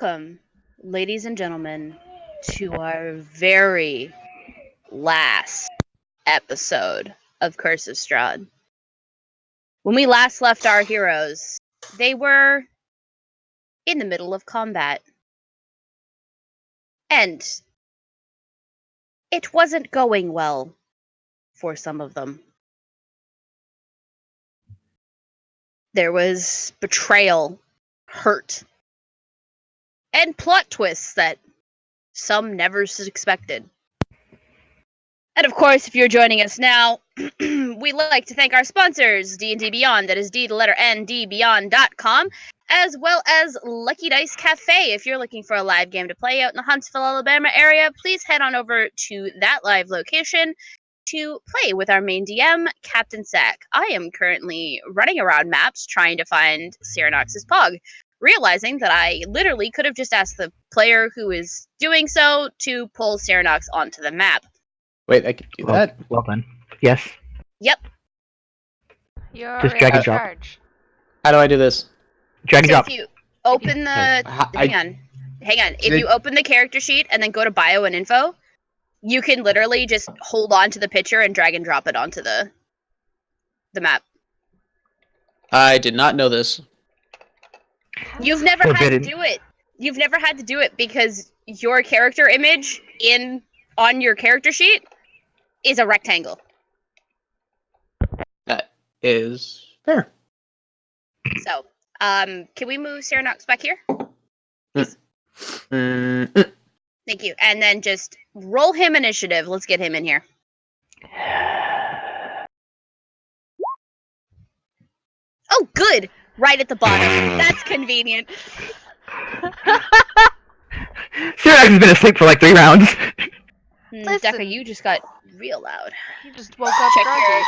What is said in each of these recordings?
Welcome, ladies and gentlemen, to our very last episode of Curse of Strahd. When we last left our heroes, they were in the middle of combat. And it wasn't going well for some of them. There was betrayal, hurt, and plot twists that some never expected. And of course, if you're joining us now, we'd like to thank our sponsors, D&D Beyond, that is D, the letter N, dbeyond.com, as well as Lucky Dice Cafe. If you're looking for a live game to play out in the Huntsville, Alabama area, please head on over to that live location to play with our main DM, Captain Sack. I am currently running around maps trying to find Cyranox's Pog, realizing that I literally could have just asked the player who is doing so to pull Cyranox onto the map. Wait, I can do that? Well done. Yes. Yep. You're Just in drag and drop. charge. How do I do this? Drag and So drop. if you open the... Hang on. If you open the character sheet and then go to bio and info, you can literally just hold on to the picture and drag and drop it onto the map. I did not know this. You've never had to Forbidden. do it. You've never had to do it because your character image on your character sheet is a rectangle. That is fair. So, can we move Cyranox back here? Thank you. And then just roll him initiative. Let's get him in here. Oh, good. Right at the bottom. That's convenient. Cyranox has been asleep for like 3 rounds. Listen. Deca, you just got real loud. You just woke up groggy.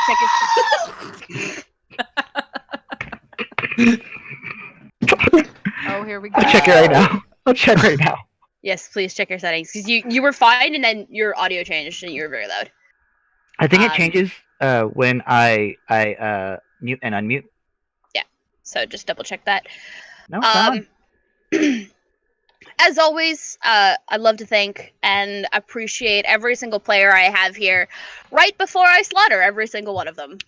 Oh, here we go. I'll check it right now. I'll check right now. Yes, please check your settings. Because you were fine, and then your audio changed, and you were very loud. I think it changes when I mute and unmute. So just double check that. No, it's not. As always, I'd love to thank and appreciate every single player I have here right before I slaughter every single one of them.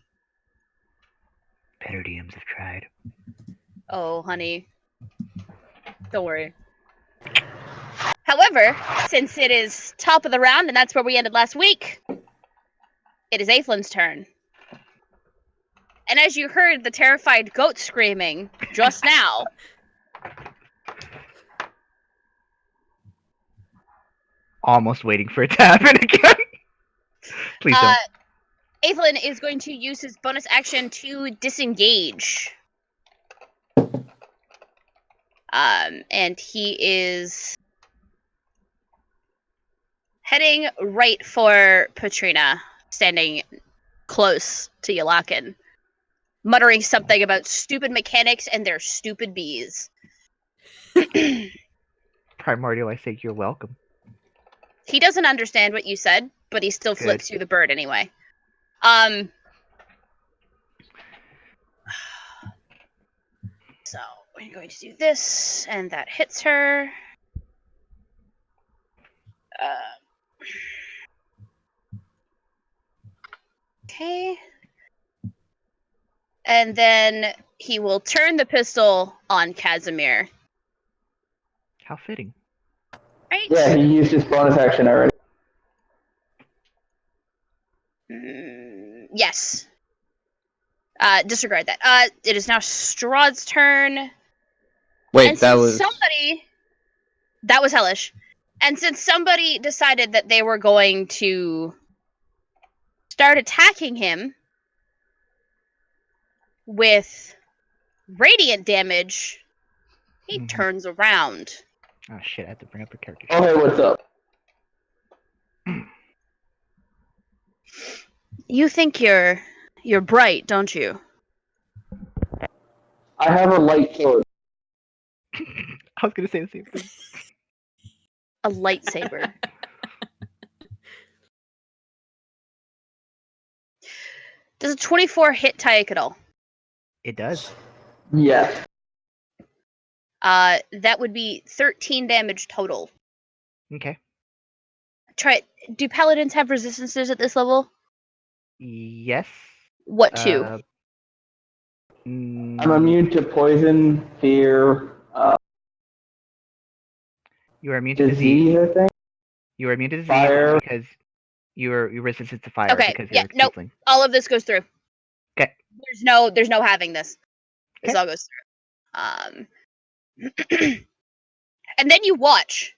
Better DMs have tried. Oh, honey. Don't worry. However, since it is top of the round, and that's where we ended last week, it is Aethlin's turn. And as you heard the terrified goat screaming just now, Almost waiting for it to happen again. Please don't. Aethlin is going to use his bonus action to disengage. And he is heading right for Patrina, standing close to Yalakin, muttering something about stupid mechanics and their stupid bees. Primordial, I say you're welcome. He doesn't understand what you said, but he still flips you the bird anyway. So we're going to do this, and that hits her. Okay. And then he will turn the pistol on Casimir. How fitting. Right? Yeah, he used his bonus action already. Yes. Disregard that. It is now Strahd's turn. Wait, And that since was... That was hellish. And since somebody decided that they were going to start attacking him with radiant damage, he turns around. Oh shit, I have to bring up her character. Oh, hey, what's up? You think you're bright, don't you? I have a light sword. I was gonna say the same thing. A lightsaber. Does a 24 hit Tyke at all? It does. Yes. That would be 13 damage total. Okay. Do paladins have resistances at this level? Yes. What to? I'm immune to poison, fear, You are immune to disease, disease. I think. You are immune to disease Fire. because you're resistant to fire Okay, because yeah, you're nope. tiefling. All of this goes through. Okay. There's no having this. This Okay. all goes through. And then you watch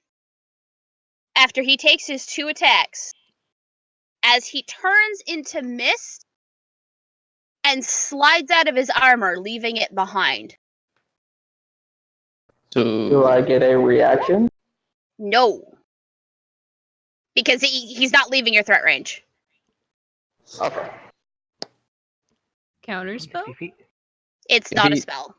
after he takes his 2 attacks as he turns into mist and slides out of his armor, leaving it behind. Do I get a reaction? No. Because he's not leaving your threat range. Okay. Counter 60 spell? feet. It's If not a he- spell.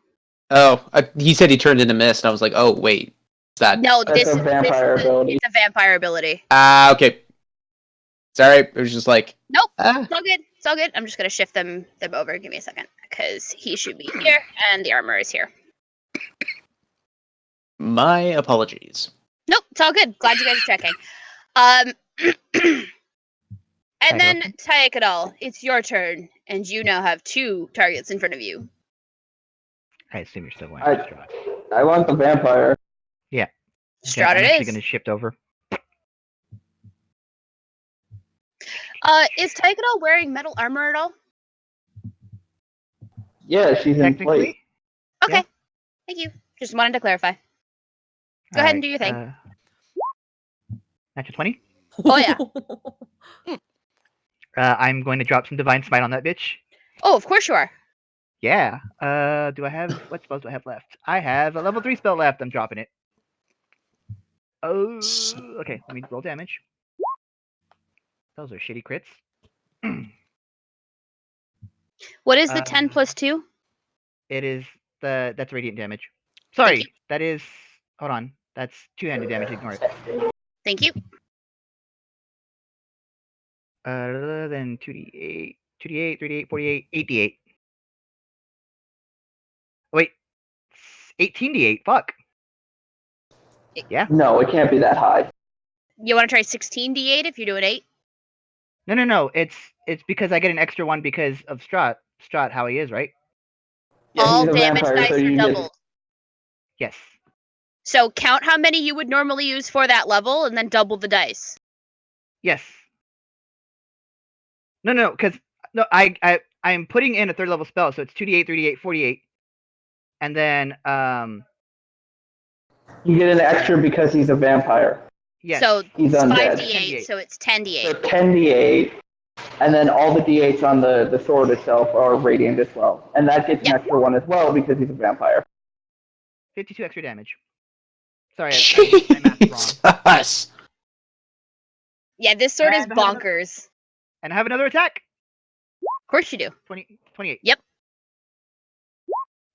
Oh, he said he turned into mist, and I was like, oh, wait. Is that... No, That's this a vampire ability. It's a vampire ability. Okay. Sorry, it was just like... Nope. Ah. It's all good. It's all good. I'm just gonna shift them over. Give me a second, because he should be here and the armor is here. My apologies. Nope, it's all good. Glad you guys are checking. And then Taekadal, it's your turn, and you now have 2 targets in front of you. I assume you're still going I- for Strahd. I want the vampire. Strahd I'm it actually is. going to shift over. Is Taekadal wearing metal armor at all? Yeah, she's in plate. Technically. Okay. Yeah. Thank you. Just wanted to clarify. Go ahead and do your thing. Natural 20. Oh, yeah. I'm going to drop some Divine Smite on that bitch. Oh, of course you are. Yeah. Do I have... What spells do I have left? I have a level 3 spell left. I'm dropping it. Oh, okay. Let me roll damage. Those are shitty crits. What is the 10 plus 2? It is that's radiant damage. Thank Sorry, you. that is... Hold on. That's two-handed damage. Ignore it. Thank you. Then 2d8, 2d8, 3d8, 48, 8d8. Wait, 18d8. Fuck. Yeah. No, it can't be that high. You want to try 16d8 if you're doing 8? No. It's because I get an extra one because of Strahd. Strahd, how he is, right? Yeah, All he's a damage vampire, dice so are you doubled. get... Yes. So count how many you would normally use for that level, and then double the dice. Yes. No, because I'm putting in a 3rd level spell, so it's 2d8, 3d8, 48, and then You get an extra because he's a vampire. yes. So He's it's undead. 5d8, so it's 10d8. So 10d8, and then all the d8s on the sword itself are radiant as well. And that gets an extra one as well because he's a vampire. 52 extra damage. Sorry, I math wrong. Jesus. Yeah, this sword is And I have bonkers. And I have another attack. Of course you do. 28. Yep.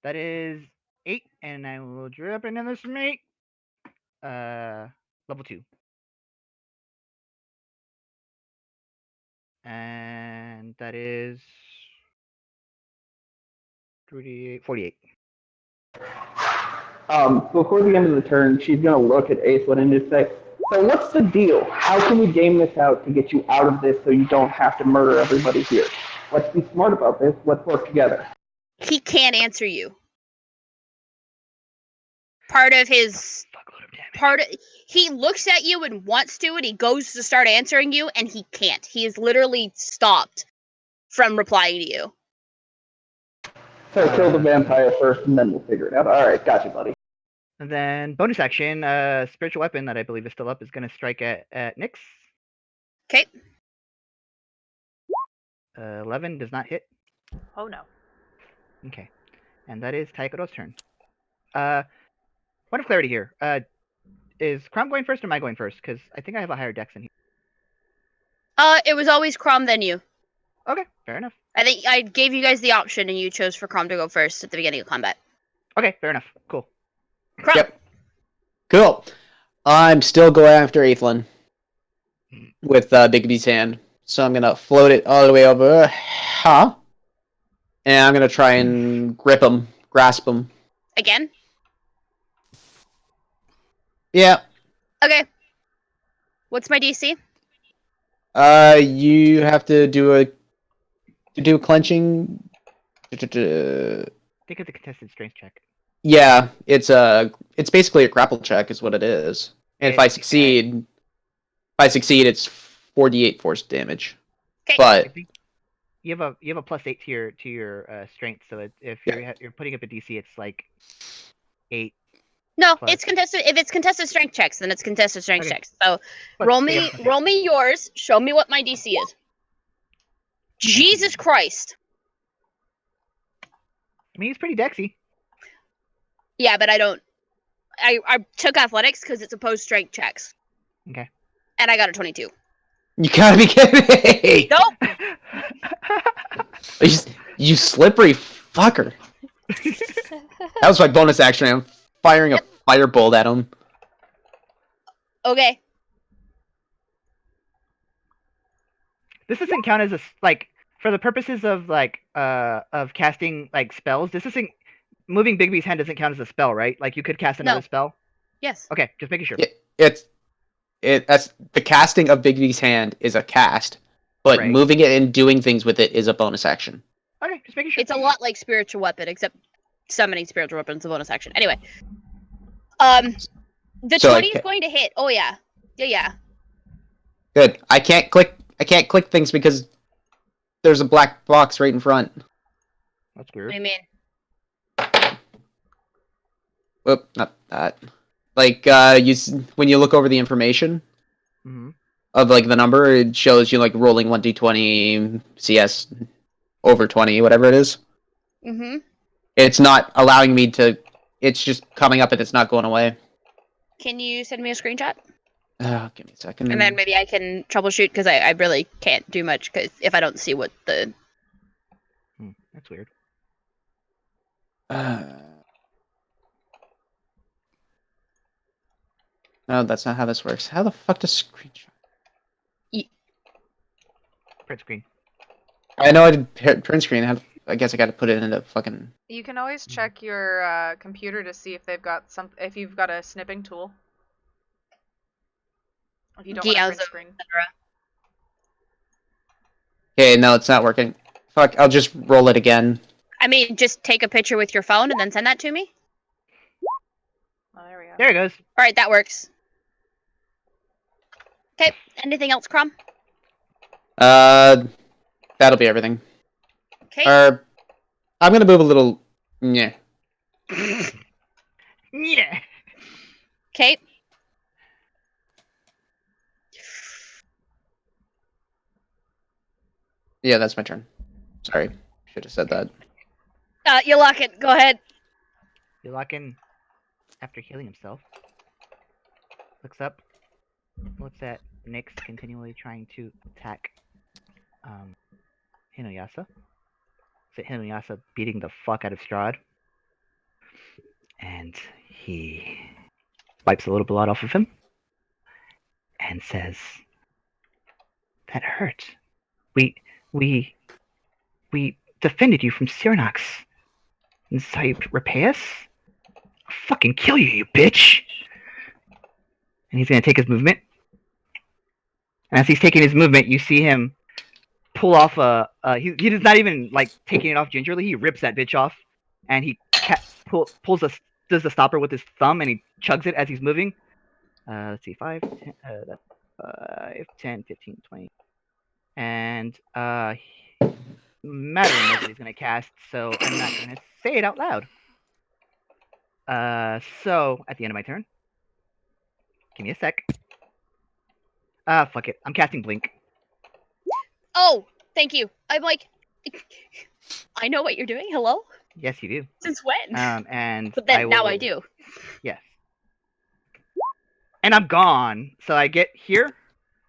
That is 8, and I will drop another smite. Level 2. And that is 48. Before the end of the turn, she's going to look at Acelin and just say, so what's the deal? How can we game this out to get you out of this so you don't have to murder everybody here? Let's be smart about this. Let's work together. He can't answer you. Part of his... Fuckload of damage. He looks at you and wants to, and he goes to start answering you, and he can't. He is literally stopped from replying to you. So kill the vampire first, and then we'll figure it out. All right, gotcha, buddy. And then bonus action, spiritual weapon that I believe is still up is going to strike at Nyx. Okay. 11 does not hit. Oh no. Okay. And that is Taikodo's turn. Point of clarity here. Is Crom going first or am I going first? Because I think I have a higher dex in here. It was always Crom then you. Okay, fair enough. I think I gave you guys the option, and you chose for Crom to go first at the beginning of combat. Okay, fair enough. Cool. Crom. Yep. Cool. I'm still going after Aethlin with Bigby's hand. So I'm going to float it all the way over. And I'm going to try and grasp him. Again? Yeah. Okay. What's my DC? You have to do clenching. I think it's a contested strength check. Yeah, it's basically a grapple check, is what it is. And if I succeed, it's 48 force damage. Okay. But You have a +8 to your strength, so if you're putting up a DC, it's like 8. No, Plus- it's contested. If it's contested strength checks, then it's contested strength Okay. checks. So Plus, roll so you me, have +8. roll me yours. Show me what my DC is. Jesus Christ. I mean, he's pretty dexy. Yeah, but I don't. I took athletics because it's opposed strength checks. Okay. And I got a 22. you gotta be kidding me! Nope. You slippery fucker. That was my bonus action. I'm firing a firebolt at him. Okay. This doesn't count as like for the purposes of of casting like spells. This isn't moving Bigby's hand doesn't count as a spell, right? Like you could cast another No. spell. Yes. Okay, just making sure. That's the casting of Bigby's hand is a cast, but Right. moving it and doing things with it is a bonus action. Okay, just making sure. It's a lot like spiritual weapon, except summoning spiritual weapon is a bonus action. Anyway. The So, 20 is going to hit. Oh yeah. Yeah. Good. I can't click things because there's a black box right in front. That's What weird. do you mean? Whoop, not that. Like when you look over the information Mm-hmm. of like the number, it shows you like rolling 1d20 CS over 20, whatever it is. Mm-hmm. It's not allowing me to. It's just coming up and it's not going away. Can you send me a screenshot? Give me a second. And then maybe I can troubleshoot, because I really can't do much cause if I don't see what the... That's weird. No, that's not how this works. How the fuck does screenshot? Print screen. I know I did print screen. I guess I got to put it into fucking. You can always check your computer to see if they've got if you've got a snipping tool. If you don't want to print screen. Okay, no, it's not working. Fuck, I'll just roll it again. I mean, just take a picture with your phone and then send that to me? Oh, there we go. There it goes. Alright, that works. Okay, anything else, Crom? That'll be everything. Okay. I'm gonna move a little. Yeah. Yeah. Okay. Yeah, that's my turn. Sorry, should have said that. You lock it. Go ahead. You lock in after healing himself. Looks up. Looks at Nyx continually trying to attack Hinayasa. So Hinayasa beating the fuck out of Strahd. And he wipes a little blood off of him and says, "That hurt. We defended you from Cyranox. And this is how you repay us? I'll fucking kill you, you bitch!" And he's gonna take his movement. And as he's taking his movement, you see him pull off he does not even like taking it off gingerly. He rips that bitch off, and he does the stopper with his thumb, and he chugs it as he's moving. Let's see, 5, 10, 10, 15, 20. And Mattering knows what he's gonna cast, so I'm not gonna say it out loud. So at the end of my turn, give me a sec. Fuck it. I'm casting Blink. Oh, thank you. I'm like... I know what you're doing. Hello? Yes, you do. Since when? And But then now I do. Yes. And I'm gone. So I get here,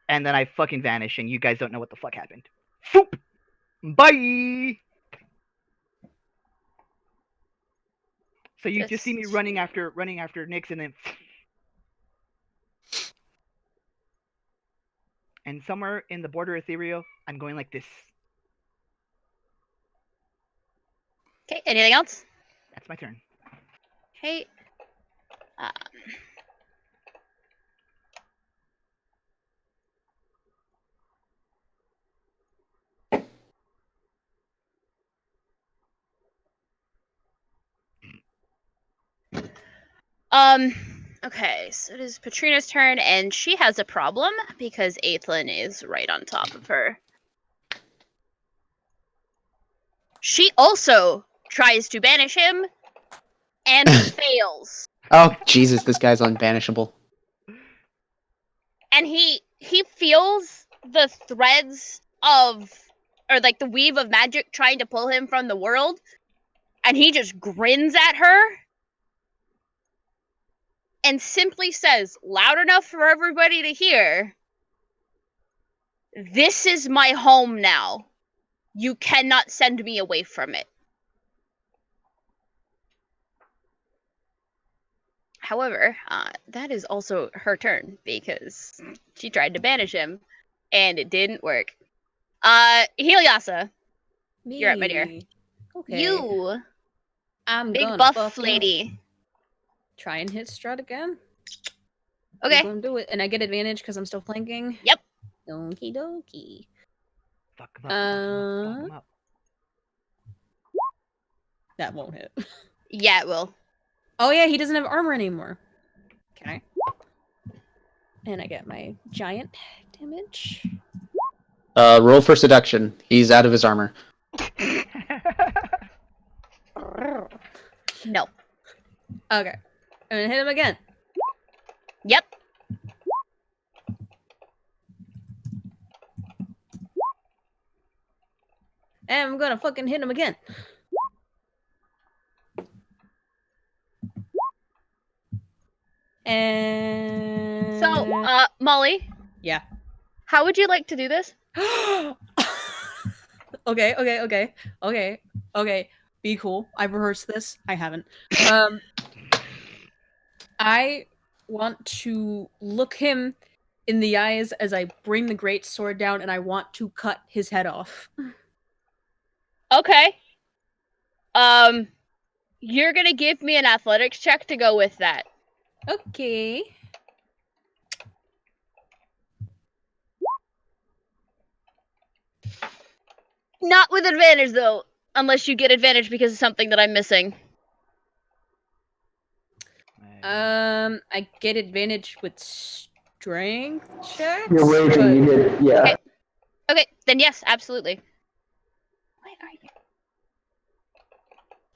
and then I fucking vanish, and you guys don't know what the fuck happened. Foop! Bye! So you just see me running after Nyx, and then... And somewhere in the border ethereal, I'm going like this. Okay, anything else? That's my turn. Okay. Okay, so it is Patrina's turn, and she has a problem because Aethlin is right on top of her. She also tries to banish him and fails. Oh, Jesus, this guy's unbanishable. And he feels the threads of, or like the weave of magic trying to pull him from the world, and he just grins at her and simply says, loud enough for everybody to hear, "This is my home now. You cannot send me away from it." However, that is also her turn because she tried to banish him, and it didn't work. Heliasa, Me. you're up, my dear. Okay. You, I'm big gonna buff fucking lady. try and hit Strahd again. Okay. I'm gonna do it, and I get advantage because I'm still flanking. Yep. Okie dokie. Fuck him up. Fuck him up. That won't hit. Yeah, it will. Oh yeah, he doesn't have armor anymore. Okay. And I get my giant damage. Roll for seduction. He's out of his armor. No. Okay. I'm gonna hit him again. Yep. And I'm gonna fucking hit him again. And So, Molly. Yeah. How would you like to do this? Okay. Be cool. I've rehearsed this. I haven't. I want to look him in the eyes as I bring the great sword down, and I want to cut his head off. Okay. You're gonna give me an athletics check to go with that. Okay. Not with advantage, though. Unless you get advantage because of something that I'm missing. I get advantage with strength checks. You're raging, you did, yeah. Okay. Okay, then yes, absolutely. Where are you?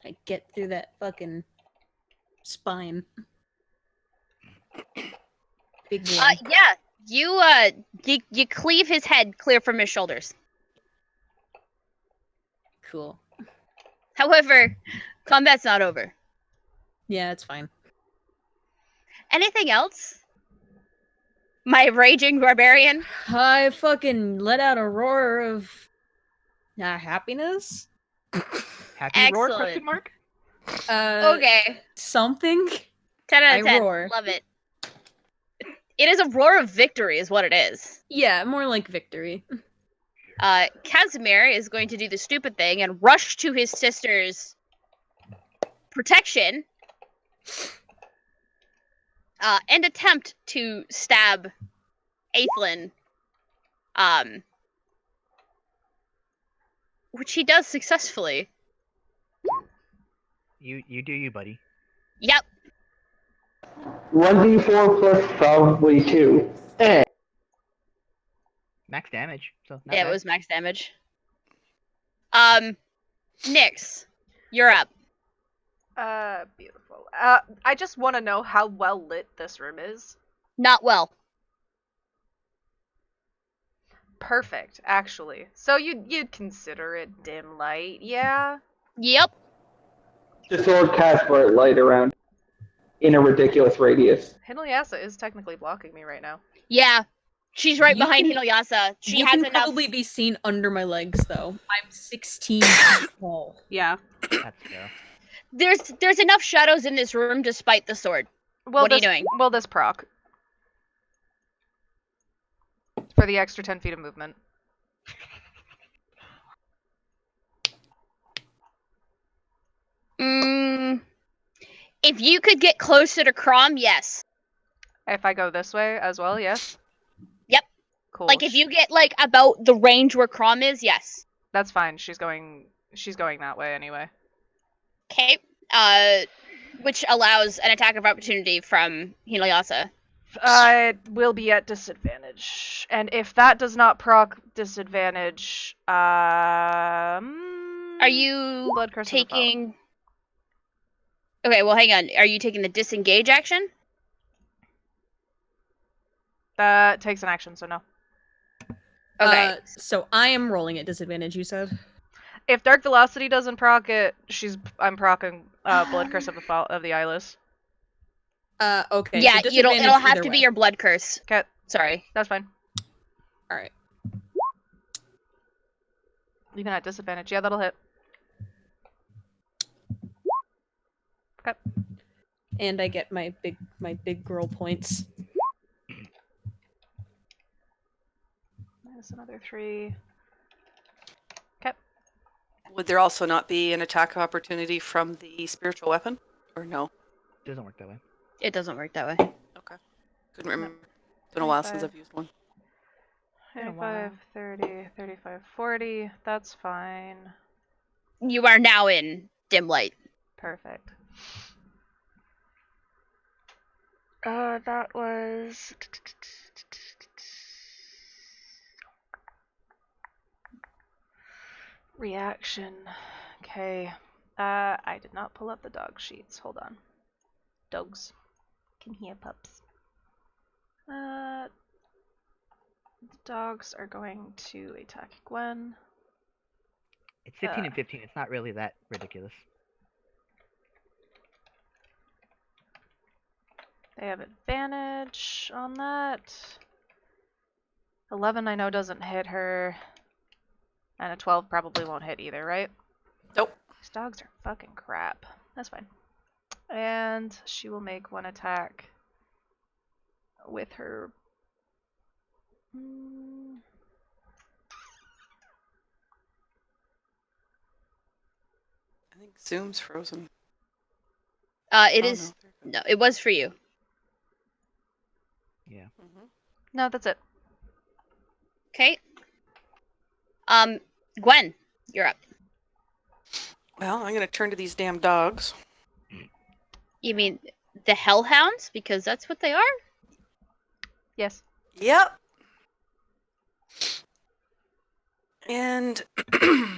I get through that fucking spine. Big boy. Yeah. You cleave his head clear from his shoulders. Cool. However, combat's not over. Yeah, it's fine. Anything else? My raging barbarian? I fucking let out a roar of happiness. Happy roar? Excellent. Question mark? Okay. Something. 10 out of I 10. roar. Love it. It is a roar of victory, is what it is. Yeah, more like victory. Casimir is going to do the stupid thing and rush to his sister's protection and attempt to stab Aethlin, which he does successfully. You do you, buddy. Yep. 1d4 plus probably 2. Max damage. So not Yeah, bad. it was max damage. Nyx, you're up. Beautiful. I just want to know how well lit this room is. Not well. Perfect, actually. So you'd consider it dim light, yeah? Yep. The sword casts bright light around in a ridiculous radius. Hinoyasa is technically blocking me right now. Yeah. She's right You behind can- Hinoyasa. She you has can enough. probably be seen under my legs, though. I'm 16 feet tall. Yeah. That's fair. There's enough shadows in this room despite the sword. Well, What are you doing? Well, this proc. For the extra 10 feet of movement. If you could get closer to Crom, yes. If I go this way as well, yes? Yep. Cool. Like if you get like about the range where Crom is, yes. That's fine. She's going that way anyway. Okay. which allows an attack of opportunity from Heliasa. It will be at disadvantage, and if that does not proc disadvantage, Are you Blood Curse of the Foul. taking? Okay, well, hang on. Are you taking the disengage action? That takes an action, so no. Okay. So I am rolling at disadvantage, you said? If Dark Velocity doesn't proc it, I'm procking Blood Curse of the Eyeless. Okay. Yeah, so it'll disadvantage have either to be way. your blood curse. Okay, Sorry. that's fine. Alright. Even at disadvantage, yeah, that'll hit. Okay. And I get my big girl points. Minus another 3. Okay. Would there also not be an attack of opportunity from the spiritual weapon? Or no? Doesn't work that way. It doesn't work that way. Okay. Couldn't remember. It's been a while since 25. I've used one. Been a while. 35, 30, 35, 40. That's fine. You are now in dim light. Perfect. That was... Reaction. Okay. I did not pull up the dog sheets. Hold on. Dogs. Can hear pups. The dogs are going to attack Gwen. It's 15 and 15. It's not really that ridiculous. They have advantage on that. 11 I know doesn't hit her. And a 12 probably won't hit either, right? Nope. These dogs are fucking crap. That's fine. And she will make one attack with her... I think Zoom's frozen. It Oh, is. no. No, it was for you. Yeah. No, that's it. Okay. Gwen, you're up. Well, I'm gonna turn to these damn dogs. You mean the Hellhounds? Because that's what they are? Yes. Yep. And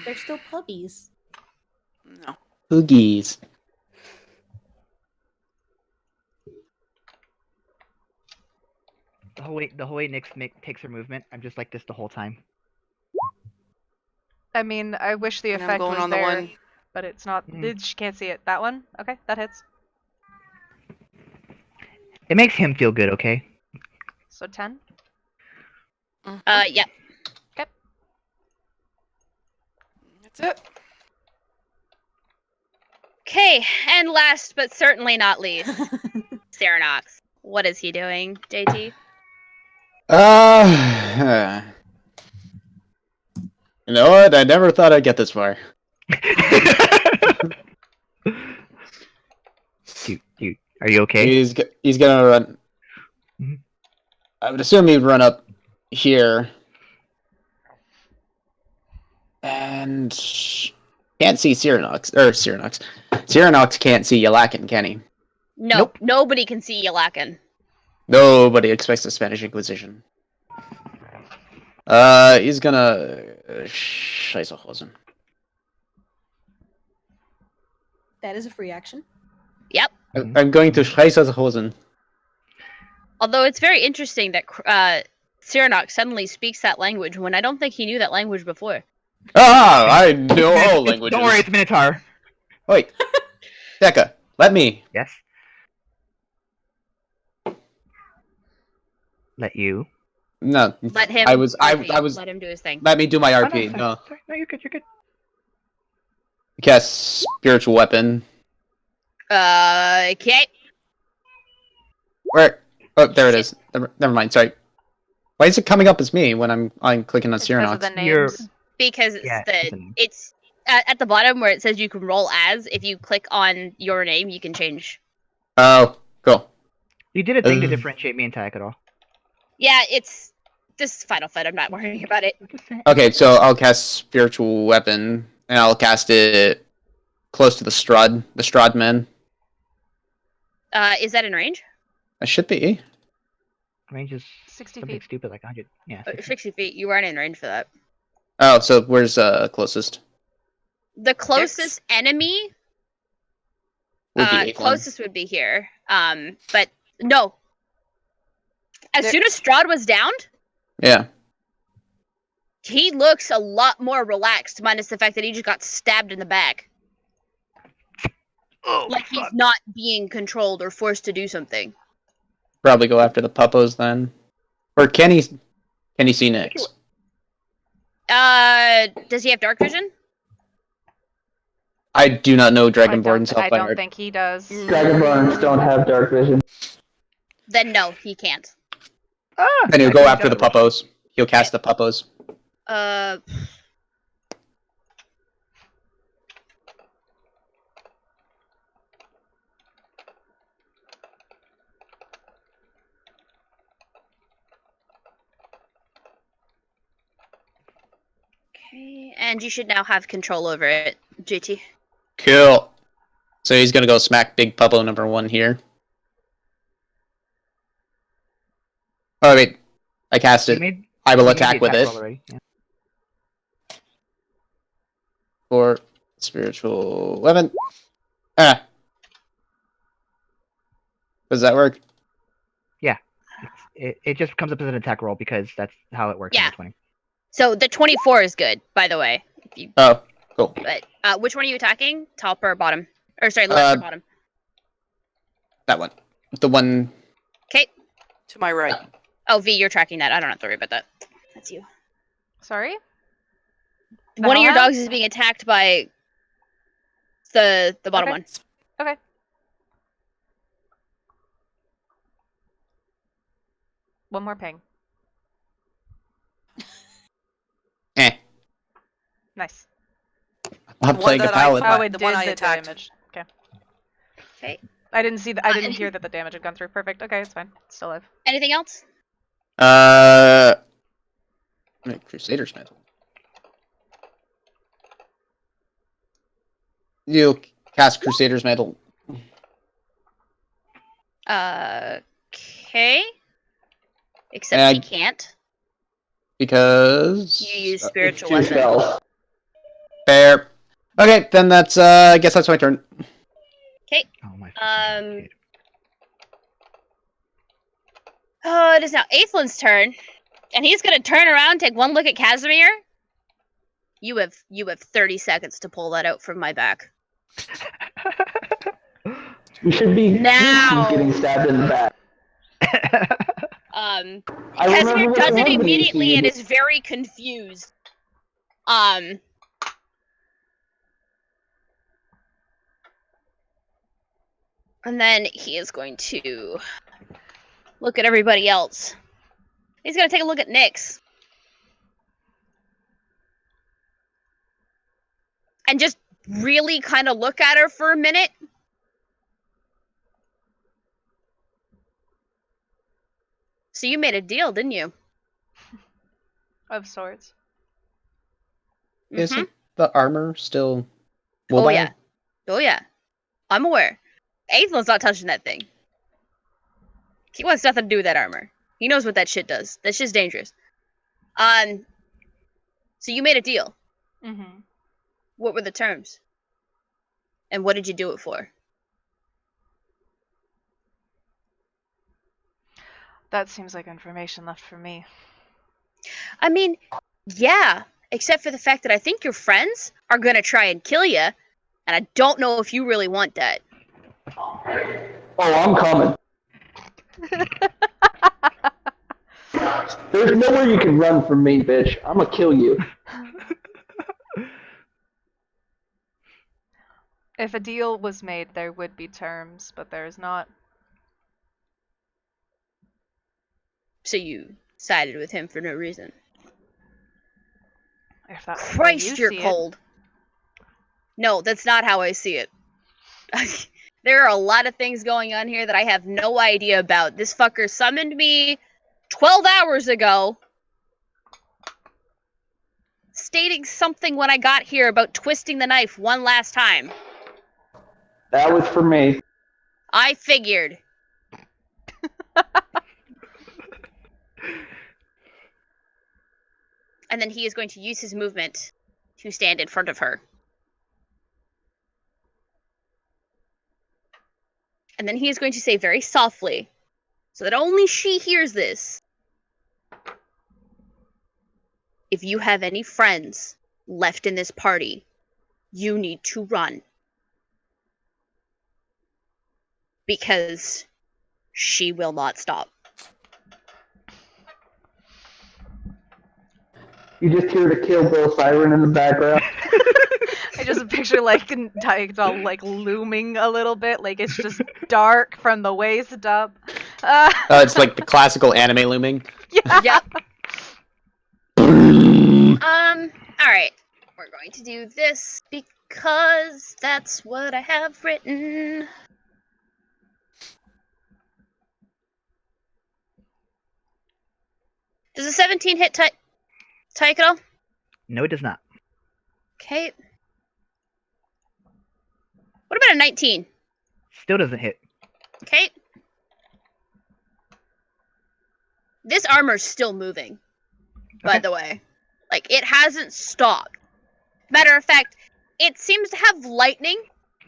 They're still puppies. no. Oogies. The whole way Nyx takes her movement, I'm just like this the whole time. I mean, I wish the And I'm effect going was on the there, one. but it's not. Mm. She can't see it. That one? Okay, that hits. It makes him feel good, okay? So 10. Yep. Okay. That's it. Okay, and last but certainly not least, Ceranox. What is he doing, JT? You know what? I never thought I'd get this far. Dude, are you okay? He's gonna run. Mhm. I would assume he'd run up here. And can't see Cyranox. Cyranox can't see Yalakin, can he? No, Nope. nobody can see Yalakin. Nobody expects the Spanish Inquisition. He's gonna... Scheißehosen. That is a free action. Yep. I'm going to Scheißehosen. Although it's very interesting that Cyranox suddenly speaks that language when I don't think he knew that language before. Ah, I know all languages. Don't worry, it's Minotaur. Wait. Becca, let me. Yes. Let you. No. Let him. I was let him do his thing. Let me do my Oh, no, RP. sorry, No. sorry. No, you're good. You're good. Cast spiritual weapon. Okay. Where? Oh, there it is. Never mind. Sorry. Why is it coming up as me when I'm clicking on It's because of Cyranox? the You're- names. Because it's Yeah, it's a name. it's at the bottom where it says you can roll as. If you click on your name, you can change. Oh, cool. You did a thing to Ugh. differentiate me and Tayak at all. Yeah, it's this is Final Fight. I'm not worrying about it. Just saying. Okay, so I'll cast spiritual weapon, and I'll cast it close to the Strahd man. Is that in range? I should be. Range is 60 something feet. stupid like 100. Yeah. 60. 60 feet. You aren't in range for that. Oh, so where's closest? The closest enemy Would be Aethlin. closest would be here. But no. As soon as Next. Strahd was downed, Yeah. he looks a lot more relaxed, minus the fact that he just got stabbed in the back. Oh, Like he's not being controlled or forced to do something. Probably go after the puppos then. Or can he see Nyx? Does he have dark vision? I do not know I Dragonborn don't, self I by don't heart. think he does. Dragonborns don't have dark vision. Then no, he can't. Then he'll I go think after the that- puppos. He'll cast the puppos. Okay, and you should now have control over it, JT. Cool. So he's gonna go smack big puppo number 1 here. Oh wait, I cast You it. made- I will you made the attack with attack it roll already, yeah. for spiritual weapon. Ah. Does that work? It just comes up as an attack roll because that's how it works. Yeah. In the 20. So the 24 is good, by the way. If you, Oh, cool. but which one are you attacking? Top or bottom? Or sorry, left or bottom? That one. The one. Okay. To my right. Oh, V, you're tracking that. I don't have to worry about that. That's you. Sorry? One of your hellhound? dogs is being attacked by the bottom Okay. one. Okay. One more ping. Eh. Nice. I'm One playing a that I paladin. fought. Oh, it The did one I the attacked. damage. Okay. Okay. I didn't see. I didn't hear that the damage had gone through. Perfect. Okay, it's fine. It's still alive. Anything else? Crusader's Mantle. You cast Crusader's Mantle. Okay. Except he can't. Because You use It's spiritual 2 weapon. spells. fair. Okay, then that's I guess that's my turn. Oh my. fucking kid. Oh, it is now Aethlin's turn, and he's gonna turn around, take one look at Casimir. You have 30 seconds to pull that out from my back. You should be Now. getting stabbed in the back. I remember Casimir what does it happened to you. immediately and is very confused. And then he is going to look at everybody else. He's gonna take a look at Nyx. And just really kind of look at her for a minute. So you made a deal, didn't you? Of sorts. Isn't the armor still Oh mobile? yeah. Oh yeah. I'm aware. Aethlin's not touching that thing. He wants nothing to do with that armor. He knows what that shit does. That shit's dangerous. So you made a deal. Mm-hmm. What were the terms? And what did you do it for? That seems like information left for me. I mean, yeah, except for the fact that I think your friends are gonna try and kill you, and I don't know if you really want that. Oh, I'm coming. There's nowhere you can run from me, bitch. I'm gonna kill you. If a deal was made, there would be terms, but there is not. So you sided with him for no reason. If that's how Christ, you you're see it. cold. No, that's not how I see it. There are a lot of things going on here that I have no idea about. This fucker summoned me 12 hours ago, stating something when I got here about twisting the knife one last time. That was for me. I figured. And then he is going to use his movement to stand in front of her. And then he is going to say very softly, so that only she hears this. If you have any friends left in this party, you need to run. Because she will not stop. You just hear the Kill Bill siren in the background. I just picture like Diagol like looming a little bit, like it's just dark from the waist up. It's like the classical anime looming. Yeah. Yep. Alright. We're going to do this because that's what I have written. Does a 17 hit Tyke at all? No, it does not. Okay. What about a 19? Still doesn't hit. Okay. This armor's still moving, by Okay. the way. Like, it hasn't stopped. Matter of fact, it seems to have lightning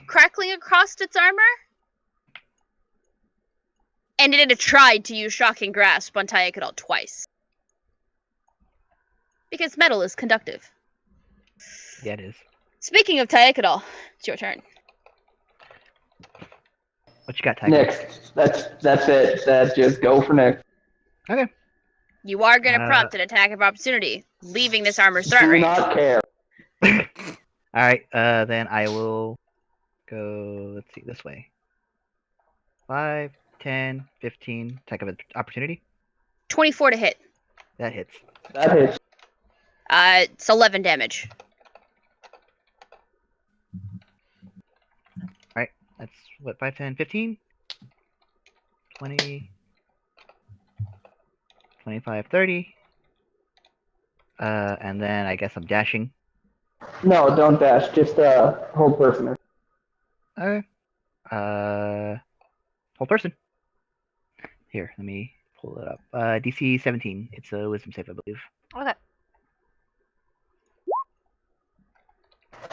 crackling across its armor. And it had tried to use Shocking Grasp on Tyakadal twice. Because metal is conductive. Yeah, it is. Speaking of Tyakadal, it's your turn. What you got, Tiger? Next. That's it. Just go for next. Okay. You are going to Uh, prompt an attack of opportunity, leaving this armor's threat Do range. not care. Alright, then I will go, let's see, this way. 5, 10, 15, attack of opportunity. 24 to hit. That hits. That hits. It's 11 damage. That's what, 5, 10, 15? 20, 25, 30. And then I guess I'm dashing. No, don't dash. Just hold person. Okay. Whole person. Here, let me pull it up. DC 17. It's a wisdom save, I believe. Okay.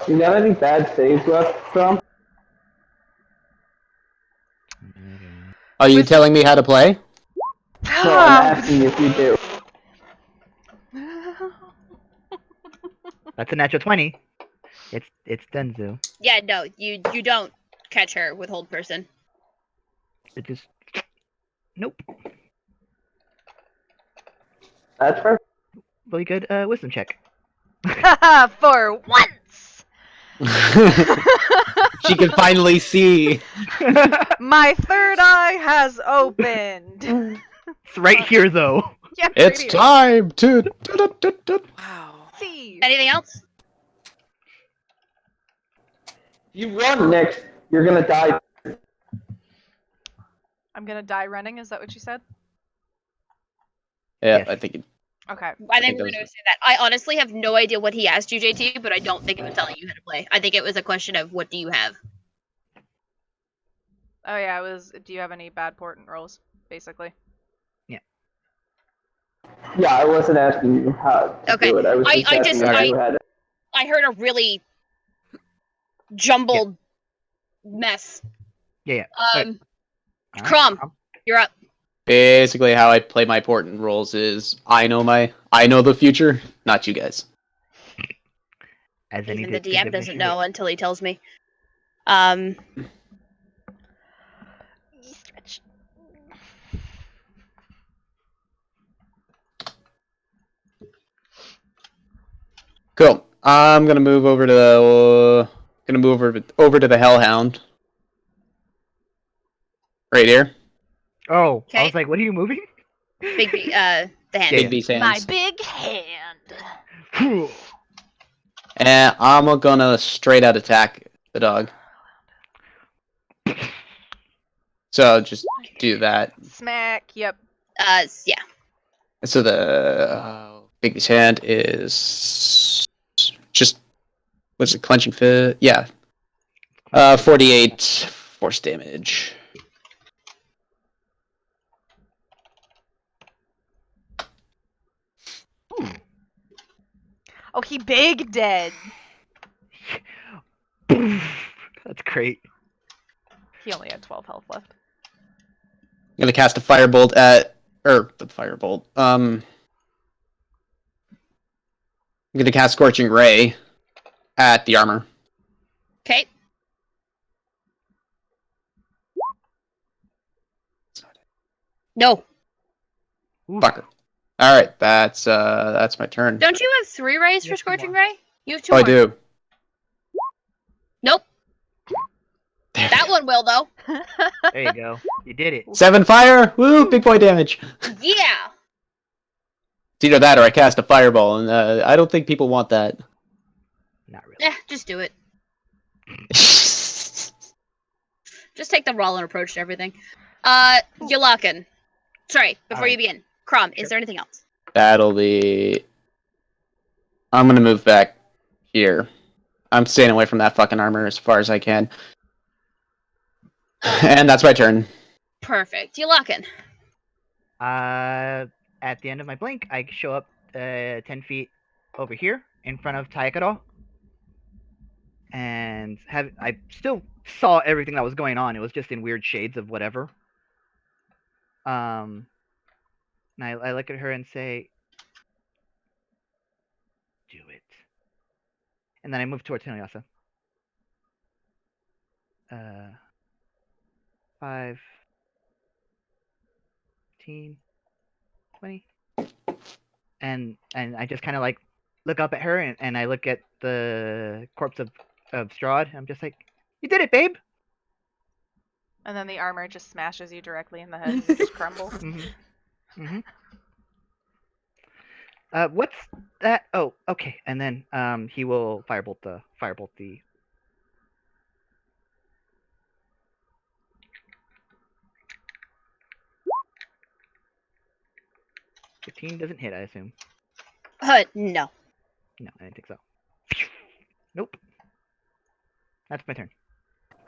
You got any bad saves left, Tom? Are you telling me how to play? No, I'm asking if you do. That's a natural 20. It's Denzu. Yeah, no, you don't catch her with hold person. It just nope. That's fair. Really good wisdom check. For once! She can finally see. My third eye has opened! It's right here though. Yeah, It's right time to. Wow. here. Anything else? You run next. You're gonna die. I'm gonna die running, is that what you said? Yeah, Yes. I think. Okay. I think think we're those going are- to say that. I honestly have no idea what he asked you, JT, but I don't think it was telling you how to play. I think it was a question of what do you have? Oh yeah, it was, do you have any bad portent rolls, basically? Yeah, I wasn't asking you how to Okay. do it. I was I just asking just- if you had it. I heard a really jumbled mess. Yeah. Um, Alright, Crom, you're up. Basically, how I play my portent roles is I know the future, not you guys. As any Even the good DM doesn't divination know would. until he tells me. Stretch. Cool. I'm gonna move over to the Hellhound. Right here. Oh, I Okay. was like, what are you moving? Big B, the hand. Yeah. Big B's hands. My big hand! And I'm gonna straight out attack the dog. So just do that. Smack, yep. Yeah. So the Big B's hand is just what's it? Clenching fit? Yeah. 48 force damage. Oh, he big dead. That's great. He only had 12 health left. I'm gonna cast a firebolt at, or the firebolt. I'm gonna cast Scorching Ray at the armor. Okay. No. Oof. Fucker. All right, that's my turn. Don't you have 3 rays You for have 2 more. Scorching Ray? You have 2 Oh, more. I do. Nope. That one will, though. There you go. You did it. 7 fire. Woo! Big boy damage. Yeah. It's either that or I cast a fireball, and I don't think people want that. Not really. Just do it. Just take the Rollin approach to everything. Yulakin. Sorry, before you Alright. begin. Crom, Sure. is there anything else? That'll be. I'm gonna move back here. I'm staying away from that fucking armor as far as I can. And that's my turn. Perfect. Yulakin. At the end of my blink, I show up 10 feet over here in front of Taekado. And I still saw everything that was going on. It was just in weird shades of whatever. And I look at her and say, "Do it." And then I move towards Hinayasa. 5, 15, 20. And I just kind of like look up at her and I look at the corpse of Strahd. I'm just like, "You did it, babe." And then the armor just smashes you directly in the head and you just crumble. What's that? Oh, okay. And then he will firebolt the 15 doesn't hit, I assume. No. No, I didn't think so. Nope. That's my turn.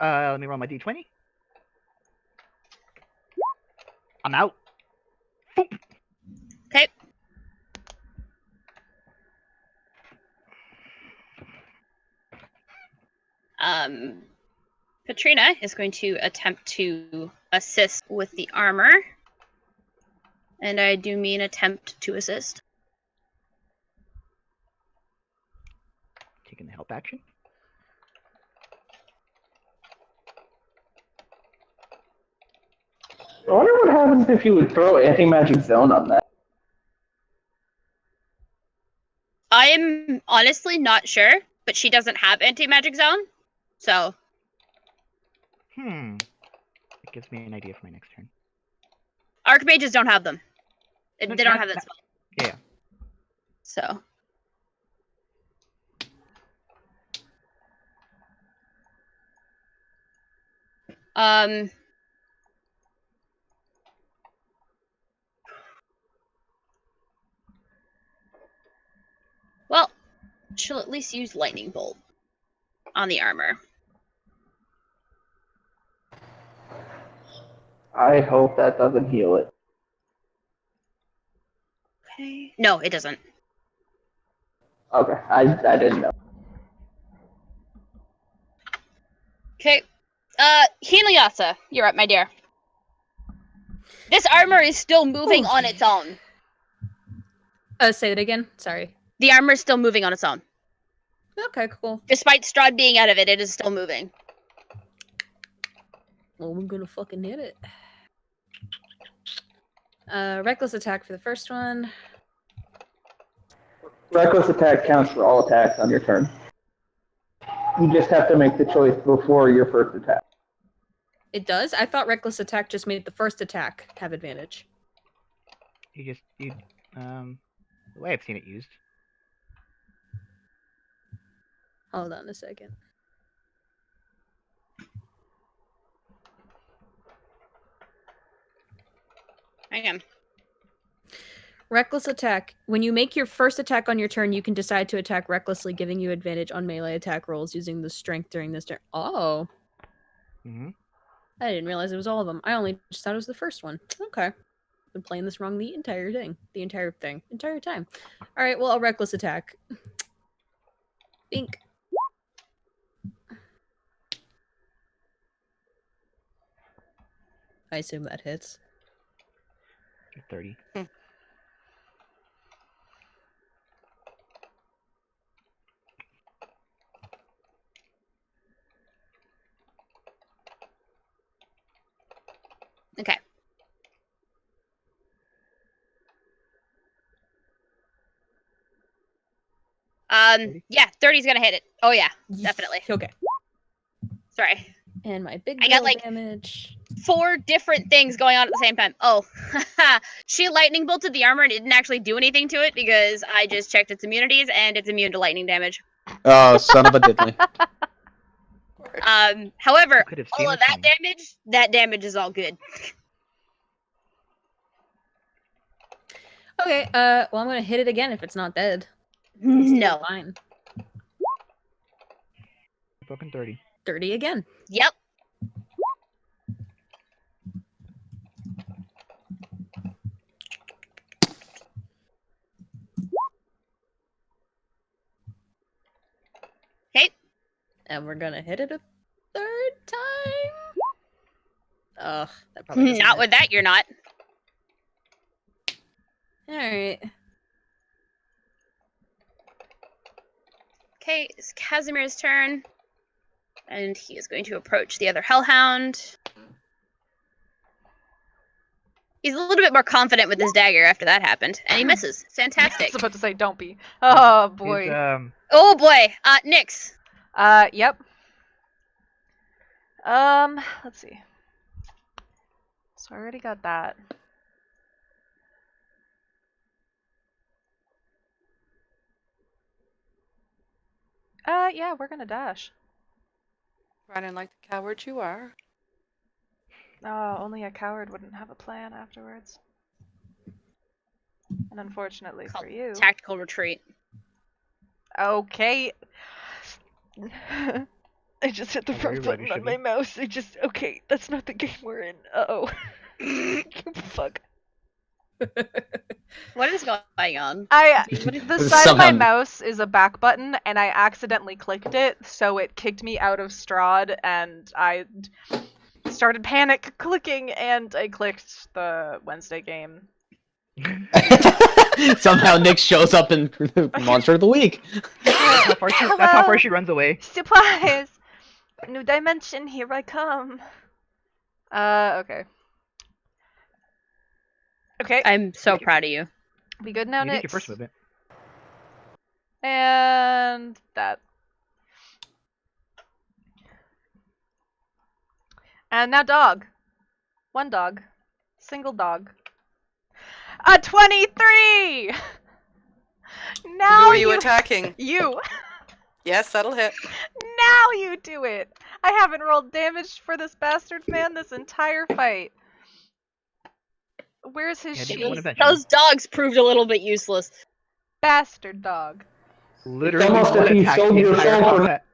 Let me roll my d20. I'm out. Boop. Okay. Katrina is going to attempt to assist with the armor. And I do mean attempt to assist. Taking the help action. I wonder what happens if you would throw anti-magic zone on that. I'm honestly not sure, but she doesn't have anti-magic zone, so. It gives me an idea for my next turn. Archmages don't have them. They No, don't have that spell. Yeah. So. Well, she'll at least use lightning bolt on the armor. I hope that doesn't heal it. Okay. No, it doesn't. Okay, I didn't know. Okay. Heliasa, you're up, my dear. This armor is still moving on its own. Say it again. Sorry. The armor is still moving on its own. Okay, cool. Despite Strahd being out of it, it is still moving. Well, we're gonna fucking hit it. Reckless attack for the first one. Reckless attack counts for all attacks on your turn. You just have to make the choice before your first attack. It does? I thought reckless attack just made the first attack have advantage. The way I've seen it used. Hold on a second. Hang on. Reckless attack. When you make your first attack on your turn, you can decide to attack recklessly, giving you advantage on melee attack rolls using the strength during this turn. Oh. I didn't realize it was all of them. I only just thought it was the first one. Okay. Been playing this wrong the entire time. Alright, well, I'll reckless attack. Bink. I assume that hits. 30. Okay. Yeah, 30's gonna hit it. Oh yeah, definitely. Okay. Sorry. And my big I got, girl like, damage. 4 different things going on at the same time. Oh, she lightning bolted the armor and it didn't actually do anything to it because I just checked its immunities and it's immune to lightning damage. Oh, son of a diddly. However, You could have seen all it of coming. that damage is all good. Okay, well, I'm gonna hit it again if it's not dead. It's still No. fine. Fucking 30. 30 again. Yep. Okay. And we're gonna hit it a third time. Ugh, that probably doesn't Not hit. with that, you're not. Alright. Okay, it's Casimir's turn. And he is going to approach the other Hellhound. He's a little bit more confident with his dagger after that happened. And he misses. I Fantastic. was about to say, don't be. Oh boy. His, Oh boy. Nyx. Yep. Let's see. So I already got that. Yeah, we're gonna dash. Running like the coward you are. Oh, only a coward wouldn't have a plan afterwards. And unfortunately for you. Tactical retreat. Okay. I just hit the Not very wrong ready, button on should my we? mouse. Okay, that's not the game we're in. Uh-oh. Fuck. What is going on? The This side of my somehow- mouse is a back button, and I accidentally clicked it, so it kicked me out of Strahd, and I started panic clicking, and I clicked the Wednesday game. Somehow Nick shows up in Monster of the Week. that's how far she runs away. Supplies! New dimension, here I come. Okay. Okay, I'm so proud of you. we good now, You did Nick? your first movement. And that. And now dog. One dog. Single dog. A 23! Now Who are you attacking? You! Yes, that'll hit. Now you do it! I haven't rolled damage for this bastard man this entire fight. Where's his Yeah, sheet? do one eventually. Those dogs proved a little bit useless. Bastard dog. Literally almost one like he attack sold the your entire soul for- combat.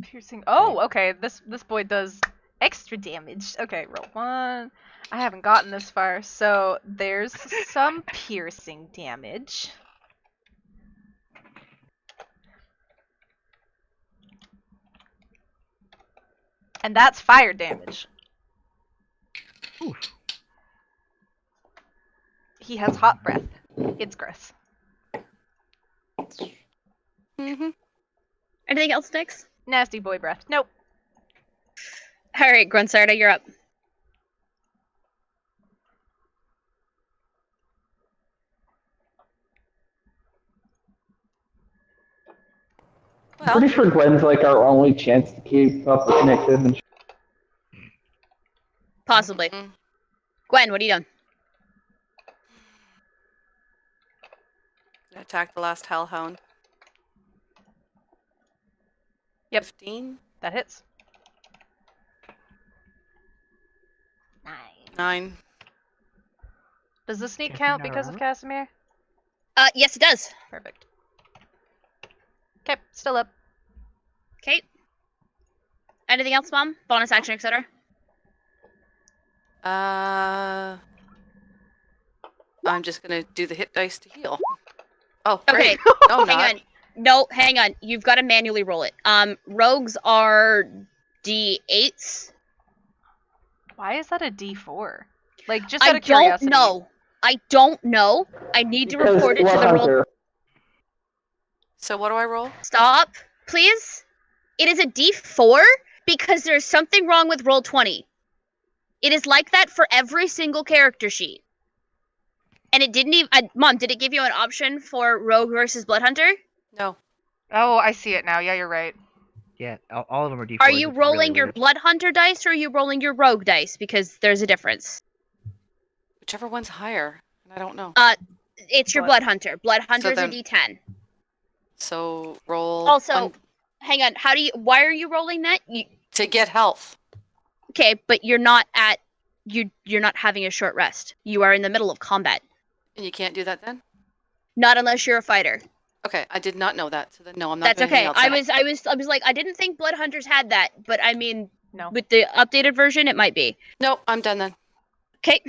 Piercing. Oh, okay. This boy does extra damage. Okay, roll 1. I haven't gotten this far, so there's some piercing damage. And that's fire damage. Oof. He has hot breath. It's gross. Mm-hmm. Anything else, Nyx? Nasty boy breath. Nope. Alright, Grunsarda, you're up. Well, Pretty sure Gwen's like our only chance to keep up with Nick, isn't she? Possibly. Mm. Gwen, what are you doing? attack the last hellhound. Yep. 15? That hits. 9. Does the sneak Casimir count because of armor? Casimir? Yes, it does. Perfect. Okay, still up. Okay. Anything else, Mom? Bonus action, etc. I'm just gonna do the hit dice to heal. Oh, Okay, great. No, I'm hang not. on. No, hang on. You've got to manually roll it. Rogues are D8s. Why is that a D4? Like, just I out of curiosity. I don't know. I need to Because report it to the roll. Bloodhunter. So what do I roll? Stop, please. It is a D4 because there's something wrong with roll 20. It is like that for every single character sheet. And it didn't even. Mom, did it give you an option for Rogue versus Bloodhunter? No. Oh, I see it now. Yeah, you're right. Yeah, all of them are D4s. Are you it's rolling really your weird. Bloodhunter dice or are you rolling your Rogue dice? Because there's a difference. Whichever one's higher. I don't know. It's your Blood- Bloodhunter. Bloodhunter is a then- D10. So roll Also, one hang on. Why are you rolling that? to get health. Okay, but you're not at. You're not having a short rest. You are in the middle of combat. And you can't do that then? Not unless you're a fighter. Okay, I did not know that. So then no, I'm not That's doing okay. anything else. I was like, I didn't think Bloodhunters had that, but I mean, No. with the updated version, it might be. Nope, I'm done then. Okay.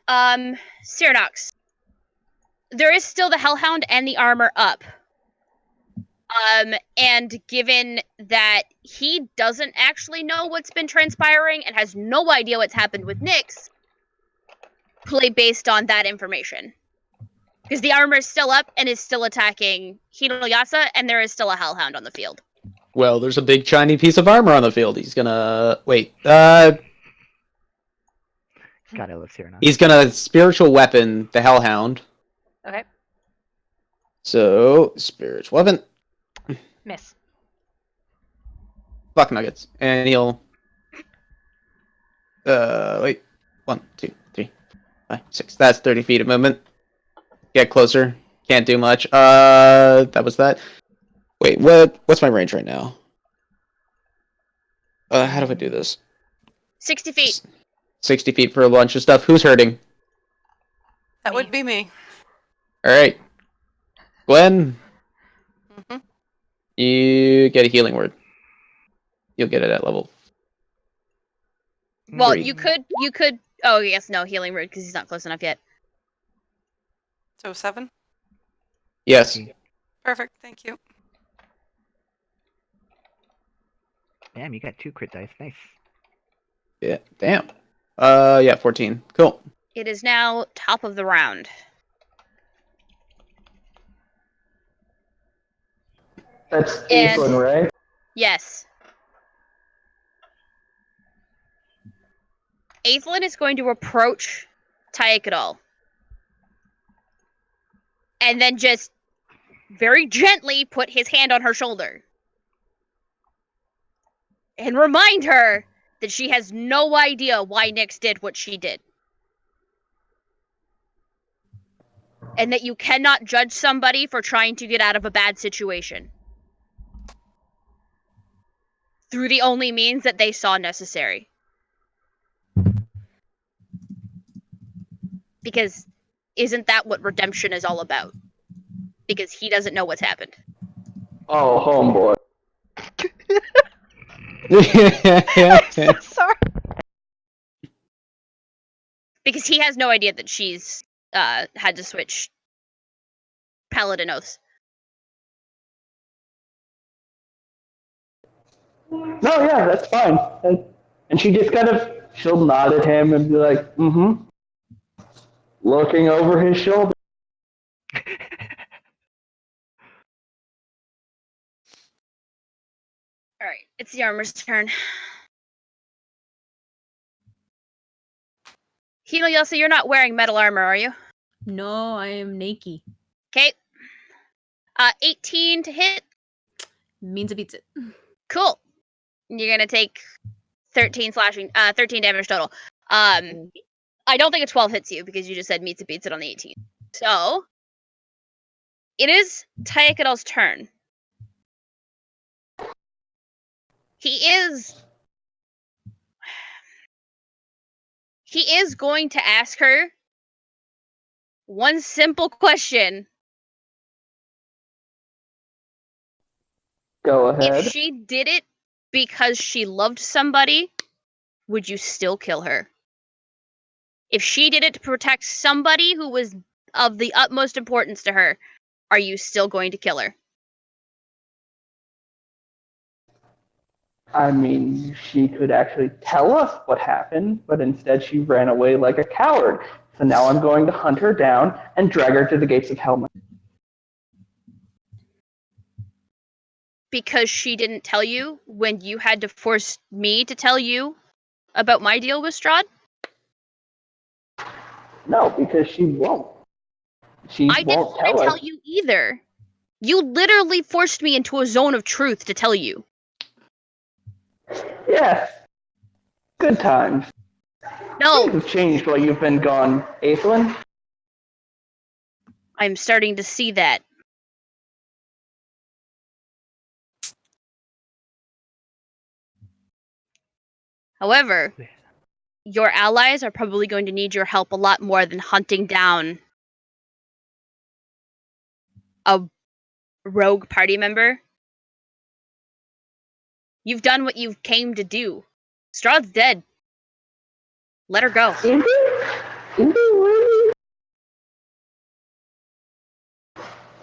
Cyranox. There is still the Hellhound and the armor up. And given that he doesn't actually know what's been transpiring and has no idea what's happened with Nyx, play based on that information. Because the armor is still up and is still attacking Hinayasa, and there is still a Hellhound on the field. Well, there's a big shiny piece of armor on the field. He's gonna wait. God, I love Cyranox. He's gonna spiritual weapon the Hellhound. Okay. So spiritual weapon. Miss. Fuck nuggets, and he'll. Wait. 1, 2, 3, 5, 6. That's 30 feet of movement. Get closer. Can't do much. That was that. Wait, what's my range right now? How do I do this? 60 feet. 60 feet for a bunch of stuff. Who's hurting? That Me. would be me. Alright. Gwen, hmm you get a healing word. You'll get it at level. Well, 3. you could. Oh yes, no healing word because he's not close enough yet. So 7? Yes. Perfect, thank you. Damn, you got 2 crit dice. Nice. Yeah. Damn. Yeah, 14. Cool. It is now top of the round. That's And- Evelyn, right? Yes. Aethelin is going to approach Tyakadal. And then just very gently put his hand on her shoulder. And remind her that she has no idea why Nyx did what she did. And that you cannot judge somebody for trying to get out of a bad situation. Through the only means that they saw necessary. Because isn't that what redemption is all about? Because he doesn't know what's happened. Oh, homeboy. I'm so sorry. Because he has no idea that she's had to switch paladin oaths. No, yeah, that's fine. And she just she'll nod at him and be like, mm-hmm. Looking over his shoulder. Alright, it's the armor's turn. Hinayasa, you're not wearing metal armor, are you? No, I am naked. Okay. 18 to hit. Means it beats it. Cool. You're gonna take 13 damage total. I don't think a 12 hits you because you just said meets it beats it on the 18. So it is Tyakadal's turn. He is going to ask her one simple question. Go ahead. If she did it because she loved somebody, would you still kill her? If she did it to protect somebody who was of the utmost importance to her, Are you still going to kill her? I mean, she could actually tell us what happened, but instead she ran away like a coward. So now I'm going to hunt her down and drag her to the gates of hell. Because she didn't tell you when you had to force me to tell you about my deal with Strahd? No, because she won't. She I didn't won't want to tell tell us. you either. You literally forced me into a zone of truth to tell you. Yes. Good times. No, Things have changed while you've been gone, Aethelin. I'm starting to see that. However, your allies are probably going to need your help a lot more than hunting down a rogue party member. You've done what you came to do. Strahd's dead. Let her go. Is he? Is he really?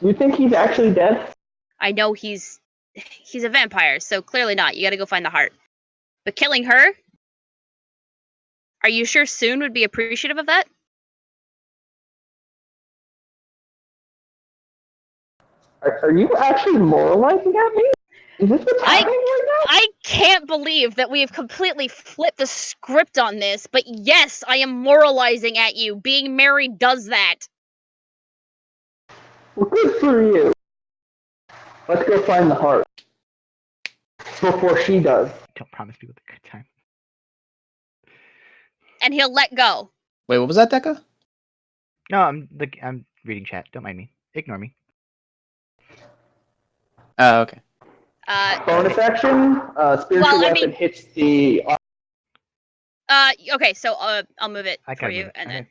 You think he's actually dead? I know he's a vampire, so clearly not. You gotta go find the heart. But killing her? Are you sure Soon would be appreciative of that? Are you actually moralizing at me? Is this what's happening right now? I can't believe that we have completely flipped the script on this, but yes, I am moralizing at you. Being married does that. Well, good for you. Let's go find the heart. Before she does. Don't promise people a good time. And he'll let go. Wait, what was that, Deca? No, I'm reading chat. Don't mind me. Ignore me. Oh, okay. Bonus action, spiritual Well, I weapon mean- hits the... Okay, so I'll move it I for can't you, move it. and Okay, then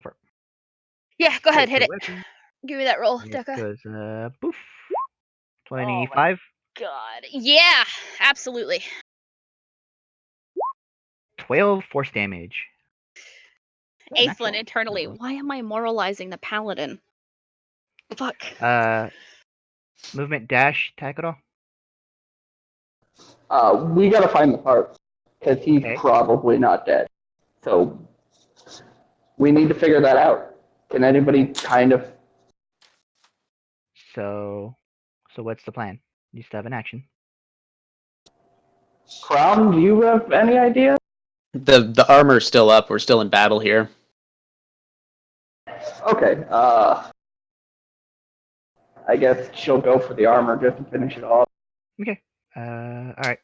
cool. yeah, go ahead, hit it. Spiritual weapon. Give me that roll, It Deca. goes boof. 25. God, yeah, absolutely. 12 force damage. Aethelin Natural. internally, why am I moralizing the paladin? Fuck. Movement dash attack at all? We gotta find the heart, because he's Okay. probably not dead. So, we need to figure that out. Can anybody kind of... So what's the plan? You still have an action. Crown, do you have any idea? The armor's still up. We're still in battle here. Okay, I guess she'll go for the armor just to finish it off. Okay. Alright.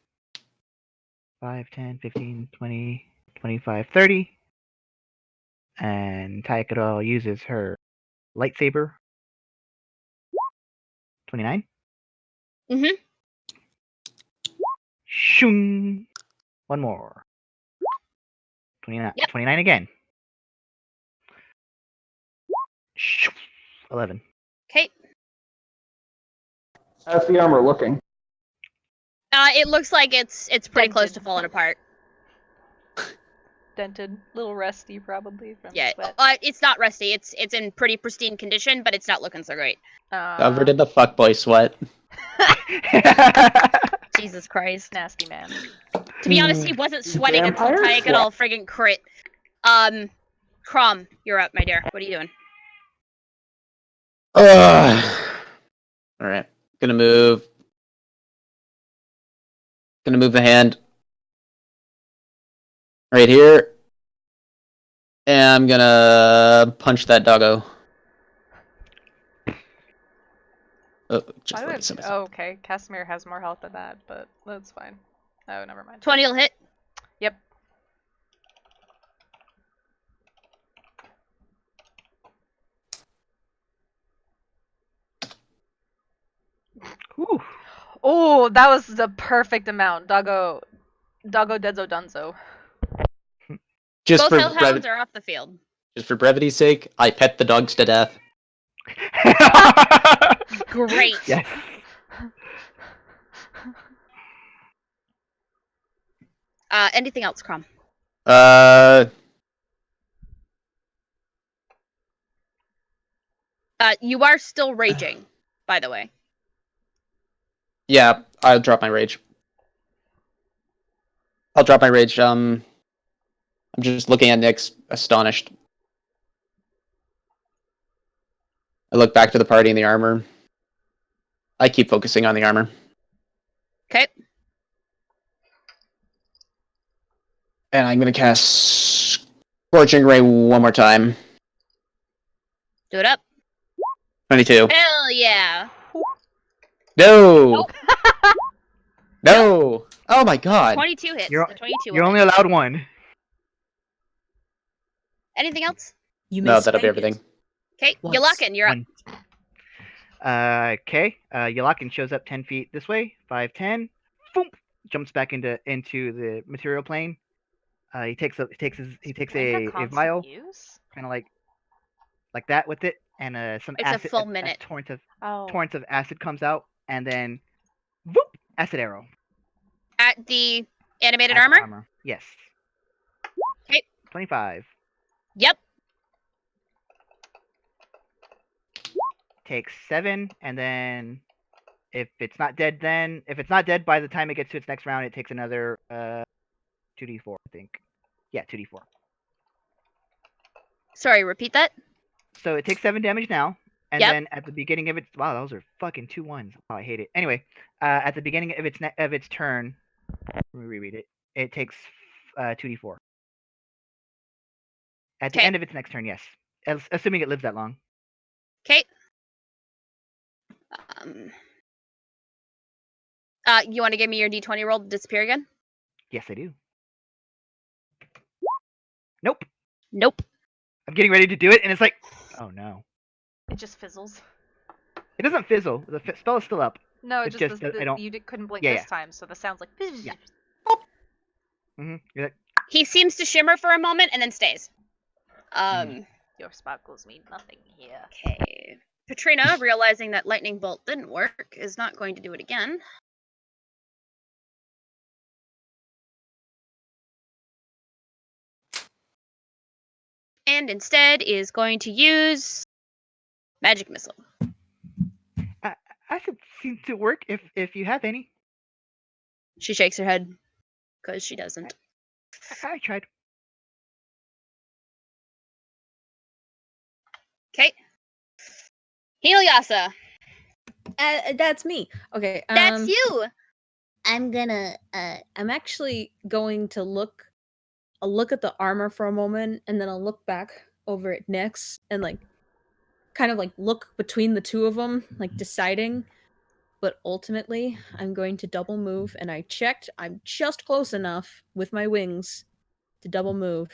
5, 10, 15, 20, 25, 30. And Taikaro uses her lightsaber. 29. Mhm. Shung. One more. 29. Yep. 29 again. Shoo. 11. Okay. How's the armor looking? It looks like it's pretty close to Dented. falling apart. Dented, little rusty probably from Yeah. sweat. It's not rusty. It's in pretty pristine condition, but it's not looking so great. Covered in the fuckboy sweat. Jesus Christ. Nasty man. To be honest, he wasn't sweating until Vampire Tyke all friggin' crit. Crom, you're up, my dear. What are you doing? Alright. Gonna move the hand right here. And I'm gonna punch that doggo. Oh, just Why do I let me have- see myself. oh, okay. Casimir has more health than that, but that's fine. Oh, never mind. 20 will hit. Yep. Whew. Oh, that was the perfect amount. Doggo Dezo Dunzo. Just Both for hellhounds are off the field. just for brevity's sake, I pet the dogs to death. Great. Yes. Anything else, Crom? Uh You are still raging, by the way. Yeah, I'll drop my rage. I'll drop my rage. I'm just looking at Nyx, astonished. I look back to the party in the armor. I keep focusing on the armor. Okay. And I'm gonna cast Scorching Ray one more time. Do it up. 22. Hell yeah. No! No! Oh my god. 22 hits. You're, The 22 you're will only hit. allowed one. Anything else? You may No, that'll be spend it everything. Okay, once. Yulakin, you're up. Okay. Yulakin shows up 10 feet this way. 5, 10. Boom! Jumps back into the material plane. He takes a vial, Use? kind of like that with it, and some It's a acid. full minute. Torrents of acid comes out, and then, whoop! Acid arrow. At the animated Acid armor? Yes. Okay. 25. Yep. Takes 7, and then if it's not dead by the time it gets to its next round, it takes another 2d4, I think. Yeah, 2d4. Sorry, repeat that. So it takes 7 damage now, and Yep. then at the beginning of its those are fucking 2 1s. Oh, I hate it. Anyway, at the beginning of its turn, let me reread it. It takes 2d4. At the Okay. end of its next turn, yes, assuming it lives that long. Okay. You want to give me your d20 roll to disappear again? Yes, I do. Nope. Nope. I'm getting ready to do it, and it's like, oh no. It just fizzles. It doesn't fizzle. The spell is still up. No, It's just I don't. couldn't blink Yeah, this yeah. time, so the sound's like. Yeah. You're like, He seems to shimmer for a moment and then stays. Your sparkles mean nothing here. Okay. Patrina, realizing that lightning bolt didn't work, is not going to do it again. And instead is going to use magic missile. acid seems to work if you have any. She shakes her head because she doesn't. I tried. Okay. Heliasa, That's me. Okay. that's you. I'm actually going to look. I'll look at the armor for a moment, and then I'll look back over at Nyx and kind of look between the two of them, deciding. But ultimately, I'm going to double move, and I checked. I'm just close enough with my wings to double move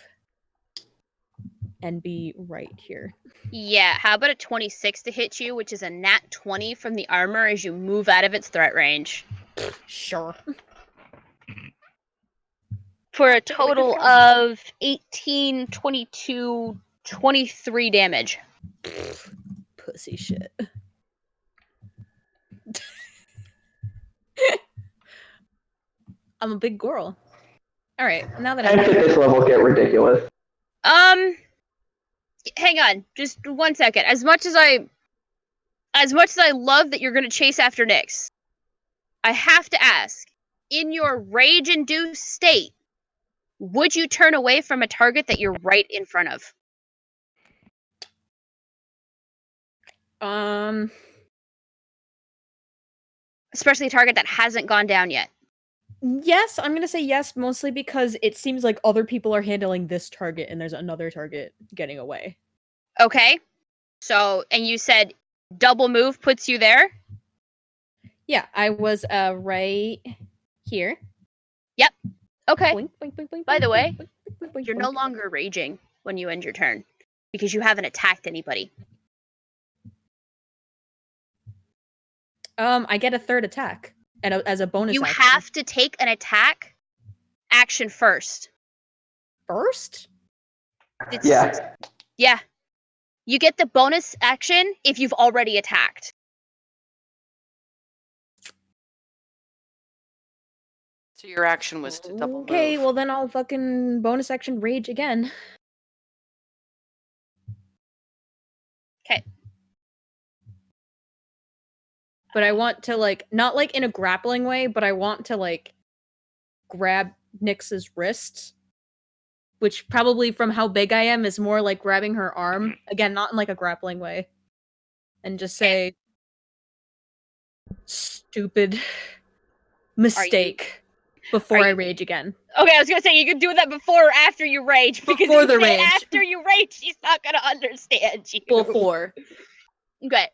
and be right here. Yeah, how about a 26 to hit you, which is a nat 20 from the armor as you move out of its threat range. Sure. For a total of 18, 22, 23 damage. Pussy shit. I'm a big girl. All right, now that And I'm at this level, get ridiculous. Hang on, just 1 second. As much as I love that you're gonna chase after Nyx, I have to ask, in your rage-induced state, would you turn away from a target that you're right in front of? Especially a target that hasn't gone down yet. Yes, I'm gonna say yes, mostly because it seems like other people are handling this target, and there's another target getting away. Okay. So, and you said double move puts you there? Yeah, I was right here. Yep. Okay. Boink, boink, boink, boink, By the boink, way, boink, boink, boink, you're no boink. longer raging when you end your turn because you haven't attacked anybody. I get a third attack, and as a bonus You action. have to take an attack action first. First? Yeah. Yeah. You get the bonus action if you've already attacked. So your action was to double move. Okay, well then I'll fucking bonus action rage again. Okay. but I want to like not like in a grappling way, but I want to like grab Nyx's wrist, which probably from how big I am is more like grabbing her arm. Again, not in like a grappling way. And just say stupid mistake before I rage again. Okay, I was gonna say you could do that before or after you rage, because Before if the you say rage. after you rage, she's not gonna understand you. Before. Okay.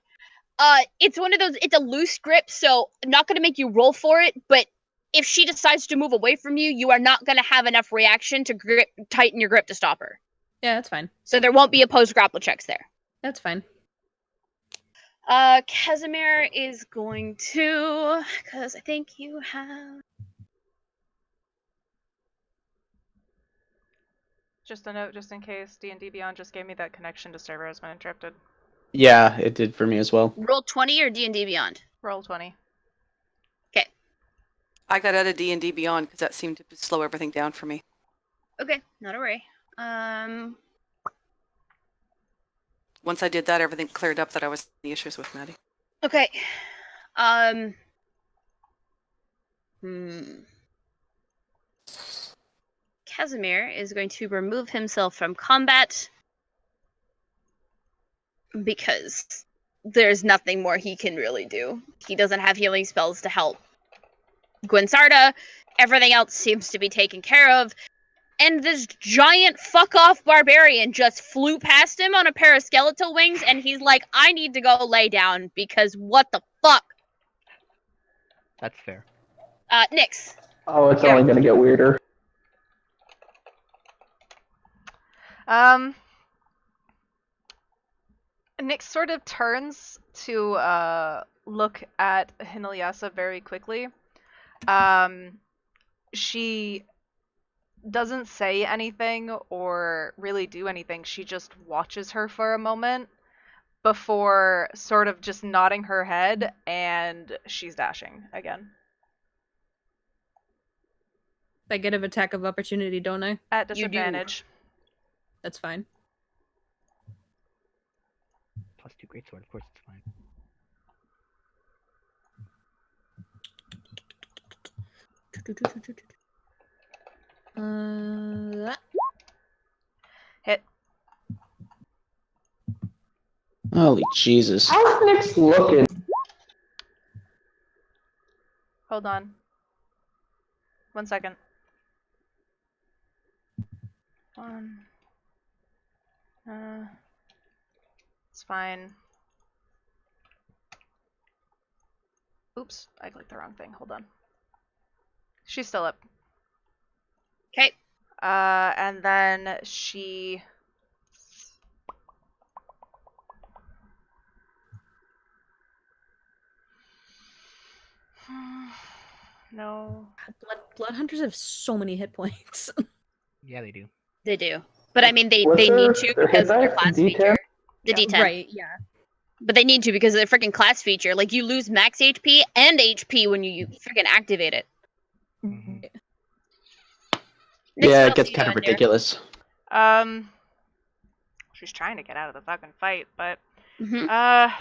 It's one of those. It's a loose grip, so I'm not gonna make you roll for it. But if she decides to move away from you, you are not gonna have enough reaction to tighten your grip to stop her. Yeah, that's fine. So there won't be opposed grapple checks there. That's fine. Casimir is going to, because I think you have. Just a note, just in case D&D Beyond just gave me that connection to server has been interrupted. Yeah, it did for me as well. Roll 20 or D&D Beyond? Roll 20. I got out of D&D Beyond because that seemed to slow everything down for me. Okay, not a worry. Once I did that, everything cleared up that I was the issues with Maddie. Okay. Casimir is going to remove himself from combat because there's nothing more he can really do. He doesn't have healing spells to help Gwynsarda. Everything else seems to be taken care of. And this giant fuck-off barbarian just flew past him on a pair of skeletal wings, and he's like, I need to go lay down, because what the fuck? That's fair. Nyx. Oh, it's only gonna get weirder. Nyx sort of turns to look at Hinelyasa very quickly. She doesn't say anything or really do anything. She just watches her for a moment before sort of just nodding her head, and she's dashing again. I get an attack of opportunity, don't I? At disadvantage. That's fine. +2 greatsword, of course it's fine. Hit. Holy Jesus. How's Nyx looking? Hold on. 1 second. 1. It's fine. Oops, I clicked the wrong thing. Hold on. She's still up. Okay. And then she... No. Blood hunters have so many hit points. Yeah, they do. They do. But I mean, they What's need their- to their hit because of their dice? class D10? feature. The Yeah. D10. Right, yeah. But they need to because of their freaking class feature. Like, you lose max HP and HP when you freaking activate it. Mhm. Nyx, Yeah, what it gets else you kind of got in there? ridiculous. She's trying to get out of the fucking fight, but... Mhm.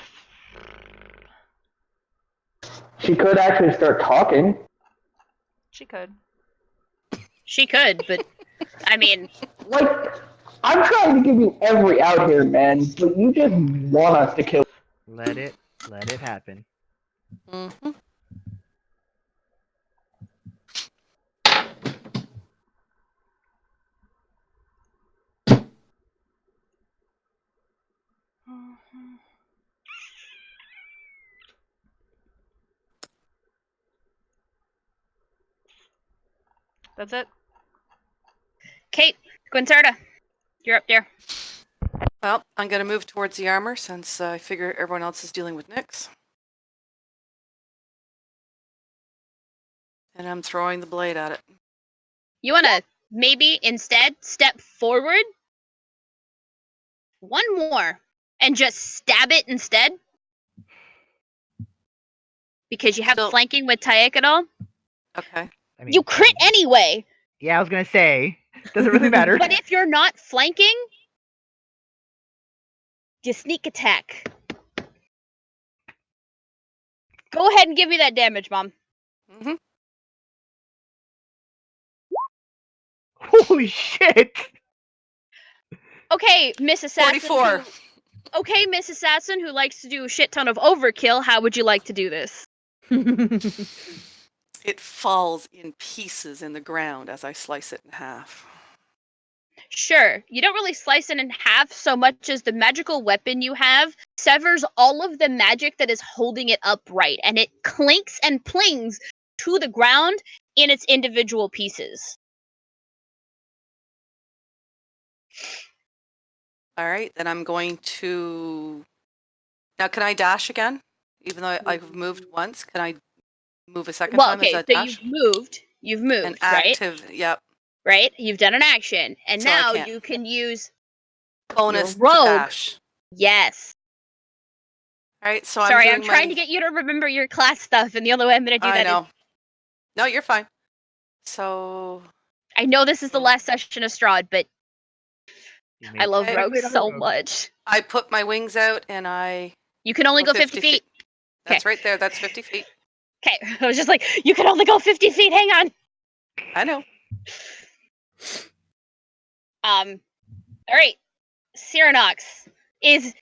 She could actually start talking. She could. She could, but I mean, Like, I'm trying to give you every out here, man, but you just want us to kill. Let it happen. Mm-hmm. That's it. Kate, Gwynsarda, you're up there. Well, I'm going to move towards the armor since I figure everyone else is dealing with Nyx. And I'm throwing the blade at it. You want to maybe instead step forward one more and just stab it instead? Because you have Still- flanking with Tyekadol. Okay. I mean, You crit anyway. yeah, I was gonna say, doesn't really matter. But if you're not flanking, you sneak attack. Go ahead and give me that damage, Mom. Mm-hmm. Holy shit! Okay, Miss Assassin. 44. Okay, Miss Assassin, who likes to do a shit ton of overkill. How would you like to do this? It falls in pieces in the ground as I slice it in half. Sure, you don't really slice it in half so much as the magical weapon you have severs all of the magic that is holding it upright, and it clinks and plings to the ground in its individual pieces. All right, then I'm going to... Now, can I dash again? Even though I've moved once, can I move a second Well, time? Is okay, that so dash? you've moved, An right? active, yep. Right? You've done an action, and So I now can't. you can use Bonus to rogue. dash. Yes. All right, so Sorry, I'm I'm doing trying to get you to remember your class stuff, and the only way I'm going to do I that is... know. No, you're fine. So... I know this is the last session of Strahd, but You I love Okay. rogues Another so rogue. much. I put my wings out and I... You can only go 50 feet. That's right there. That's 50 feet. Okay, I was just like, you can only go 50 feet, hang on. I know. Alright. Cyranox is...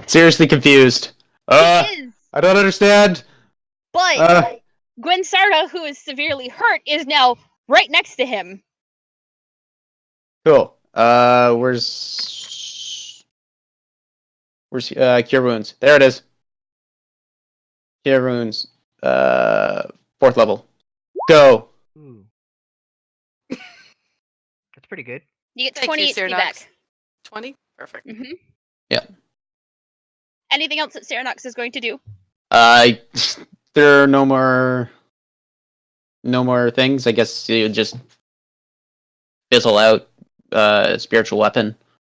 Seriously confused. He is, I don't understand. but Gwensarda, who is severely hurt, is now right next to him. Cool. Where's Cure Wounds? There it is. Cure Wounds. 4th level. Go. Ooh. That's pretty good. You get Thank 20 you, HP Cyranox. back. 20? Perfect. Mm-hmm. Yeah. Anything else that Cyranox is going to do? There are no more things. I guess you just fizzle out spiritual weapon.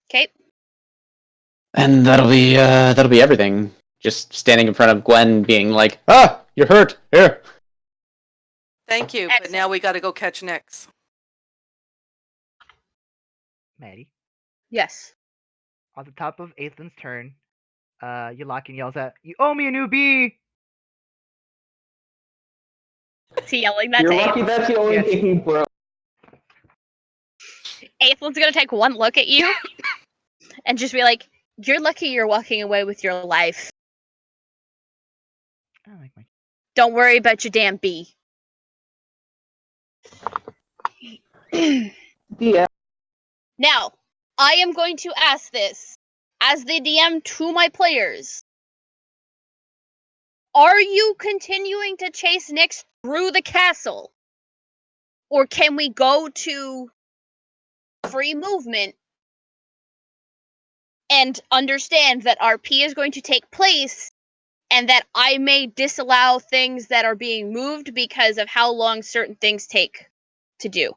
Okay. And that'll be everything. Just standing in front of Gwen being like, "Ah, you're hurt. Here." Thank you, but now we got to go catch Nyx. Maddie. Yes. On the top of Aethan's turn, Yulakin yells out, "You owe me a new bee!" Is he yelling that You're to lucky Aethan? that's the only Yes. thing he broke. Aethan's gonna take one look at you and just be like, you're lucky you're walking away with your life. I like my... Don't worry about your damn bee. Yeah. Now, I am going to ask this as the DM to my players. Are you continuing to chase Nyx through the castle? Or can we go to free movement and understand that RP is going to take place and that I may disallow things that are being moved because of how long certain things take to do?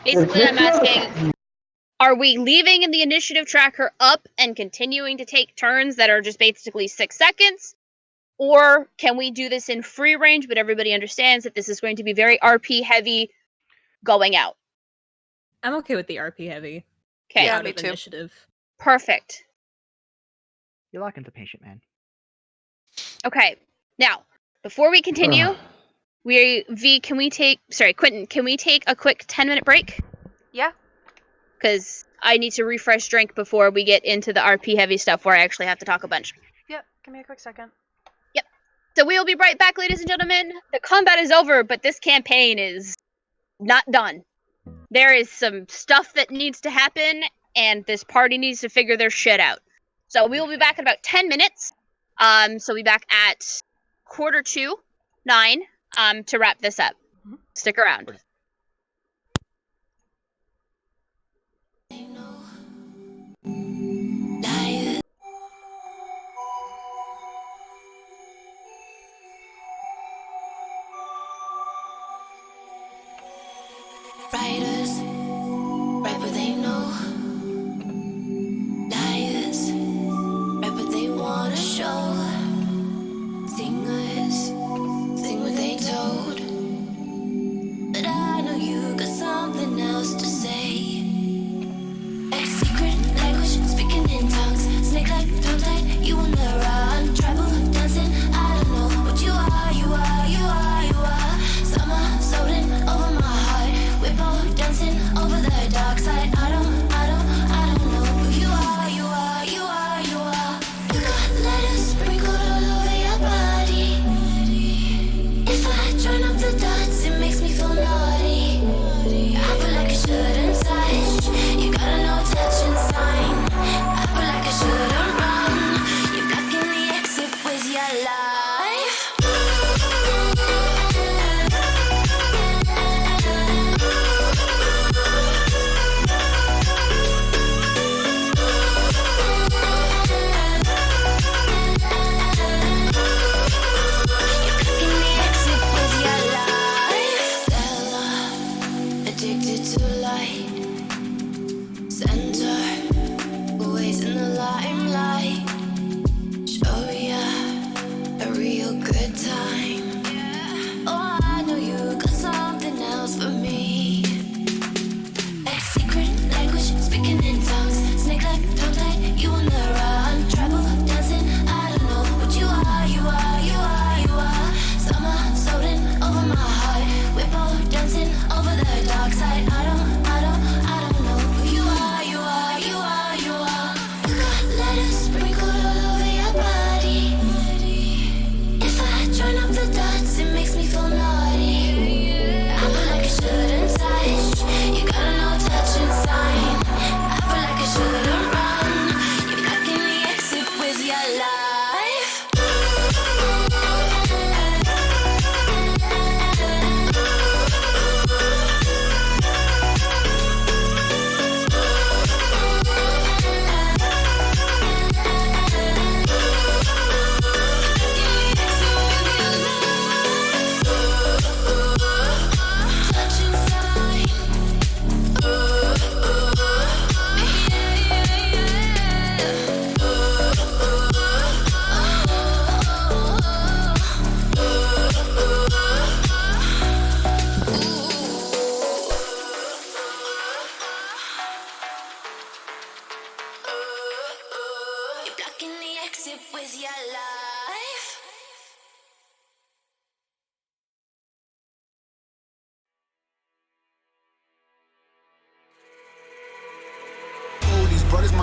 Basically, I'm asking, are we leaving the initiative tracker up and continuing to take turns that are just basically 6 seconds? Or can we do this in free range, but everybody understands that this is going to be very RP heavy going out? I'm okay with the RP heavy. Okay, Yeah, Out me of too. initiative. perfect. Yulakin's a patient man. Okay, now, before we continue, Quentin, can we take a quick 10-minute break? Yeah. Because I need to refresh drink before we get into the RP heavy stuff where I actually have to talk a bunch. Yep. Give me a quick second. So we'll be right back, ladies and gentlemen. The combat is over, but this campaign is not done. There is some stuff that needs to happen, and this party needs to figure their shit out. So we will be back in about 10 minutes. So we'll be back at 9:45, to wrap this up. Stick around. Writers write what they know. Liars write what they wanna show. Singers sing what they told. But I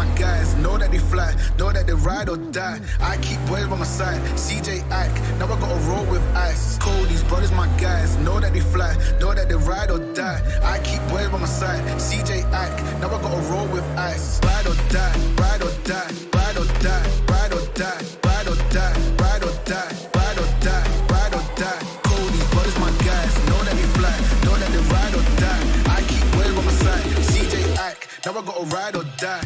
my guys, know that they fly, know that they ride or die. I keep boys by my side, CJ Ike, now I gotta roll with ice. Cody's brothers, my guys, know that they fly, know that they ride or die. I keep boys by my side, CJ Ike, now I gotta roll with ice. Ride or die, ride or die, ride or die, ride or die, ride or die, ride or die, ride or die, ride or die. Cody's brothers, my guys, know that they fly, know that they ride or die. I keep boys by my side, CJ Ike, now I gotta ride or die.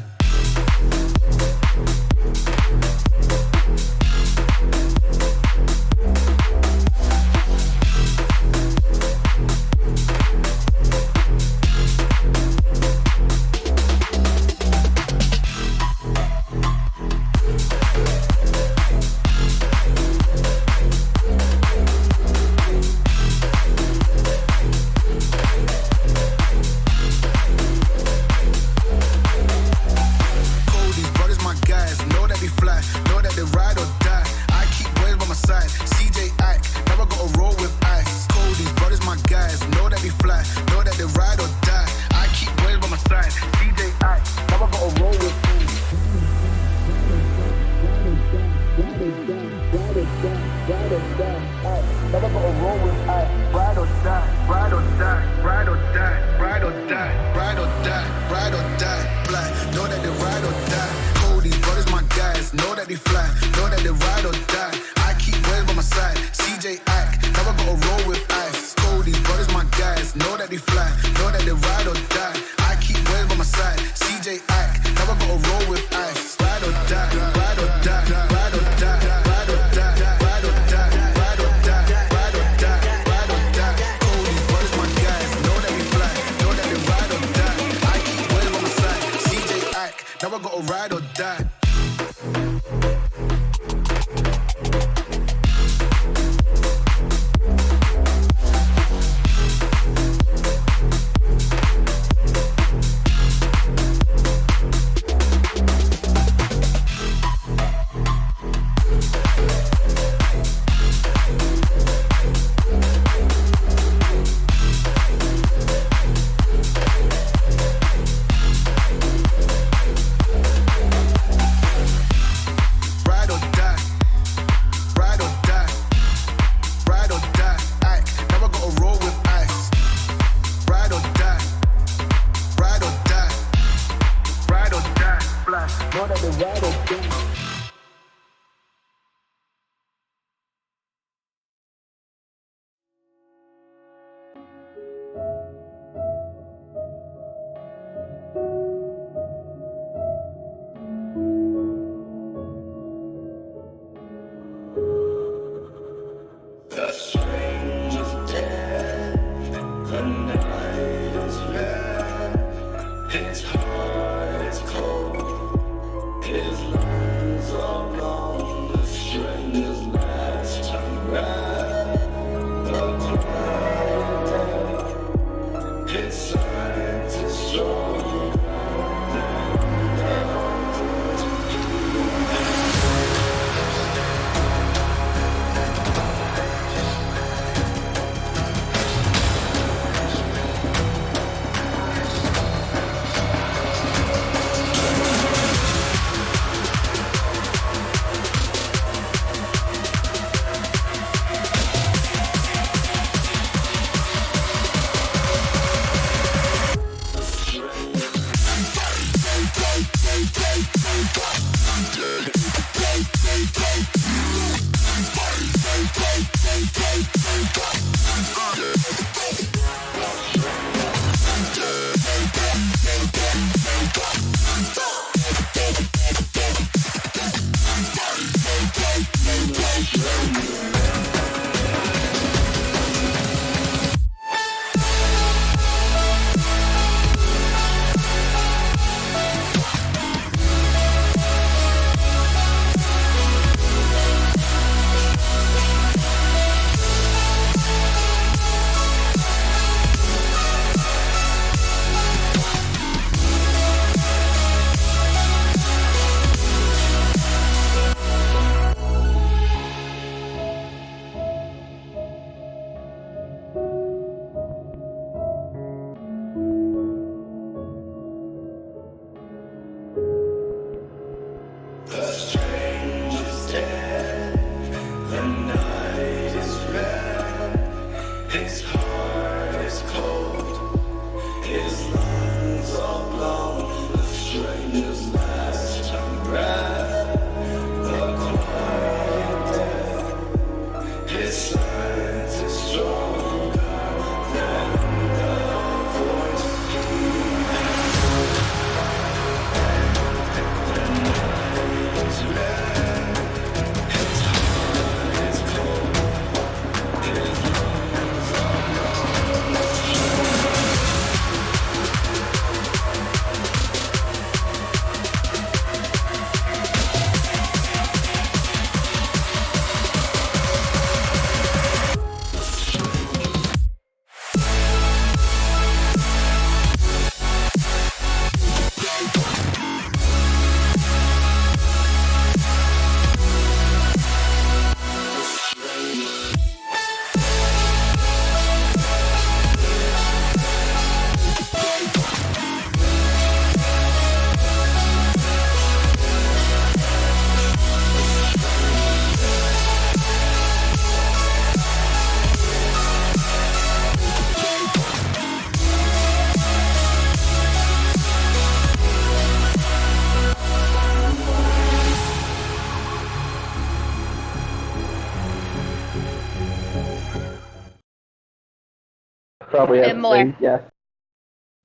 Probably And more. everything. Yeah.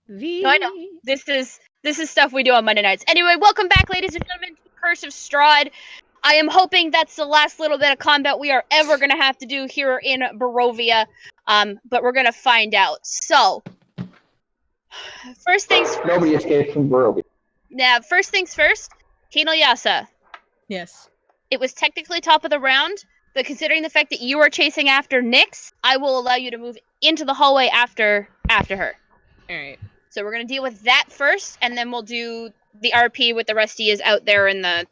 V. No, I know. This is stuff we do on Monday nights. Anyway, welcome back, ladies and gentlemen, to Curse of Strahd. I am hoping that's the last little bit of combat we are ever gonna have to do here in Barovia. But we're gonna find out. So, first things first. Nobody escapes from Barovia. Now, first things first. Kino Yasa. Yes. It was technically top of the round, but considering the fact that you are chasing after Nyx, I will allow you to move into the hallway after her. All right. So we're gonna deal with that first, and then we'll do the RP with the Rusty is out there in the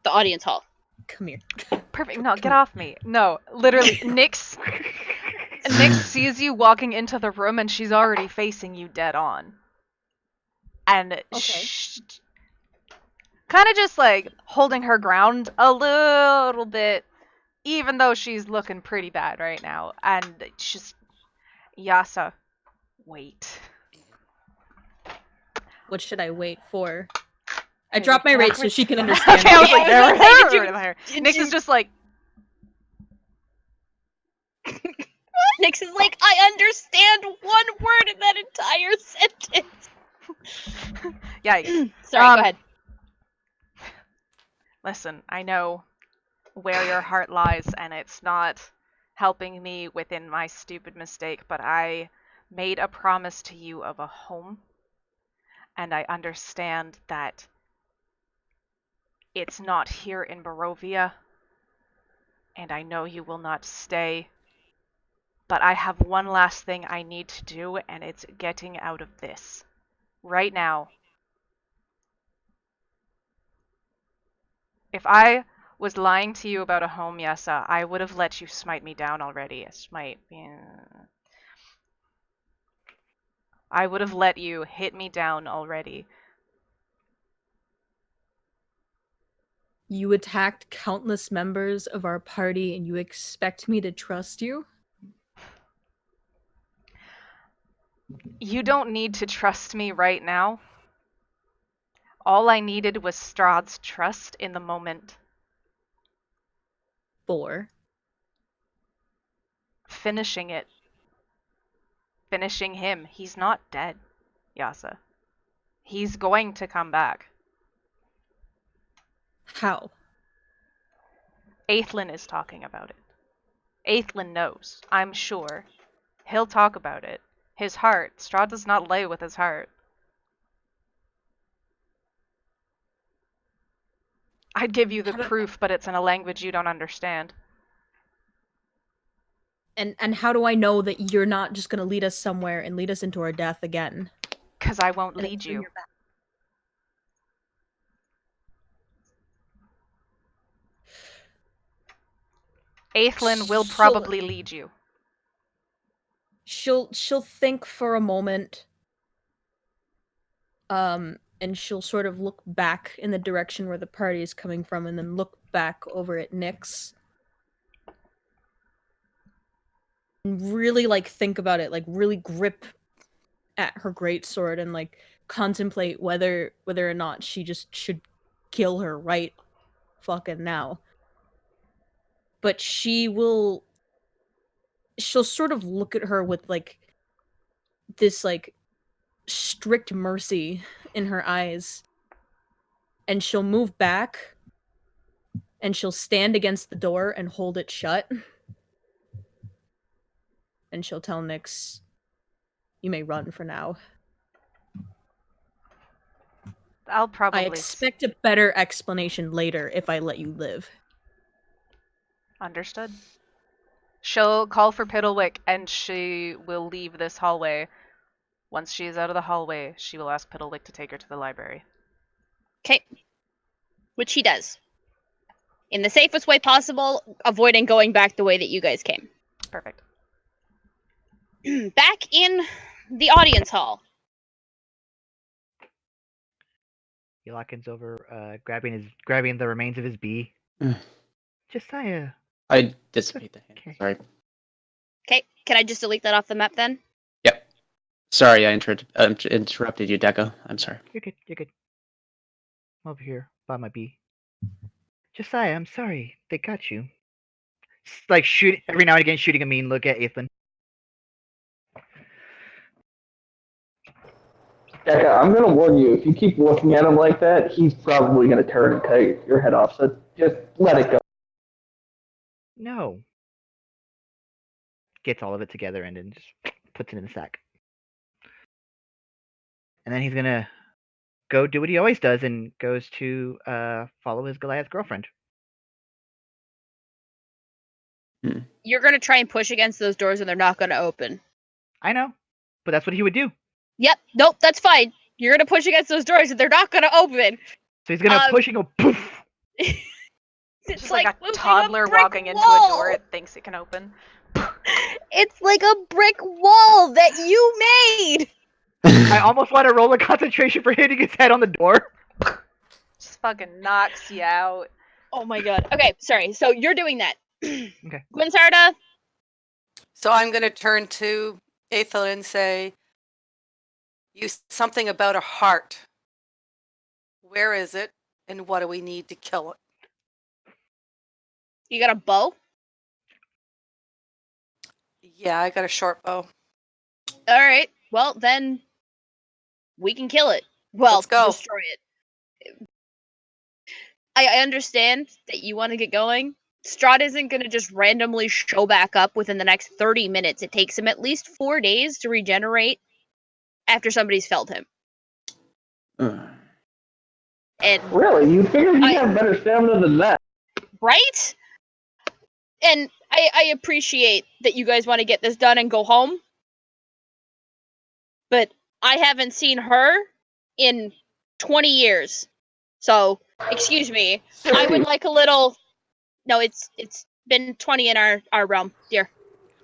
audience hall. Come here. Perfect. No, get off me. No, literally, Nyx sees you walking into the room, and she's already facing you dead on. And kind of just like holding her ground a little bit, even though she's looking pretty bad right now. And just, Yasa, wait. What should I wait for? I Maybe dropped my rate so backwards? she can understand. Okay, I was like, Yeah, Nyx is just like, Nyx is like, I understand one word in that entire sentence. yikes. Sorry, go ahead. Listen, I know where your heart lies, and it's not helping me within my stupid mistake, but I made a promise to you of a home, and I understand that it's not here in Barovia, and I know you will not stay, but I have one last thing I need to do, and it's getting out of this. Right now. If I was lying to you about a home, Yasa, I would have let you smite me down already. I would have let you hit me down already. You attacked countless members of our party and you expect me to trust you? You don't need to trust me right now. All I needed was Strahd's trust in the moment. For? Finishing it. Finishing him. He's not dead, Yasa. He's going to come back. How? Aethlin is talking about it. Aethlin knows, I'm sure. He'll talk about it. His heart. Strahd does not lay with his heart. I'd give you the proof, but it's in a language you don't understand. And how do I know that you're not just gonna lead us somewhere and lead us into our death again? Because I won't lead you. Aethlin will probably lead you. She'll think for a moment. And she'll sort of look back in the direction where the party is coming from and then look back over at Nyx. And really like think about it, like really grip at her greatsword and like contemplate whether or not she just should kill her right fucking now. But she'll sort of look at her with like this like strict mercy in her eyes, and she'll move back and she'll stand against the door and hold it shut, and she'll tell Nyx, "You may run for now." I'll probably... I expect a better explanation later if I let you live. Understood. She'll call for Piddlewick, and she will leave this hallway. Once she is out of the hallway, she will ask Piddlewick to take her to the library. Okay. Which he does. In the safest way possible, avoiding going back the way that you guys came. Perfect. Back in the audience hall. Yelakin's over, grabbing the remains of his bee. Josiah. I dissipate the hand. Okay. Sorry. Okay, can I just delete that off the map then? Yep. Sorry, I interrupted you, Deco. I'm sorry. You're good. I'm over here by my bee. Josiah, I'm sorry. They got you. Like every now and again shooting a mean look at Ethan. Becca, I'm gonna warn you. If you keep looking at him like that, he's probably gonna turn and cut your head off. So just let it go. No. Gets all of it together and then just puts it in the sack. And then he's gonna go do what he always does and goes to follow his Goliath girlfriend. You're gonna try and push against those doors and they're not gonna open. I know, but that's what he would do. Yep, nope, that's fine. You're gonna push against those doors and they're not gonna open. So he's gonna push and go poof. It's Just like a moving toddler brick walking into a door wall. it thinks it can open. It's like a brick wall that you made. I almost want to roll a concentration for hitting his head on the door. Just fucking knocks you out. Oh my god. Okay, sorry. So you're doing that. Okay. Gwinsarda? So I'm going to turn to Aethel and say, you something about a heart. Where is it, and what do we need to kill it? You got a bow? Yeah, I got a short bow. Alright. Well, then we can kill it. Well, Let's go. destroy it. I understand that you want to get going. Strahd isn't going to just randomly show back up within the next 30 minutes. It takes him at least 4 days to regenerate after somebody's felled him. And Really? You figured you'd have better stamina than that. right? And I appreciate that you guys want to get this done and go home. But I haven't seen her in 20 years. So, excuse me. I would like a little... No, it's been 20 in our realm, dear.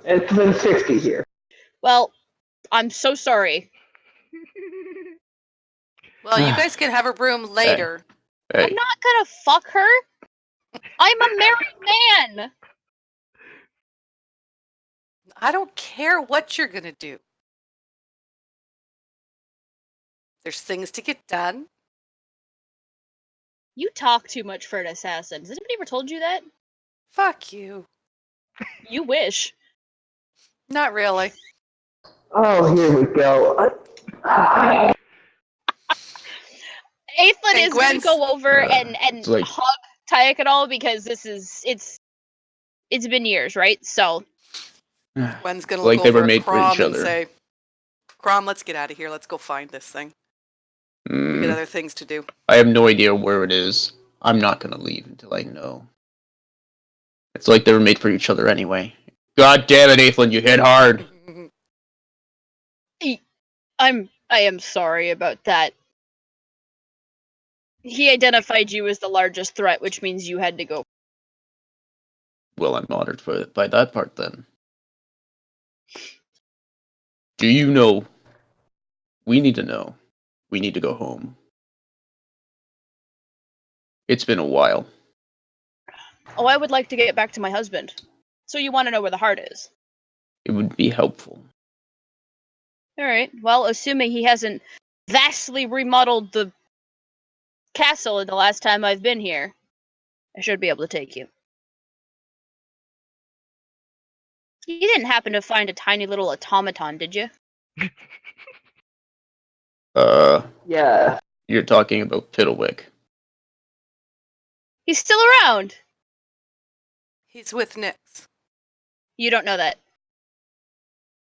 It's been 60 here. Well, I'm so sorry. Well, you guys can have a room later. Hey. I'm not gonna fuck her. I'm a married man. I don't care what you're going to do. There's things to get done. You talk too much for an assassin. Has anybody ever told you that? Fuck you. You wish. Not really. Oh, here we go. Aethlin And is going to Gwen's- go over and it's like- hug Tyakadal because it's been years, right? So Gwen's going to Like look they over were at made for Crom each and other. say, Crom, let's get out of here. Let's go find this thing. We got other things to do. I have no idea where it is. I'm not gonna leave until I know. It's like they were made for each other anyway. God damn it, Aethelin, you hit hard. I am sorry about that. He identified you as the largest threat, which means you had to go. Well, I'm honored by that part then. Do you know? We need to know. We need to go home. It's been a while. Oh, I would like to get back to my husband. So you want to know where the heart is? It would be helpful. Alright, well, assuming he hasn't vastly remodeled the castle in the last time I've been here, I should be able to take you. You didn't happen to find a tiny little automaton, did you? Yeah. You're talking about Piddlewick. He's still around! He's with Nyx. You don't know that.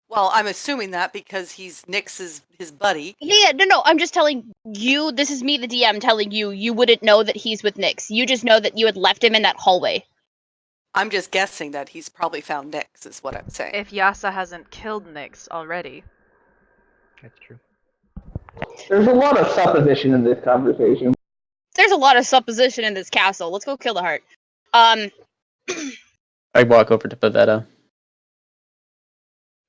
Well, I'm assuming that because he's Nyx's his buddy. Yeah, no, I'm just telling you, this is me, the DM, telling you, you wouldn't know that he's with Nyx. You just know that you had left him in that hallway. I'm just guessing that he's probably found Nyx, is what I'm saying. If Yasa hasn't killed Nyx already. That's true. There's a lot of supposition in this conversation. There's a lot of supposition in this castle. Let's go kill the heart. I walk over to Pavetta.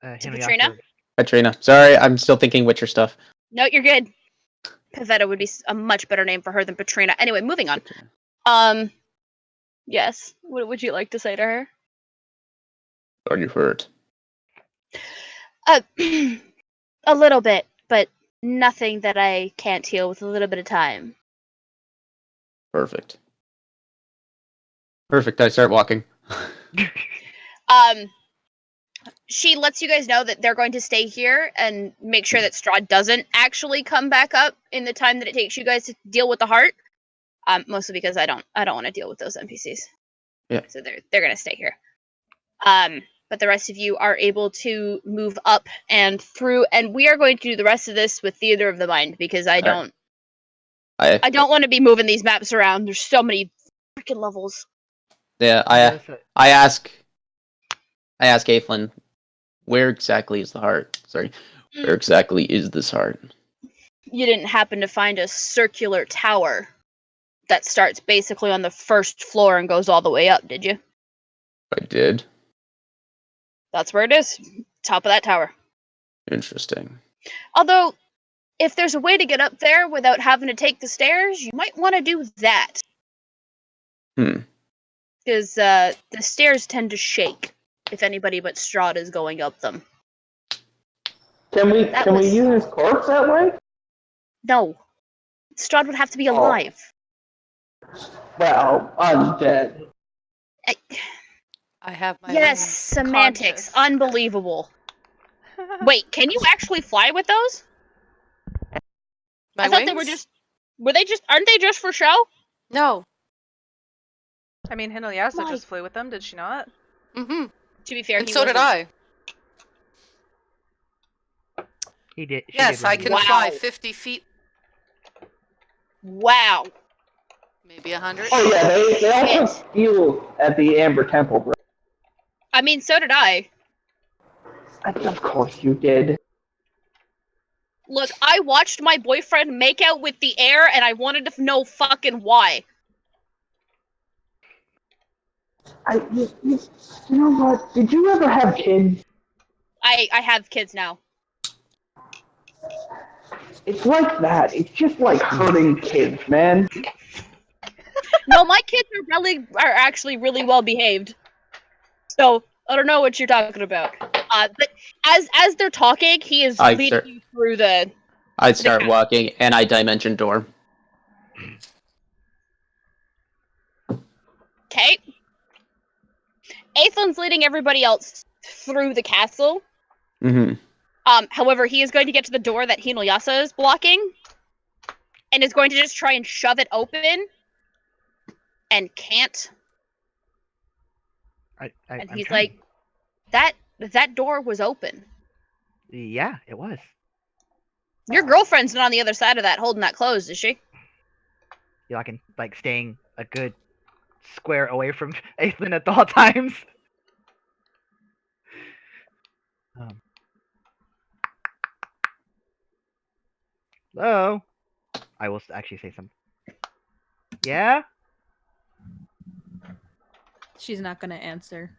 To Katrina? Katrina. Sorry, I'm still thinking Witcher stuff. No, you're good. Pavetta would be a much better name for her than Petrina. Anyway, moving on. Yes. What would you like to say to her? Are you hurt? A little bit, but nothing that I can't heal with a little bit of time. Perfect. Perfect, I start walking. she lets you guys know that they're going to stay here and make sure that Strahd doesn't actually come back up in the time that it takes you guys to deal with the heart. Mostly because I don't want to deal with those NPCs. Yeah. So they're gonna stay here. But the rest of you are able to move up and through, and we are going to do the rest of this with Theater of the Mind because I don't want to be moving these maps around. There's so many freaking levels. Yeah, I ask Aethlin, where exactly is the heart? Sorry, where exactly is this heart? You didn't happen to find a circular tower that starts basically on the first floor and goes all the way up, did you? I did. That's where it is. Top of that tower. Interesting. Although, if there's a way to get up there without having to take the stairs, you might want to do that. Because the stairs tend to shake if anybody but Strahd is going up them. Can we use his corpse that way? No. Strahd would have to be alive. Well, undead. I have my Yes, wings. semantics. Unbelievable. Wait, can you actually fly with those? My I thought wings? they were just... Aren't they just for show? No. I mean, Hinayasa just flew with them, did she not? Mm-hmm. To be fair, and so did I. He did. Yes, I can fly 50 feet. Wow. Maybe 100. Oh yeah, they also steal at the Amber Temple, bro. I mean, so did I. Of course you did. Look, I watched my boyfriend make out with the air, and I wanted to know fucking why. You know what? Did you ever have kids? I have kids now. It's like that. It's just like hurting kids, man. No, my kids are actually really well behaved. So I don't know what you're talking about. But as they're talking, he is leading you through the. I start walking, and I dimension door. Okay. Aethlin's leading everybody else through the castle. Mm-hmm. However, he is going to get to the door that Hinayasa is blocking, and is going to just try and shove it open, and can't. And he's like, that door was open. Yeah, it was. Your girlfriend's not on the other side of that holding that closed, is she? I can staying a good square away from Aethlin at all times. Hello? I will actually say something. Yeah? She's not gonna answer.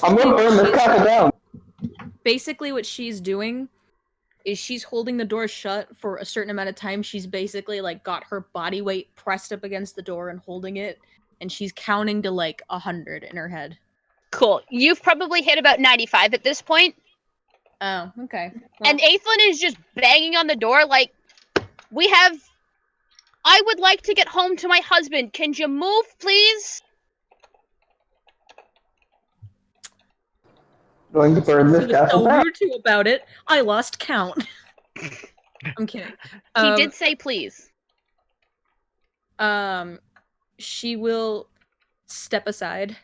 I'm gonna burn this castle down. Basically, what she's doing is she's holding the door shut for a certain amount of time. She's basically got her body weight pressed up against the door and holding it, and she's counting to 100 in her head. Cool. You've probably hit about 95 at this point. Oh, okay. Well, And Aethlin is just banging on the door like, I would like to get home to my husband. Can you move, please? Going to burn this castle so down. rude to you about it. I lost count. I'm kidding. He did say please. She will step aside.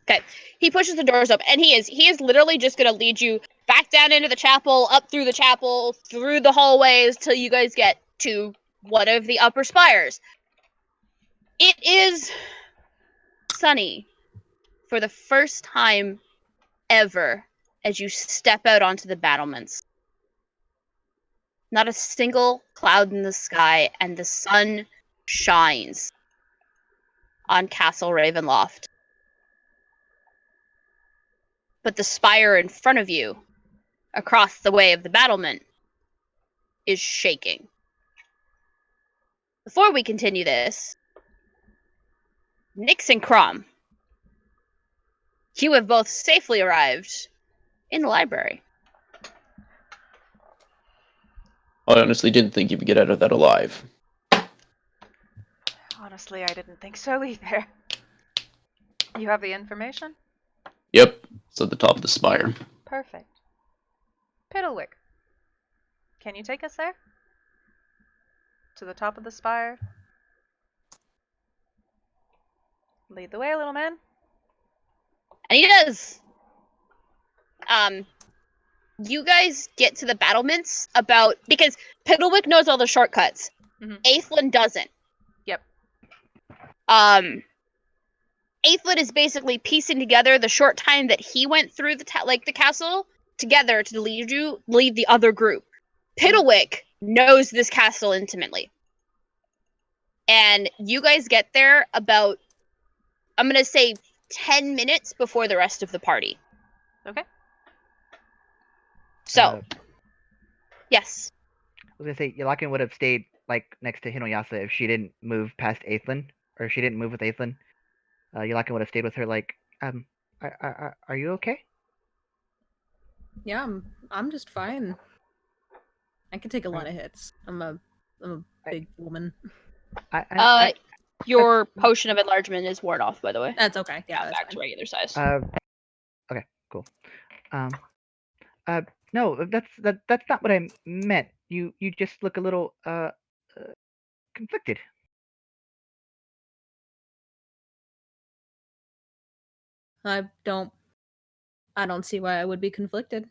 Okay. He pushes the doors up, and he is literally just gonna lead you back down into the chapel, up through the chapel, through the hallways, till you guys get to one of the upper spires. It is sunny for the first time ever as you step out onto the battlements. Not a single cloud in the sky, and the sun shines on Castle Ravenloft. But the spire in front of you, across the way of the battlement, is shaking. Before we continue this, Nyx and Crom, you have both safely arrived in the library. I honestly didn't think you would get out of that alive. God, Honestly, I didn't think so either. You have the information? Yep, it's at the top of the spire. Perfect. Piddlewick, can you take us there? To the top of the spire? Lead the way, little man. And he does. You guys get to the battlements because Piddlewick knows all the shortcuts. Mhm. Aethlin doesn't. Yep. Aethlin is basically piecing together the short time that he went through the castle together to lead the other group. Piddlewick knows this castle intimately. And you guys get there about, I'm going to say, 10 minutes before the rest of the party. Okay. So, yes. I was gonna say Yalakin would have stayed like next to Hinoyasa if she didn't move past Aethlin, or if she didn't move with Aethlin. Yalakin would have stayed with her. Like, are you okay? Yeah, I'm just fine. I can take a lot of hits. I'm a big woman. Your potion of enlargement is worn off, by the way. That's okay. Yeah, that's back fine. to regular size. Okay, cool. No, that's not what I meant. You just look a little conflicted. I don't see why I would be conflicted.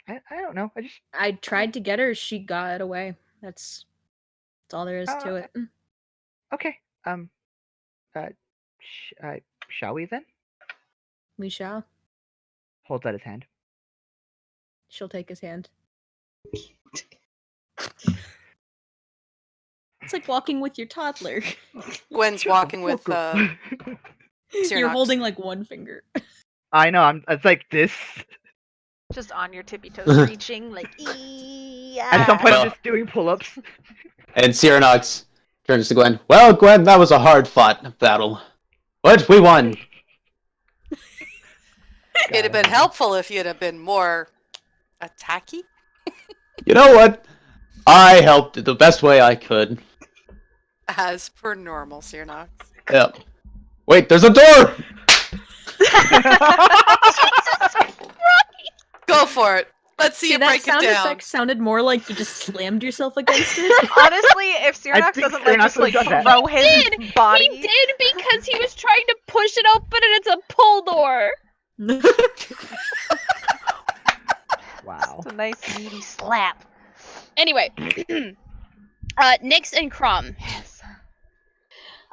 I don't know. I tried to get her, she got away. That's all there is to it. Okay. Shall we then? We shall. Holds out his hand. She'll take his hand. It's like walking with your toddler. Gwen's walking with You're holding like one finger. I know. It's like this. Just on your tippy toes, reaching like. At some point, I'm just doing pull-ups. And Cyronox turns to Gwen. Well, Gwen, that was a hard-fought battle, but we won. It'd have been helpful if you'd have been more attacky. You know what? I helped the best way I could. As per normal, Cyronox. Yep. Wait, there's a door! Go for it. Let's see you that break sound it down. effect sounded more like you just slammed yourself against it. Honestly, if Cyronox doesn't just throw his body. He did because he was trying to push it open and it's a pull door. Wow. It's a nice meaty slap. Anyway, Nyx and Crom.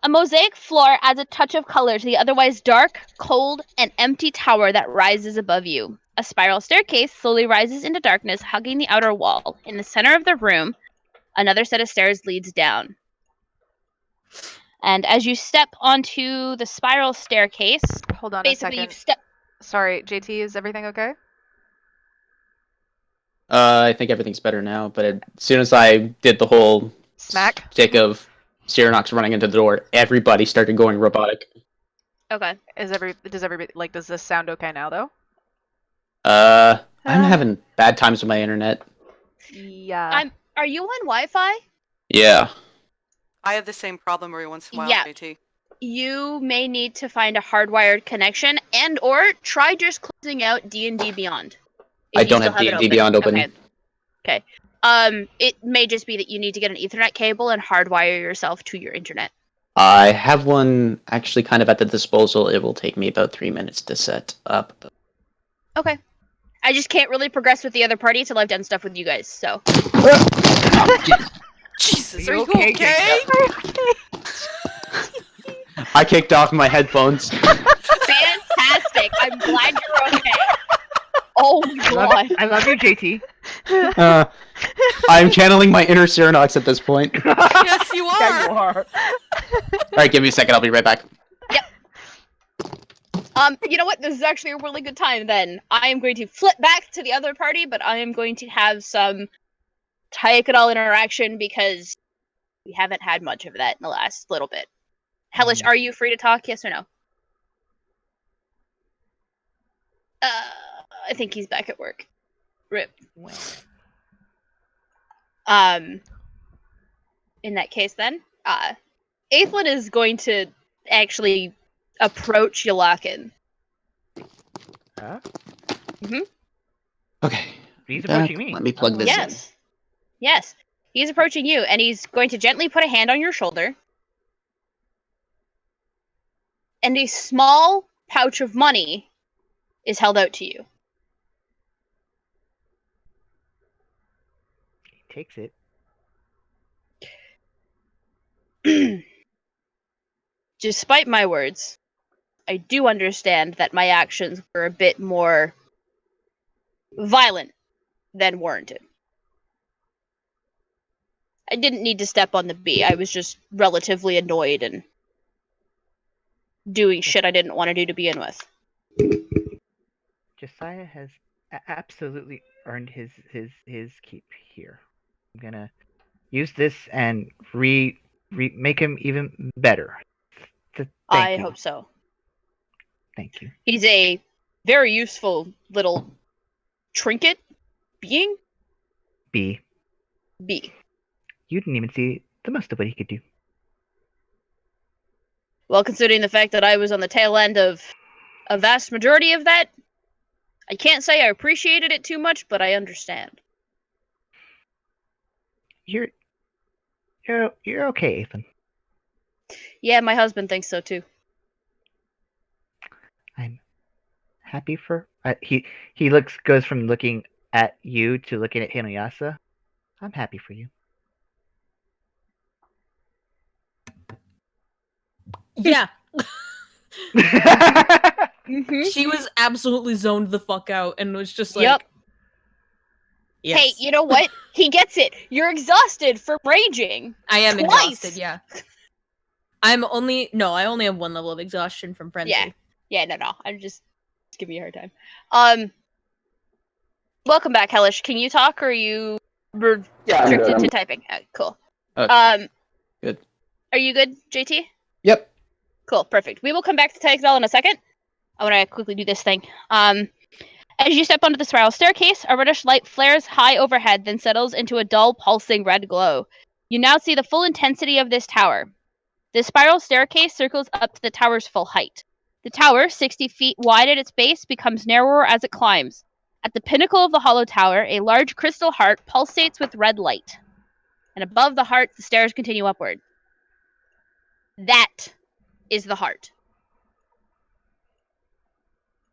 A mosaic floor adds a touch of color to the otherwise dark, cold, and empty tower that rises above you. A spiral staircase slowly rises into darkness, hugging the outer wall. In the center of the room, another set of stairs leads down. And as you step onto the spiral staircase, hold on basically a second. Sorry, JT, is everything okay? I think everything's better now, but as soon as I did the whole stick of Cyronox running into the door, everybody started going robotic. Okay. Does this sound okay now though? I'm having bad times with my internet. Yeah. Are you on Wi-Fi? Yeah. I have the same problem every once in a while, Yeah. JT. You may need to find a hardwired connection and/or try just closing out D&D Beyond. I don't have D&D Beyond open. Okay. It may just be that you need to get an Ethernet cable and hardwire yourself to your internet. I have one actually kind of at the disposal. It will take me about 3 minutes to set up. Okay. I just can't really progress with the other party until I've done stuff with you guys, so. Jesus, are you okay? I kicked off my headphones. Fantastic! I'm glad you're okay. Oh god. I love you, JT. I'm channeling my inner Cyronox at this point. Yes, you are. Yeah, you are. Alright, give me a second. I'll be right back. Yep. You know what? This is actually a really good time then. I am going to flip back to the other party, but I am going to have some Tychidal interaction because we haven't had much of that in the last little bit. Hellish, are you free to talk? Yes or no? I think he's back at work. Rip. In that case then, Aethlin is going to actually approach Yalakin. Huh? Okay. He's Back. approaching me. Let me plug Oh, this in. Yes. Yes. He's approaching you, and he's going to gently put a hand on your shoulder. And a small pouch of money is held out to you. He takes it. Despite my words, I do understand that my actions were a bit more violent than warranted. I didn't need to step on the bee. I was just relatively annoyed and doing shit I didn't want to do to begin with. Josiah has absolutely earned his keep here. I'm gonna use this and make him even better. Thank I you. hope so. Thank you. He's a very useful little trinket being. B. B. You didn't even see the most of what he could do. Well, considering the fact that I was on the tail end of a vast majority of that, I can't say I appreciated it too much, but I understand. You're okay, Ethan. Yeah, my husband thinks so too. I'm happy for he goes from looking at you to looking at Hinayasa. I'm happy for you. Yeah. Mm-hmm. She was absolutely zoned the fuck out and was just like, Yep. yes. Hey, you know what? He gets it. You're exhausted from raging. I am twice. exhausted, yeah. I only have one level of exhaustion from frenzy. Yeah, no. I'm just giving you a hard time. Welcome back, Hellish. Can you talk, or are you restricted to typing? Cool. Okay. Good. Are you good, JT? Yep. Cool, perfect. We will come back to Taxbell in a second. I want to quickly do this thing. As you step onto the spiral staircase, a reddish light flares high overhead, then settles into a dull, pulsing red glow. You now see the full intensity of this tower. The spiral staircase circles up to the tower's full height. The tower, 60 feet wide at its base, becomes narrower as it climbs. At the pinnacle of the hollow tower, a large crystal heart pulsates with red light. And above the heart, the stairs continue upward. That is the heart.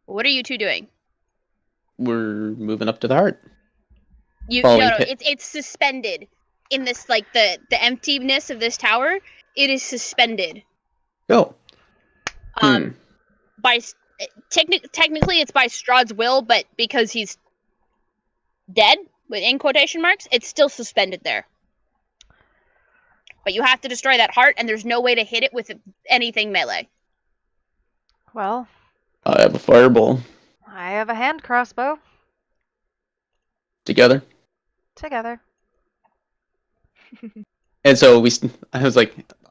What are you two doing? We're moving up to the heart. It's suspended in this, like, the emptiness of this tower. It is suspended. Go. By technically it's by Strahd's will, but because he's dead, in quotation marks, it's still suspended there. But you have to destroy that heart, and there's no way to hit it with anything melee. Well, I have a fireball. I have a hand crossbow. Together. And so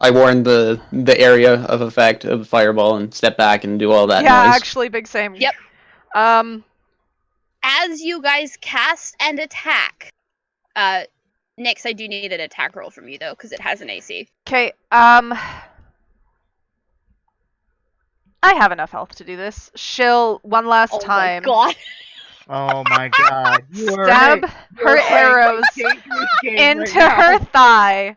I warned the area of effect of fireball and step back and do all that Yeah, noise. actually, big same. Yep. As you guys cast and attack, Nyx, I do need an attack roll from you though, because it has an AC. Okay, I have enough health to do this. She'll one last time. Oh my god. Oh my god. Stab her arrows into her thigh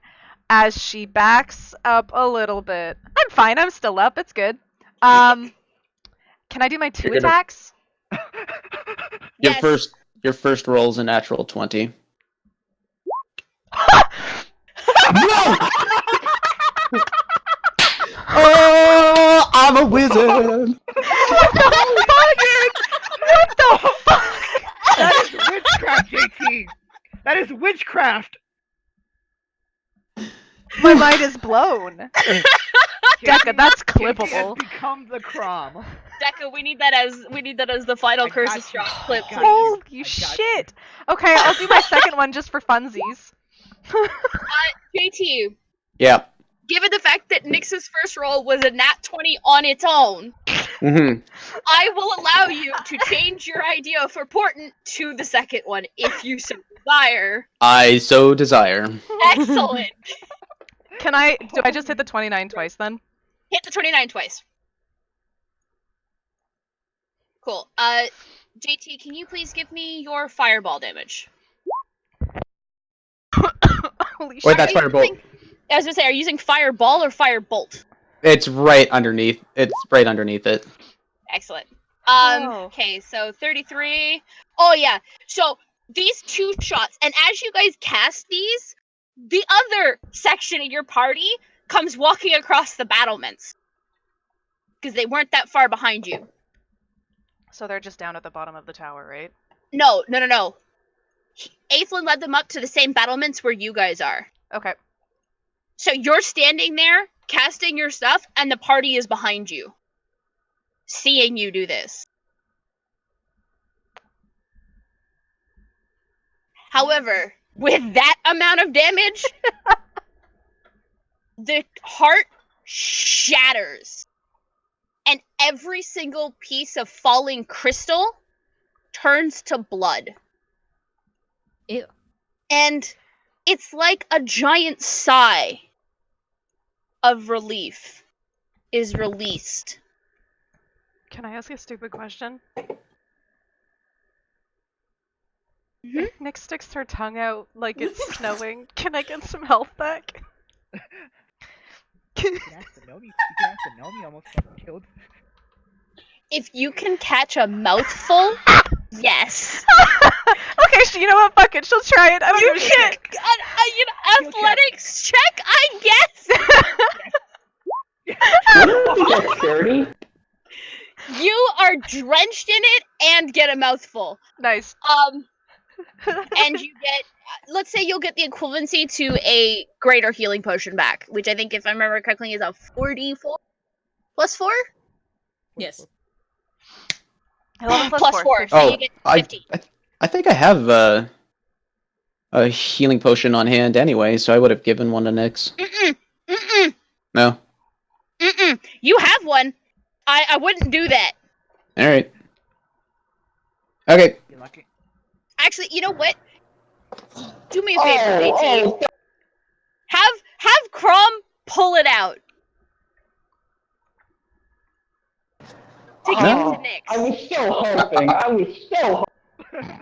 as she backs up a little bit. I'm fine, I'm still up, it's good. Can I do my 2 attacks? Your first roll's a natural 20. Oh, I'm a wizard! What the fuck? That is witchcraft, JT! That is witchcraft! My mind is blown. Decca, that's clippable. JT has become the Crom. Decca, we need that as the final curse of Strahd clip. Holy shit! Okay, I'll do my second one just for funsies. JT. Yeah. Given the fact that Nyx's first roll was a nat 20 on its own, I will allow you to change your idea for portent to the second one if you so desire. I so desire. Excellent. Do I just hit the 29 twice then? Hit the 29 twice. Cool. JT, can you please give me your fireball damage? Holy shit. Wait, that's Are you firebolt. using- I was gonna say, are you using fireball or firebolt? It's right underneath. It's right underneath it. Excellent. Oh. Okay, so 33. Oh yeah. So these 2 shots, and as you guys cast these, the other section of your party comes walking across the battlements. Because they weren't that far behind you. So they're just down at the bottom of the tower, right? No. Aethelin led them up to the same battlements where you guys are. Okay. So you're standing there, casting your stuff, and the party is behind you. Seeing you do this. However, with that amount of damage, the heart shatters. And every single piece of falling crystal turns to blood. Ew. And it's like a giant sigh of relief is released. Can I ask a stupid question? Mhm. If Nick sticks her tongue out like it's snowing, can I get some health back? You can ask the gnome. You can ask the gnome. You almost got killed. If you can catch a mouthful, yes. Okay, so you know what? Fuck it. She'll try it. I don't give a shit. Athletics check, I guess. Wouldn't it be dexterity? You are drenched in it and get a mouthful. Nice. And you get, let's say you'll get the equivalency to a greater healing potion back, which I think, if I remember correctly, is a 44 plus 4? Yes. 11 plus Plus 4. 4, 15. so you get 50. I think I have a healing potion on hand anyway, so I would have given one to Nyx. No. You have one. I wouldn't do that. All right. Okay. You're lucky. Actually, you know what? Do me a favor, JT. Oh, Have Crom pull it out. To give to I Nyx. was so hoping.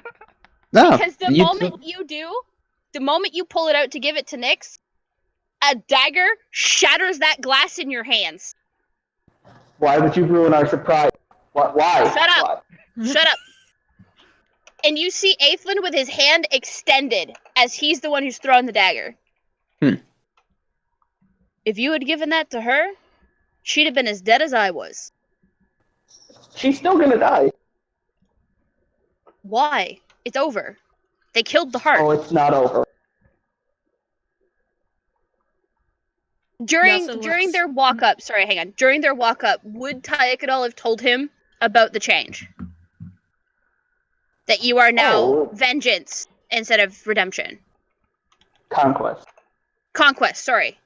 No. Because the moment you pull it out to give it to Nyx, a dagger shatters that glass in your hands. Why would you ruin our surprise? Why? Shut up. Why? Shut up. And you see Aethelin with his hand extended as he's the one who's thrown the dagger. If you had given that to her, she'd have been as dead as I was. She's still gonna die. Why? It's over. They killed the heart. Oh, it's not over. During Yes, it during looks- their walk up, sorry, hang on. During their walk up, would Tyekadal have told him about the change? That you are now Oh. vengeance instead of redemption. Conquest. Conquest, sorry.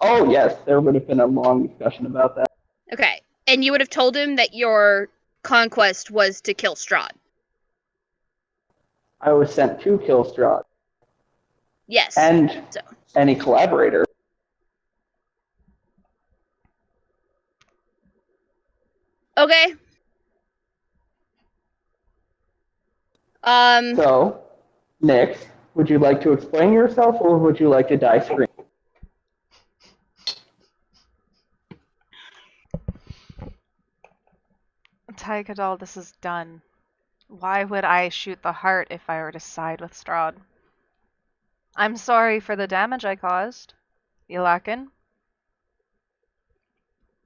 Oh yes, there would have been a long discussion about that. Okay. And you would have told him that your conquest was to kill Strahd. I was sent to kill Strahd Yes. and So. any collaborator. Okay. So, Nyx, would you like to explain yourself, or would you like to die screaming? Tyekadal, this is done. Why would I shoot the heart if I were to side with Strahd? I'm sorry for the damage I caused, Yelakin.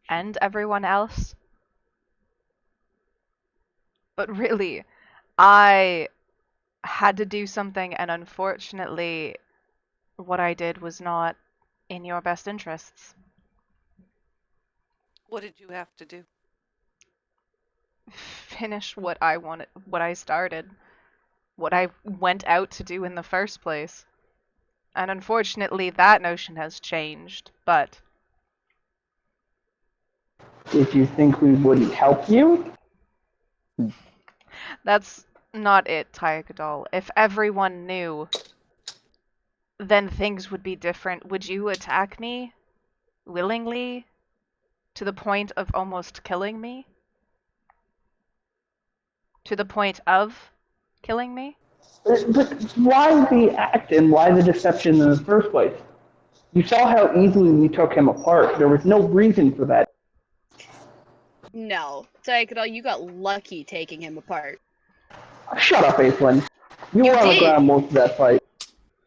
And everyone else. But really, I had to do something, and unfortunately, what I did was not in your best interests. What did you have to do? Finish what I wanted, what I started, what I went out to do in the first place. And unfortunately, that notion has changed, but Did you think we wouldn't help you? that's not it, Tyekadal. If everyone knew then things would be different. Would you attack me willingly to the point of almost killing me? To the point of killing me? But why the act and why the deception in the first place? You saw how easily we took him apart. There was no reason for that. No. Sayakadal, you got lucky taking him apart. Shut up, Aithlin. You You were on the did. ground most of that fight.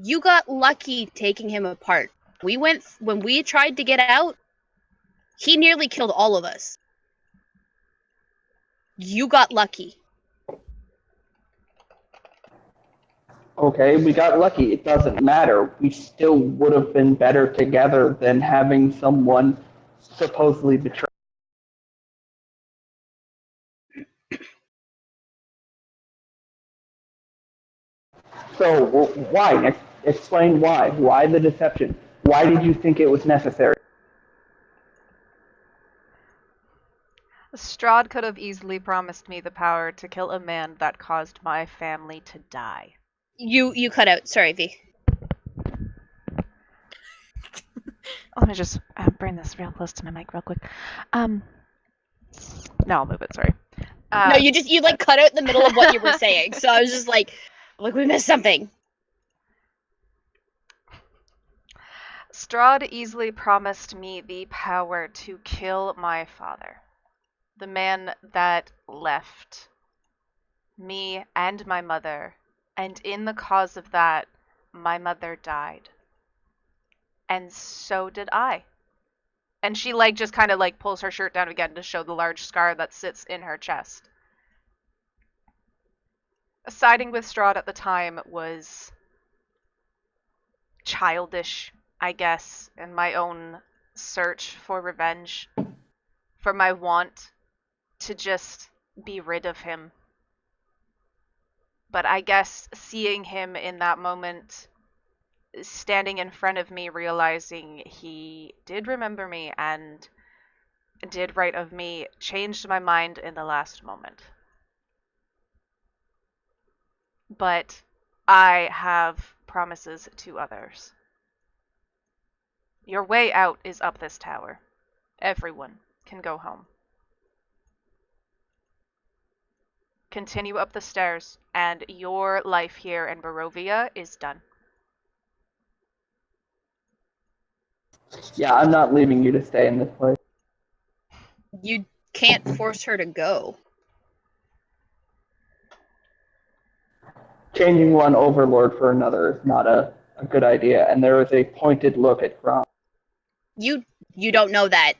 You got lucky taking him apart. When we tried to get out, he nearly killed all of us. You got lucky. Okay, we got lucky. It doesn't matter. We still would have been better together than having someone supposedly betray. So why? Explain why. Why the deception? Why did you think it was necessary? Strahd could have easily promised me the power to kill a man that caused my family to die. You cut out. Sorry, V. Let me just bring this real close to my mic real quick. No, I'll move it, sorry. No, you like cut out in the middle of what you were saying. So I was just like we missed something. Strahd easily promised me the power to kill my father. The man that left me and my mother, and in the cause of that, my mother died. And so did I. And she just kind of pulls her shirt down again to show the large scar that sits in her chest. Siding with Strahd at the time was childish, I guess, in my own search for revenge, for my want to just be rid of him. But I guess seeing him in that moment, standing in front of me, realizing he did remember me and did right of me, changed my mind in the last moment. But I have promises to others. Your way out is up this tower. Everyone can go home. Continue up the stairs, and your life here in Barovia is done. Yeah, I'm not leaving you to stay in this place. You can't force her to go. Changing one overlord for another is not a good idea, and there was a pointed look at Grom. You don't know that.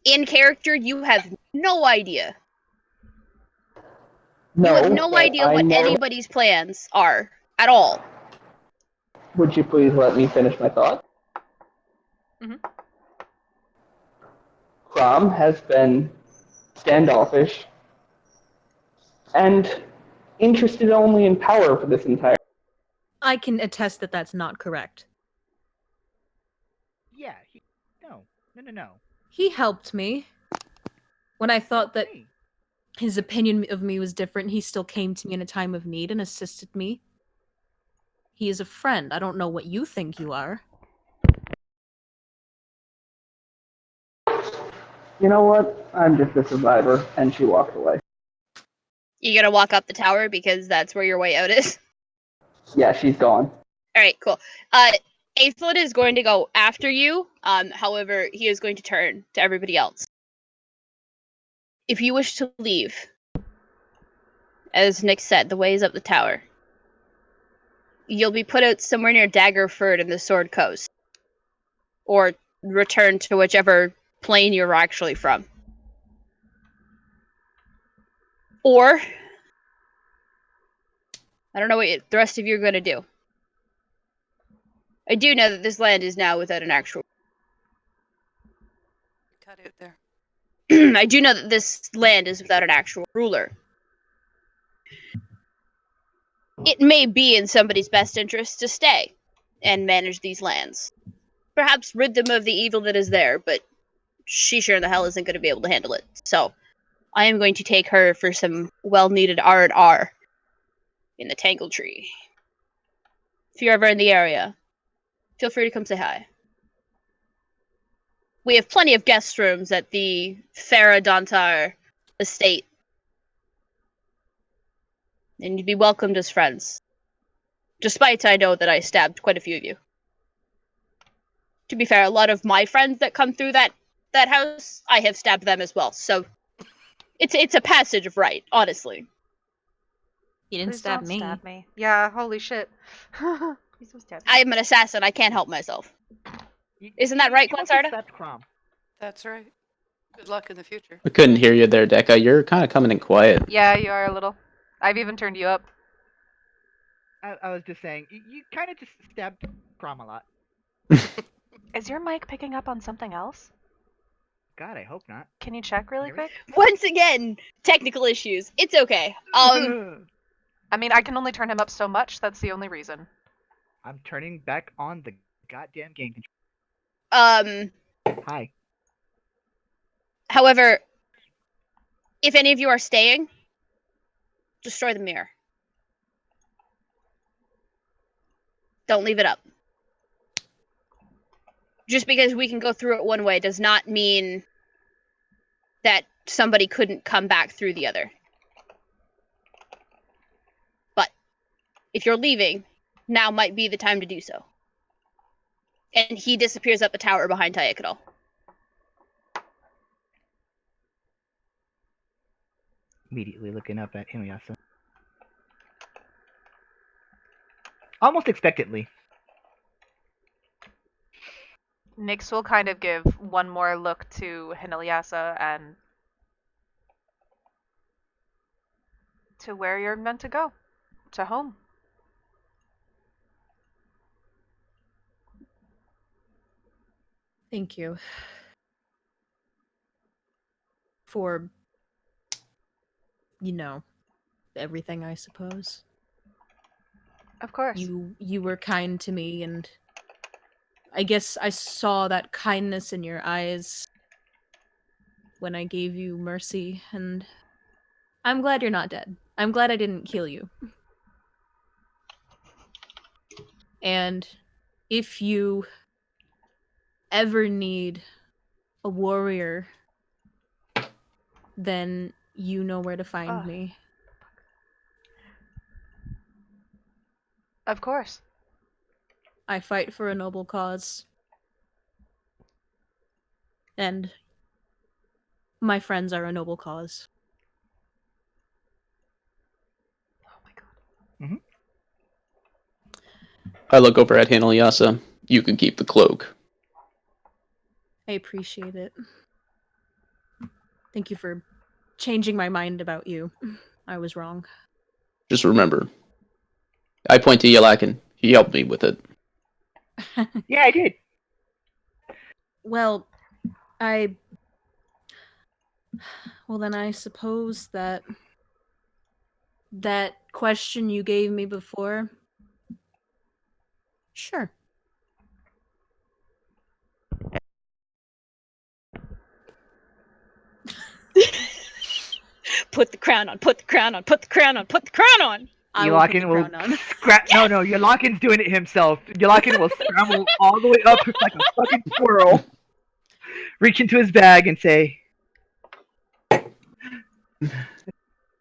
In character, you have no idea. No, you have no but idea I what know. anybody's plans are at all. Would you please let me finish my thought? Mhm. Crom has been standoffish and interested only in power for this entire. I can attest that that's not correct. Yeah. No. He helped me. When I thought that Hey, his opinion of me was different, he still came to me in a time of need and assisted me. He is a friend. I don't know what you think you are. You know what? I'm just a survivor, and she walked away. You gonna walk up the tower because that's where your way out is? Yeah, she's gone. Alright, cool. Aethelin is going to go after you. However, he is going to turn to everybody else. If you wish to leave, as Nick said, the way is up the tower. You'll be put out somewhere near Daggerford in the Sword Coast. Or return to whichever plane you're actually from. Or, I don't know what the rest of you are going to do. I do know that this land is now without an actual... Cut out there. I do know that this land is without an actual ruler. It may be in somebody's best interest to stay and manage these lands. Perhaps rid them of the evil that is there, but she sure in the hell isn't going to be able to handle it. So, I am going to take her for some well-needed R&R in the Tangle Tree. If you're ever in the area, feel free to come say hi. We have plenty of guest rooms at the Farah Dontar estate. And you'd be welcomed as friends. Despite I know that I stabbed quite a few of you. To be fair, a lot of my friends that come through that house, I have stabbed them as well. So it's a passage of right, honestly. You didn't Please stab don't me. stab me. Yeah, holy shit. Please don't stab me. I am an assassin. I can't help myself. Isn't that right, You must Glensarda? have slapped Crom. That's right. Good luck in the future. I couldn't hear you there, Deca. You're kind of coming in quiet. Yeah, you are a little. I've even turned you up. I was just saying, you kind of just stabbed Crom a lot. Is your mic picking up on something else? God, I hope not. Can you check really quick? Once again, technical issues. It's okay. I mean, I can only turn him up so much. That's the only reason. I'm turning back on the goddamn game control. Hi. However, if any of you are staying, destroy the mirror. Don't leave it up. Just because we can go through it one way does not mean that somebody couldn't come back through the other. But if you're leaving, now might be the time to do so. And he disappears up the tower behind Tayakadal. Immediately looking up at Inuyasha. Almost expectantly. Nyx will kind of give one more look to Hineliasa and to where you're meant to go. To home. Thank you. For, everything, I suppose. Of course. You were kind to me, and I guess I saw that kindness in your eyes when I gave you mercy, and I'm glad you're not dead. I'm glad I didn't kill you. And if you ever need a warrior, then you know where to find me. Of course. I fight for a noble cause. And my friends are a noble cause. Oh my god. I look over at Hinelyasa. You can keep the cloak. I appreciate it. Thank you for changing my mind about you. I was wrong. Just remember, I point to Yalakin. He helped me with it. Yeah, I did. Well, then I suppose that question you gave me before. Sure. Put the crown on, put the crown on, put the crown on, put the crown on! I will put the Yalakin will crown on. No, Yalakin's doing it himself. Yalakin will scramble all the way up like a fucking squirrel, reach into his bag and say, "I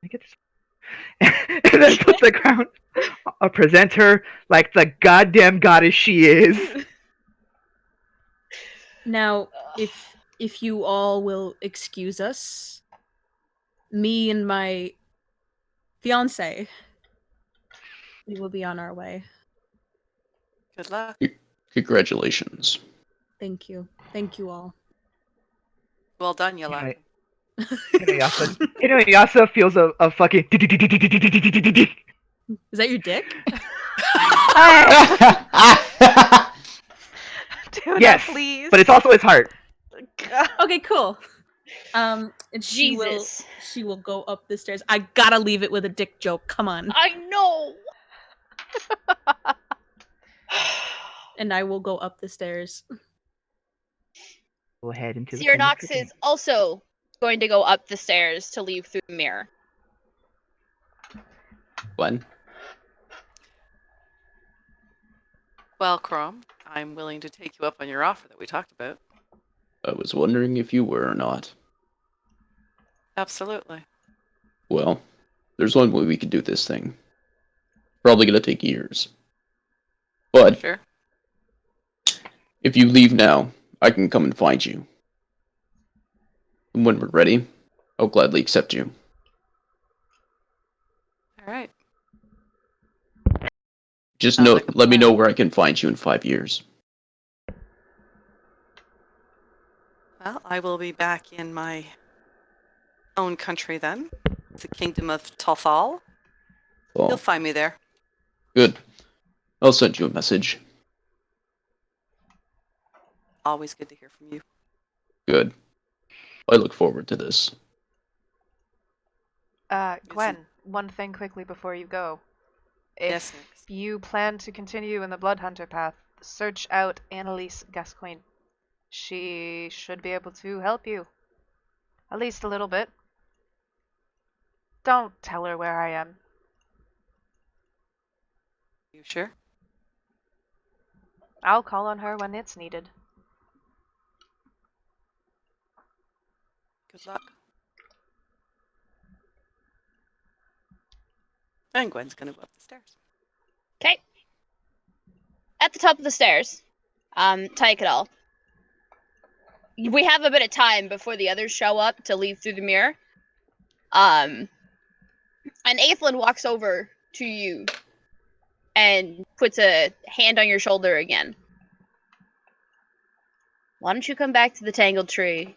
get this," and then put the crown. I'll present her like the goddamn goddess she is. Now, if you all will excuse us, me and my fiance, we will be on our way. Good luck. Congratulations. Thank you. Thank you all. Well done, Yolanda. Inuyasha feels a fucking. Is that your dick? Dude, Yes, please. but it's also his heart. Okay, cool. And she will go up the stairs. I gotta leave it with a dick joke. Come on. I know. And I will go up the stairs. Go ahead into the Xeronox is also going to go up the stairs to leave through the mirror. When? Well, Crom, I'm willing to take you up on your offer that we talked about. I was wondering if you were or not. Absolutely. Well, there's one way we could do this thing. Probably gonna take years. But Sure. if you leave now, I can come and find you. And when we're ready, I'll gladly accept you. All right. Just Sounds like a let me plan. know where I can find you in 5 years. Well, I will be back in my own country then, the Kingdom of Tothal. You'll Oh, find me there. good. I'll send you a message. Always good to hear from you. Good. I look forward to this. Gwen, one thing quickly before you go. If Yes, Nix. you plan to continue in the Blood Hunter path, search out Annalise Gascoigne. She should be able to help you. At least a little bit. Don't tell her where I am. You sure? I'll call on her when it's needed. Good luck. And Gwen's gonna go up the stairs. Okay. At the top of the stairs, Tykedal. We have a bit of time before the others show up to leave through the mirror. And Aethlin walks over to you and puts a hand on your shoulder again. Why don't you come back to the Tangled Tree?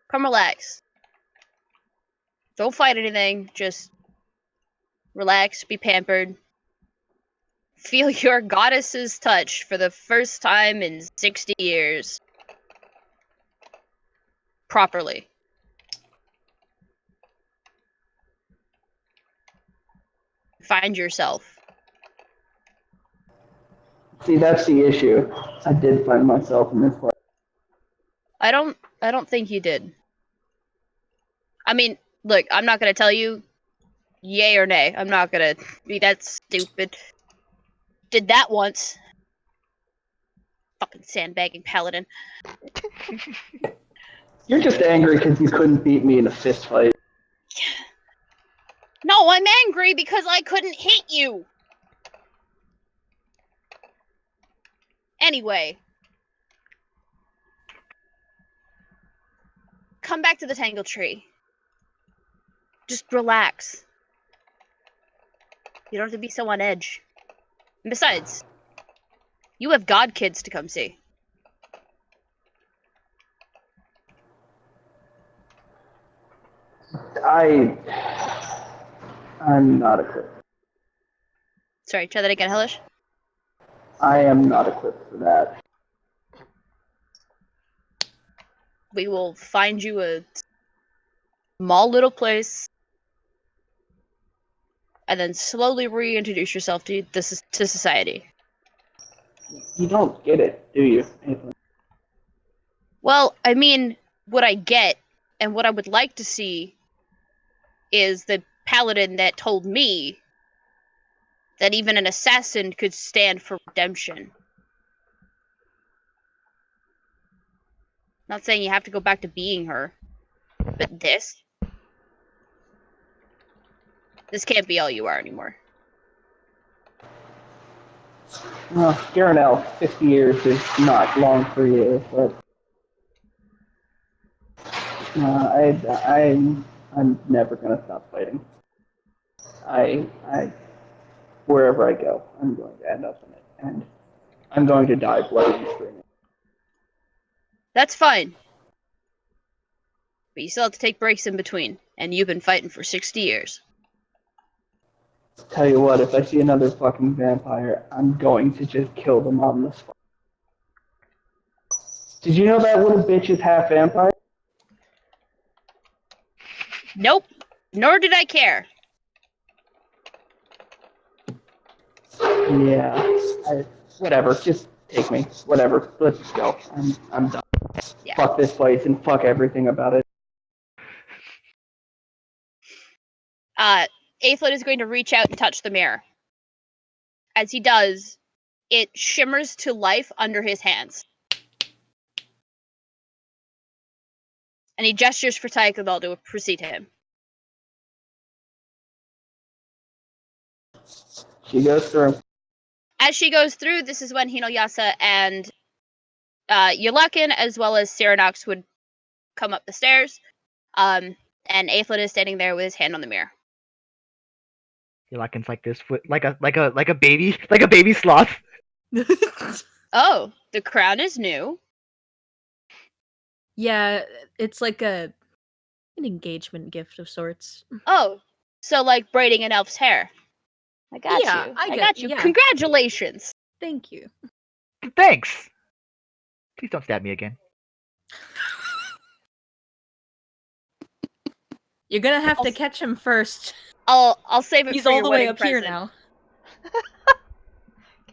Come relax. Don't fight anything, just relax, be pampered. Feel your goddess's touch for the first time in 60 years. Properly. Find yourself. See, that's the issue. I did find myself in this place. I don't think you did. I mean, look, I'm not gonna tell you yay or nay. I'm not gonna be that stupid. Did that once. Fucking sandbagging paladin. You're just angry because you couldn't beat me in a fist fight. No, I'm angry because I couldn't hit you. Anyway. Come back to the Tangled Tree. Just relax. You don't have to be so on edge. And besides, you have god kids to come see. I'm not equipped. Sorry, try that again, Hellish. I am not equipped for that. We will find you a small little place, and then slowly reintroduce yourself to society. You don't get it, do you? Well, I mean, what I get, and what I would like to see, is the paladin that told me that even an assassin could stand for redemption. Not saying you have to go back to being her, but this can't be all you are anymore. Well, you're an elf. 50 years is not long for you, but I'm never gonna stop fighting. Wherever I go, I'm going to end up in it, and I'm going to die bloody and screaming. That's fine. But you still have to take breaks in between, and you've been fighting for 60 years. Tell you what, if I see another fucking vampire, I'm going to just kill them on the spot. Did you know that little bitch is half vampire? Nope. Nor did I care. Yeah. Whatever. Just take me. Whatever. Let's just go. I'm done. Yeah. Fuck this place and fuck everything about it. Aethlin is going to reach out and touch the mirror. As he does, it shimmers to life under his hands. And he gestures for Taikadal to precede him. She goes through. As she goes through, this is when Hinoyasa and Yulakin, as well as Cyranox, would come up the stairs. And Aethlin is standing there with his hand on the mirror. Yulakin's like this, like a baby sloth. Oh, the crown is new. Yeah, it's like an engagement gift of sorts. Oh, so like braiding an elf's hair. I got Yeah, you. I got you. yeah. Congratulations. Thank you. Thanks. Please don't stab me again. You're gonna have to catch him first. I'll save it He's for all your the way wedding up present. here now.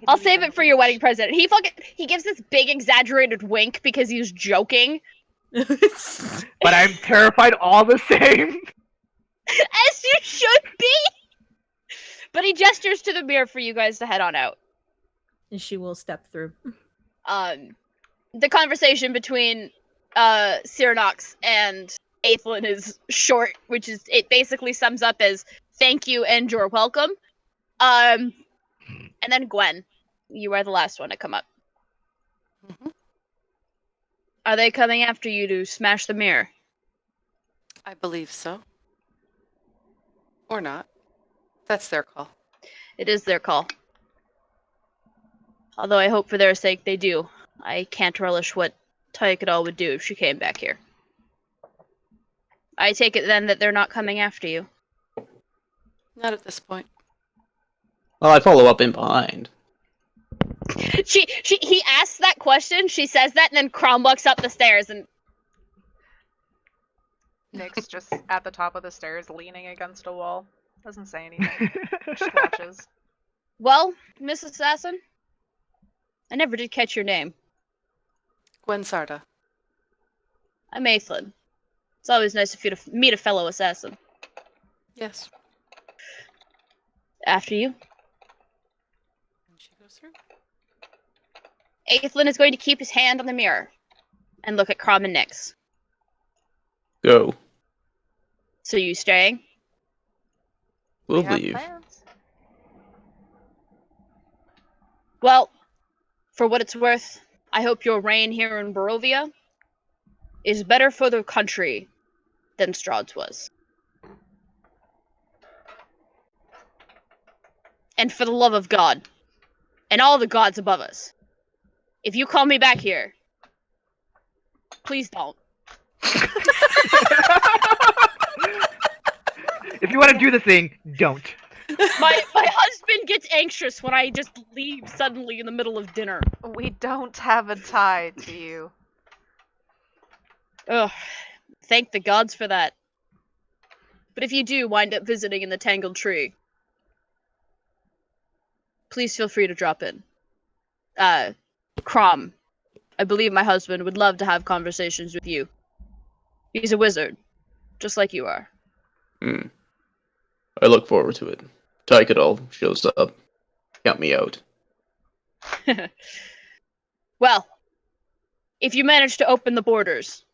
I'll save it for your wedding present. He gives this big exaggerated wink because he's joking. But I'm terrified all the same. As you should be. But he gestures to the mirror for you guys to head on out. And she will step through. The conversation between Cyranox and Aethlin is short, which is it basically sums up as thank you and you're welcome. And then Gwen, you are the last one to come up. Mhm. Are they coming after you to smash the mirror? I believe so. Or not. That's their call. It is their call. Although I hope for their sake they do. I can't relish what Taikadal would do if she came back here. I take it then that they're not coming after you. Not at this point. Well, I follow up in behind. He asks that question, she says that, and then Crom walks up the stairs and Nick's just at the top of the stairs, leaning against a wall. Doesn't say anything. Just watches. well, Miss Assassin, I never did catch your name. Gwen Sarda. I'm Aethlin. It's always nice of you to meet a fellow assassin. Yes. After you. And she goes through. Aethlin is going to keep his hand on the mirror and look at Crom and Nyx. Go. So you staying? We'll We have leave. plans. Well, for what it's worth, I hope your reign here in Barovia is better for the country than Strahd's was. And for the love of God, and all the gods above us, if you call me back here, please don't. If you want to do the thing, don't. My husband gets anxious when I just leave suddenly in the middle of dinner. We don't have a tie to you. Ugh, thank the gods for that. But if you do wind up visiting in the Tangled Tree, please feel free to drop in. Crom, I believe my husband would love to have conversations with you. He's a wizard, just like you are. I look forward to it. Taikadal shows up. Count me out. Well, if you manage to open the borders,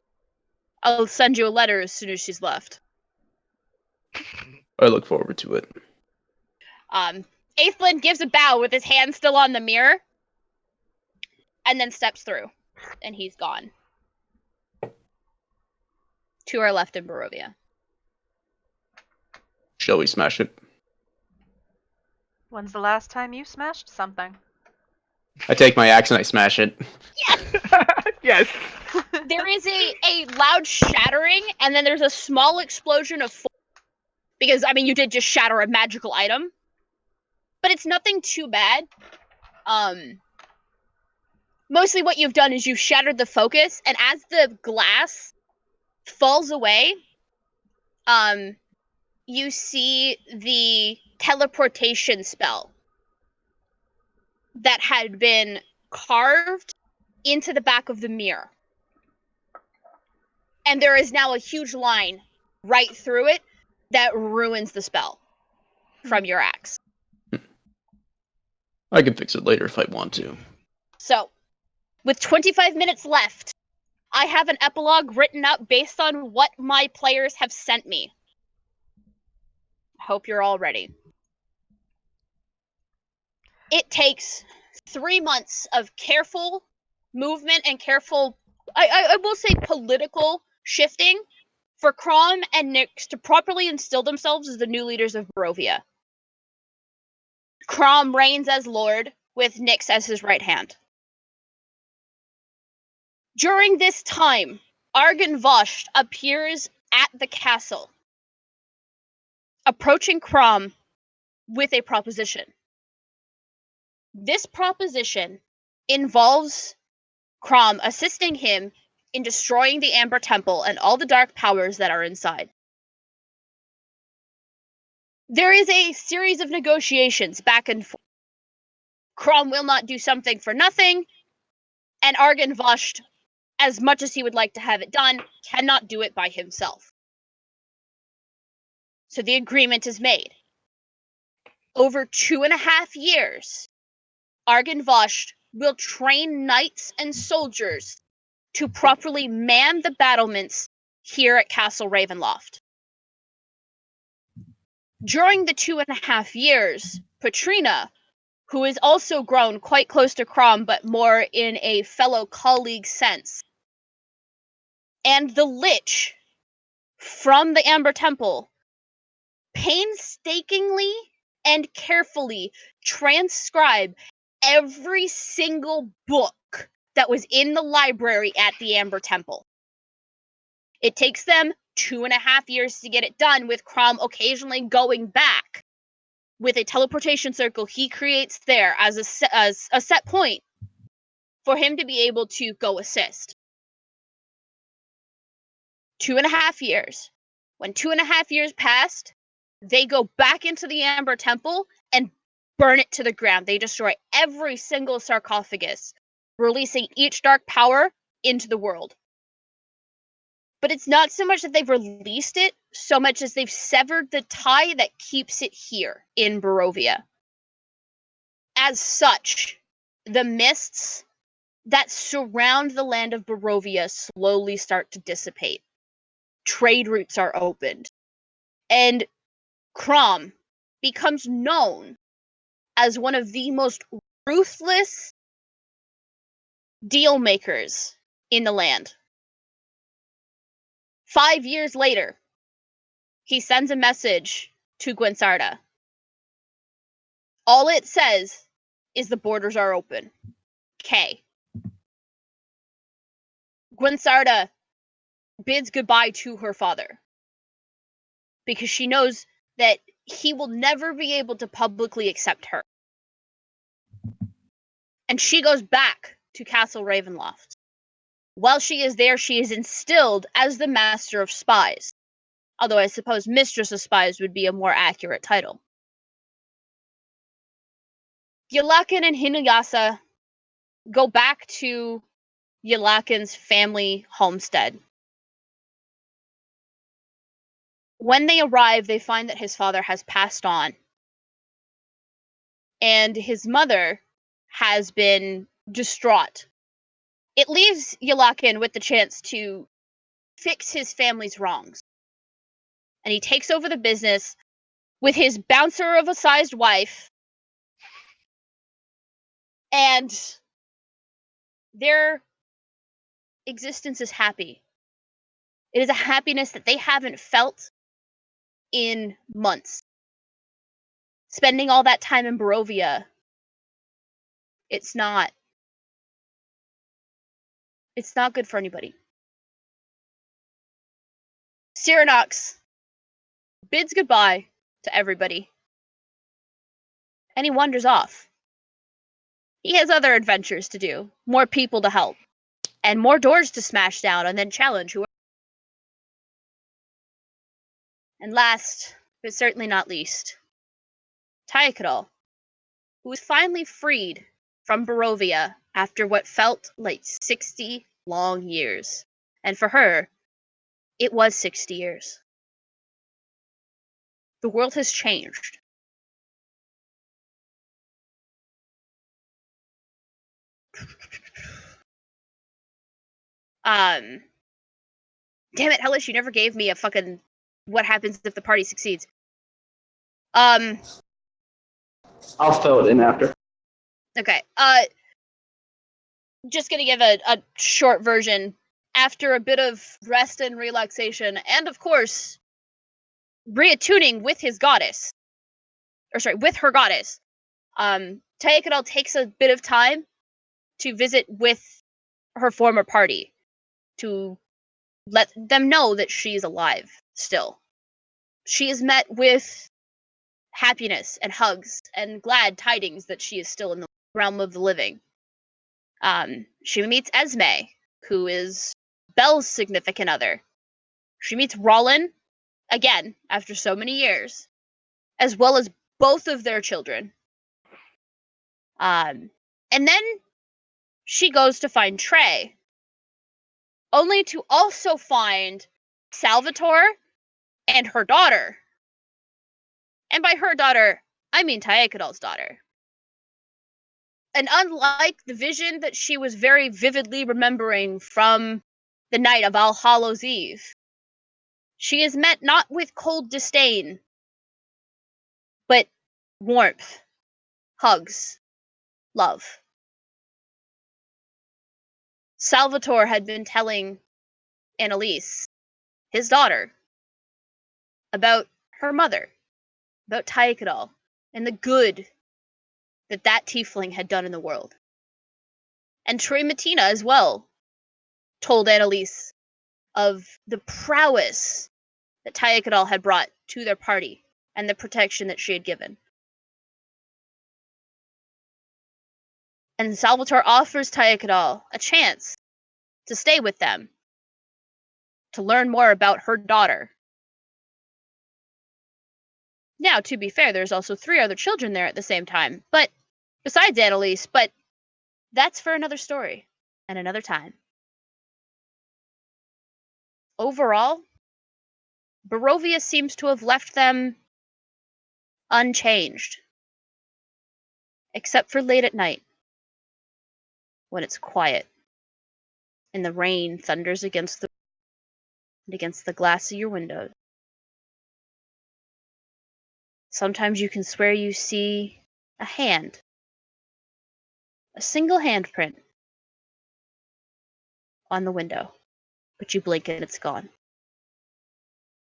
I'll send you a letter as soon as she's left. I look forward to it. Aethlin gives a bow with his hand still on the mirror, and then steps through, and he's gone. Two are left in Barovia. Shall we smash it? When's the last time you smashed something? I take my axe and I smash it. Yes. There is a loud shattering, and then there's a small explosion of force. Because, I mean, you did just shatter a magical item. But it's nothing too bad. Mostly what you've done is you've shattered the focus, and as the glass falls away, you see the teleportation spell that had been carved into the back of the mirror. And there is now a huge line right through it that ruins the spell from your axe. I can fix it later if I want to. So, with 25 minutes left, I have an epilogue written up based on what my players have sent me. I hope you're all ready. It takes 3 months of careful movement and careful, I will say, political shifting for Crom and Nyx to properly instill themselves as the new leaders of Barovia. Crom reigns as Lord, with Nyx as his right hand. During this time, Argon Vosh appears at the castle, approaching Crom with a proposition. This proposition involves Crom assisting him in destroying the Amber Temple and all the dark powers that are inside. There is a series of negotiations back and forth. Crom will not do something for nothing, and Argon Vosh, as much as he would like to have it done, cannot do it by himself. So the agreement is made. Over 2.5 years, Argon Vosh will train knights and soldiers to properly man the battlements here at Castle Ravenloft. During the 2.5 years, Patrina, who is also grown quite close to Crom, but more in a fellow colleague sense, and the Lich from the Amber Temple painstakingly and carefully transcribe every single book that was in the library at the Amber Temple. It takes them 2.5 years to get it done, with Crom occasionally going back with a teleportation circle he creates there as a set point for him to be able to go assist. 2.5 years. When 2.5 years passed, they go back into the Amber Temple and burn it to the ground. They destroy every single sarcophagus, releasing each dark power into the world. But it's not so much that they've released it, so much as they've severed the tie that keeps it here in Barovia. As such, the mists that surround the land of Barovia slowly start to dissipate. Trade routes are opened, and Crom becomes known as one of the most ruthless deal makers in the land. 5 years later, he sends a message to Gwensarda. All it says is the borders are open. K. Gwensarda bids goodbye to her father because she knows that he will never be able to publicly accept her. And she goes back to Castle Ravenloft. While she is there, she is instilled as the Master of Spies. Although I suppose Mistress of Spies would be a more accurate title. Yalakin and Hinuyasa go back to Yalakin's family homestead. When they arrive, they find that his father has passed on. And his mother has been distraught. It leaves Yalakin with the chance to fix his family's wrongs. And he takes over the business with his bouncer of a sized wife, and their existence is happy. It is a happiness that they haven't felt in months. Spending all that time in Barovia, it's not good for anybody. Cyranox bids goodbye to everybody, and he wanders off. He has other adventures to do, more people to help, and more doors to smash down and then challenge whoever. And last, but certainly not least, Tyakadal, who was finally freed from Barovia after what felt like 60 long years. And for her, it was 60 years. The world has changed. Damn it, Hellish, you never gave me a fucking what happens if the party succeeds. I'll fill it in after. Okay. Just gonna give a short version. After a bit of rest and relaxation, and of course, reattuning with his goddess, with her goddess, Tayakadal takes a bit of time to visit with her former party to let them know that she is alive still. She is met with happiness and hugs and glad tidings that she is still in the realm of the living. She meets Esme, who is Belle's significant other. She meets Rollin, again, after so many years, as well as both of their children. And then she goes to find Trey, only to also find Salvatore and her daughter. And by her daughter, I mean Tayakadal's daughter. And unlike the vision that she was very vividly remembering from the night of All Hallows' Eve, she is met not with cold disdain, but warmth, hugs, love. Salvatore had been telling Annalise, his daughter, about her mother, about Tayakadal, and the good that tiefling had done in the world. And Troy Matina as well told Annalise of the prowess that Tayakadal had brought to their party and the protection that she had given. And Salvatore offers Tayakadal a chance to stay with them, to learn more about her daughter. Now, to be fair, there's also 3 other children there at the same time, but besides Annalise, but that's for another story and another time. Overall, Barovia seems to have left them unchanged, except for late at night, when it's quiet and the rain thunders against the glass of your windows. Sometimes you can swear you see a hand, a single handprint on the window, but you blink and it's gone.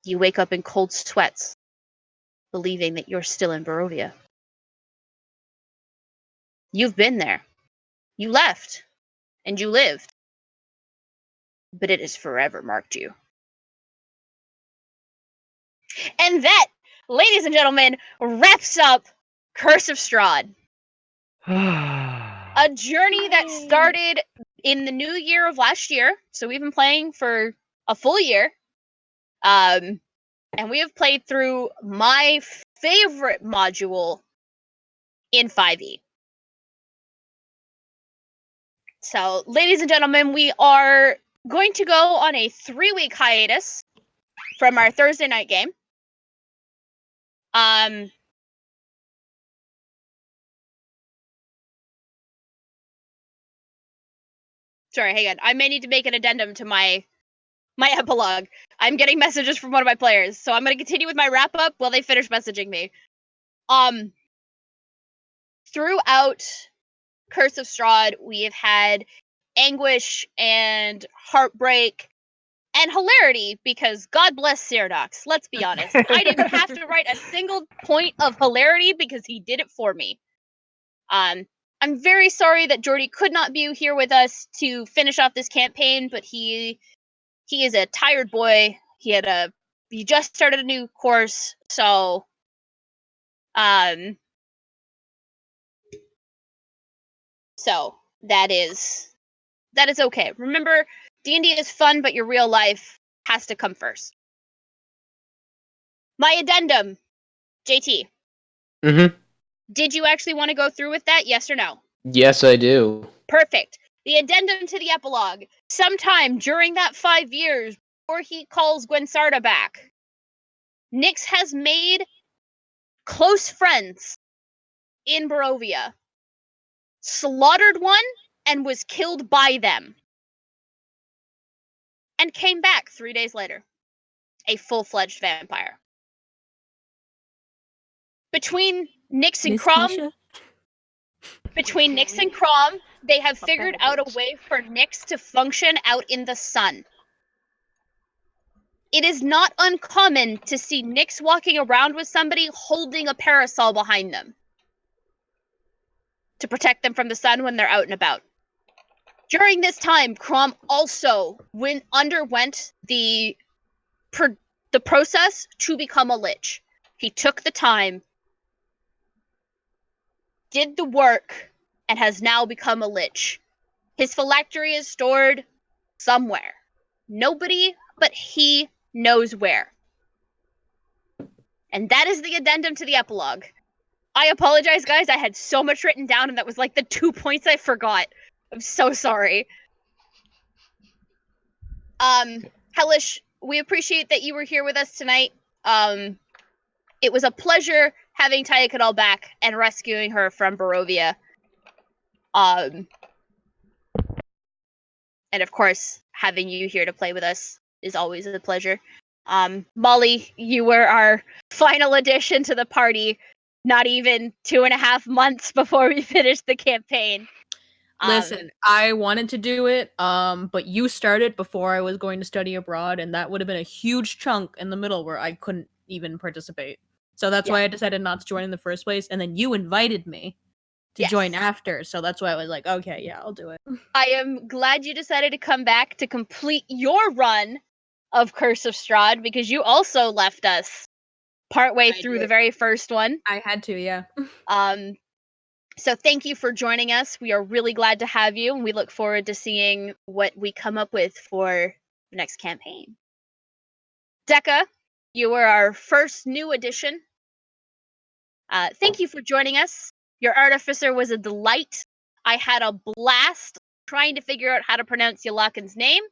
You wake up in cold sweats, believing that you're still in Barovia. You've been there. You left, and you lived, but it has forever marked you. And that, ladies and gentlemen, wraps up Curse of Strahd. A journey that started in the new year of last year. So we've been playing for a full year. And we have played through my favorite module in 5e. So, ladies and gentlemen, we are going to go on a 3-week hiatus from our Thursday night game. Sorry, hang on. I may need to make an addendum to my epilogue. I'm getting messages from one of my players, so I'm going to continue with my wrap up while they finish messaging me. Throughout Curse of Strahd, we have had anguish and heartbreak and hilarity, because God bless Ceradox. Let's be honest. I didn't have to write a single point of hilarity because he did it for me. I'm very sorry that Jordy could not be here with us to finish off this campaign, but he is a tired boy. He just started a new course, so that is okay. Remember, D&D is fun, but your real life has to come first. My addendum, JT. Mm-hmm. Did you actually want to go through with that? Yes or no? Yes, I do. Perfect. The addendum to the epilogue. Sometime during that 5 years, before he calls Gwensarda back, Nyx has made close friends in Barovia. Slaughtered one and was killed by them. And came back 3 days later. A full-fledged vampire. Between Nyx and Miss Crom, Keisha? they have A figured bad out a bitch. way for Nyx to function out in the sun. It is not uncommon to see Nyx walking around with somebody holding a parasol behind them to protect them from the sun when they're out and about. During this time, Crom also underwent the process to become a lich. He took the time, did the work, and has now become a lich. His phylactery is stored somewhere. Nobody but he knows where. And that is the addendum to the epilogue. I apologize, guys. I had so much written down, and that was like the 2 points I forgot. I'm so sorry. Hellish, we appreciate that you were here with us tonight. It was a pleasure having Tyakadal back and rescuing her from Barovia. And of course, having you here to play with us is always a pleasure. Molly, you were our final addition to the party, not even 2.5 months before we finished the campaign. Listen, I wanted to do it, but you started before I was going to study abroad, and that would have been a huge chunk in the middle where I couldn't even participate. So that's why I decided not to join in the first place, and then you invited me to join after, so that's why I was like, okay, yeah, I'll do it. I am glad you decided to come back to complete your run of Curse of Strahd, because you also left us partway through the very first one. I had to, yeah. So thank you for joining us. We are really glad to have you, and we look forward to seeing what we come up with for the next campaign. Decca, you were our first new addition. Thank you for joining us. Your artificer was a delight. I had a blast trying to figure out how to pronounce Yalakan's name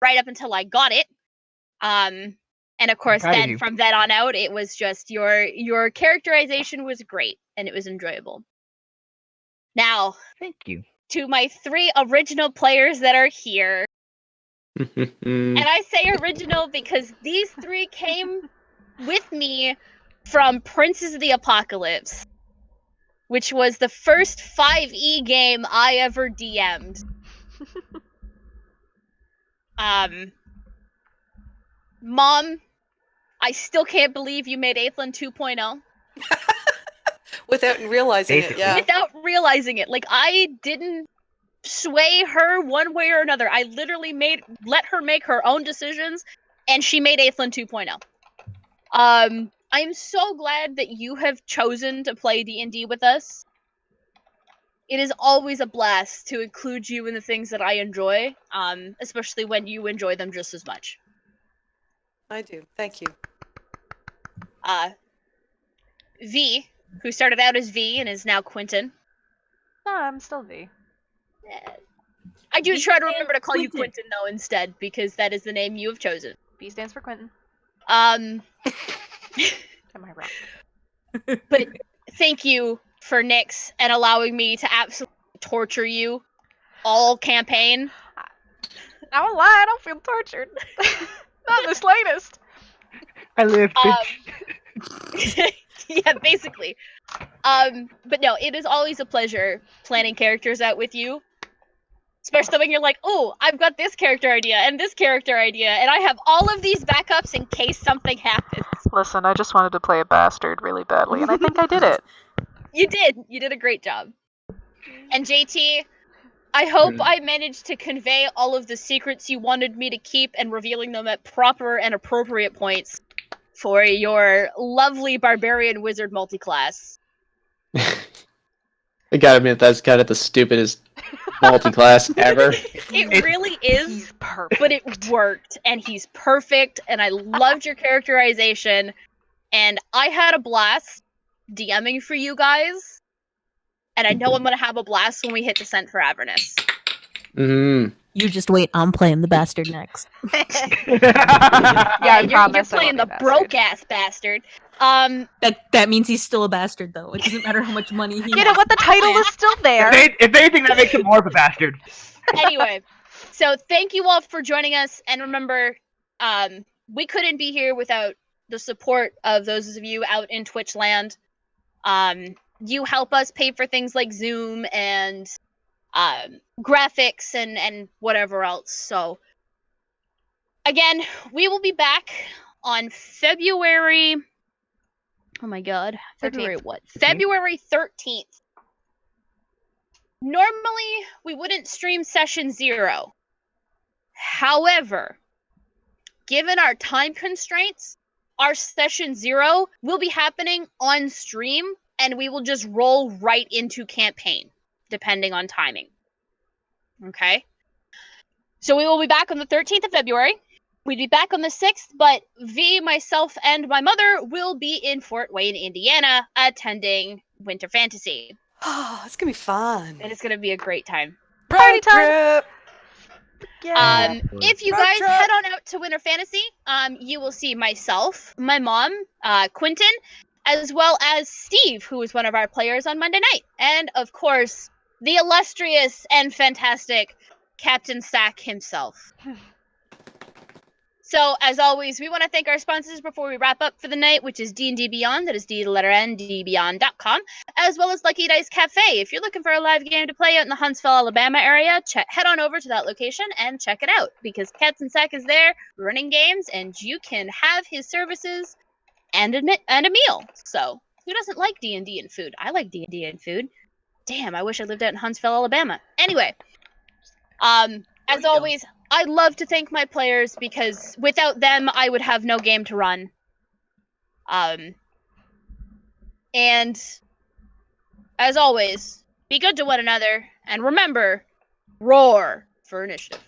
right up until I got it. And of course, then from then on out, it was just your characterization was great, and it was enjoyable. Now, thank you to my 3 original players that are here. And I say original because these 3 came with me from Princes of the Apocalypse, which was the first 5e game I ever DM'd. Mom, I still can't believe you made Aethlin 2.0. Without realizing it, yeah. Without realizing it. Like, I didn't sway her one way or another. I literally let her make her own decisions, and she made Aethlin 2.0. I'm so glad that you have chosen to play D&D with us. It is always a blast to include you in the things that I enjoy, especially when you enjoy them just as much. I do. Thank you. V, who started out as V and is now Quentin. No, I'm still V. I do try to remember to call you Quentin, though, instead, because that is the name you have chosen. V stands for Quentin. Am I wrong? But thank you for Nyx and allowing me to absolutely torture you all campaign. I won't lie, I don't feel tortured. Not in the slightest. I live, bitch. Yeah, basically. But no, it is always a pleasure planning characters out with you. Especially when you're like, oh, I've got this character idea, and I have all of these backups in case something happens. Listen, I just wanted to play a bastard really badly, and I think I did it. You did. You did a great job. And JT, I hope I managed to convey all of the secrets you wanted me to keep and revealing them at proper and appropriate points for your lovely barbarian wizard multiclass. I gotta admit, that's kind of the stupidest multi-class ever. It really is, but it worked, and he's perfect, and I loved your characterization, and I had a blast DMing for you guys, and I know I'm gonna have a blast when we hit Descent for Avernus. You just wait. I'm playing the bastard next. I you're promise I playing won't be the a broke ass bastard. That means he's still a bastard, though. It doesn't matter how much money he You has. know what? The title is still there. If anything, that makes him more of a bastard. Anyway, so thank you all for joining us, and remember, we couldn't be here without the support of those of you out in Twitch land. You help us pay for things like Zoom and graphics and whatever else. So again, we will be back on February. Oh my God, February 13th. what? February 13th. Normally, we wouldn't stream session 0. However, given our time constraints, our session 0 will be happening on stream, and we will just roll right into campaign, depending on timing. Okay? So we will be back on the 13th of February. We'd be back on the 6th, but V, myself, and my mother will be in Fort Wayne, Indiana, attending Winter Fantasy. Oh, it's gonna be fun. And it's going to be a great time. Road time. trip. Yeah. If you Road guys trip. head on out to Winter Fantasy, you will see myself, my mom, Quentin, as well as Steve, who is one of our players on Monday night, and of course, the illustrious and fantastic Captain Sack himself. So, as always, we want to thank our sponsors before we wrap up for the night, which is D&D Beyond, that is D, the letter N, dbeyond.com, as well as Lucky Dice Cafe. If you're looking for a live game to play out in the Huntsville, Alabama area, head on over to that location and check it out, because Captain Sack is there running games, and you can have his services and a meal. So, who doesn't like D&D and food? I like D&D and food. Damn, I wish I lived out in Huntsville, Alabama. Anyway, as always, I'd love to thank my players, because without them, I would have no game to run. And as always, be good to one another, and remember, roar for initiative.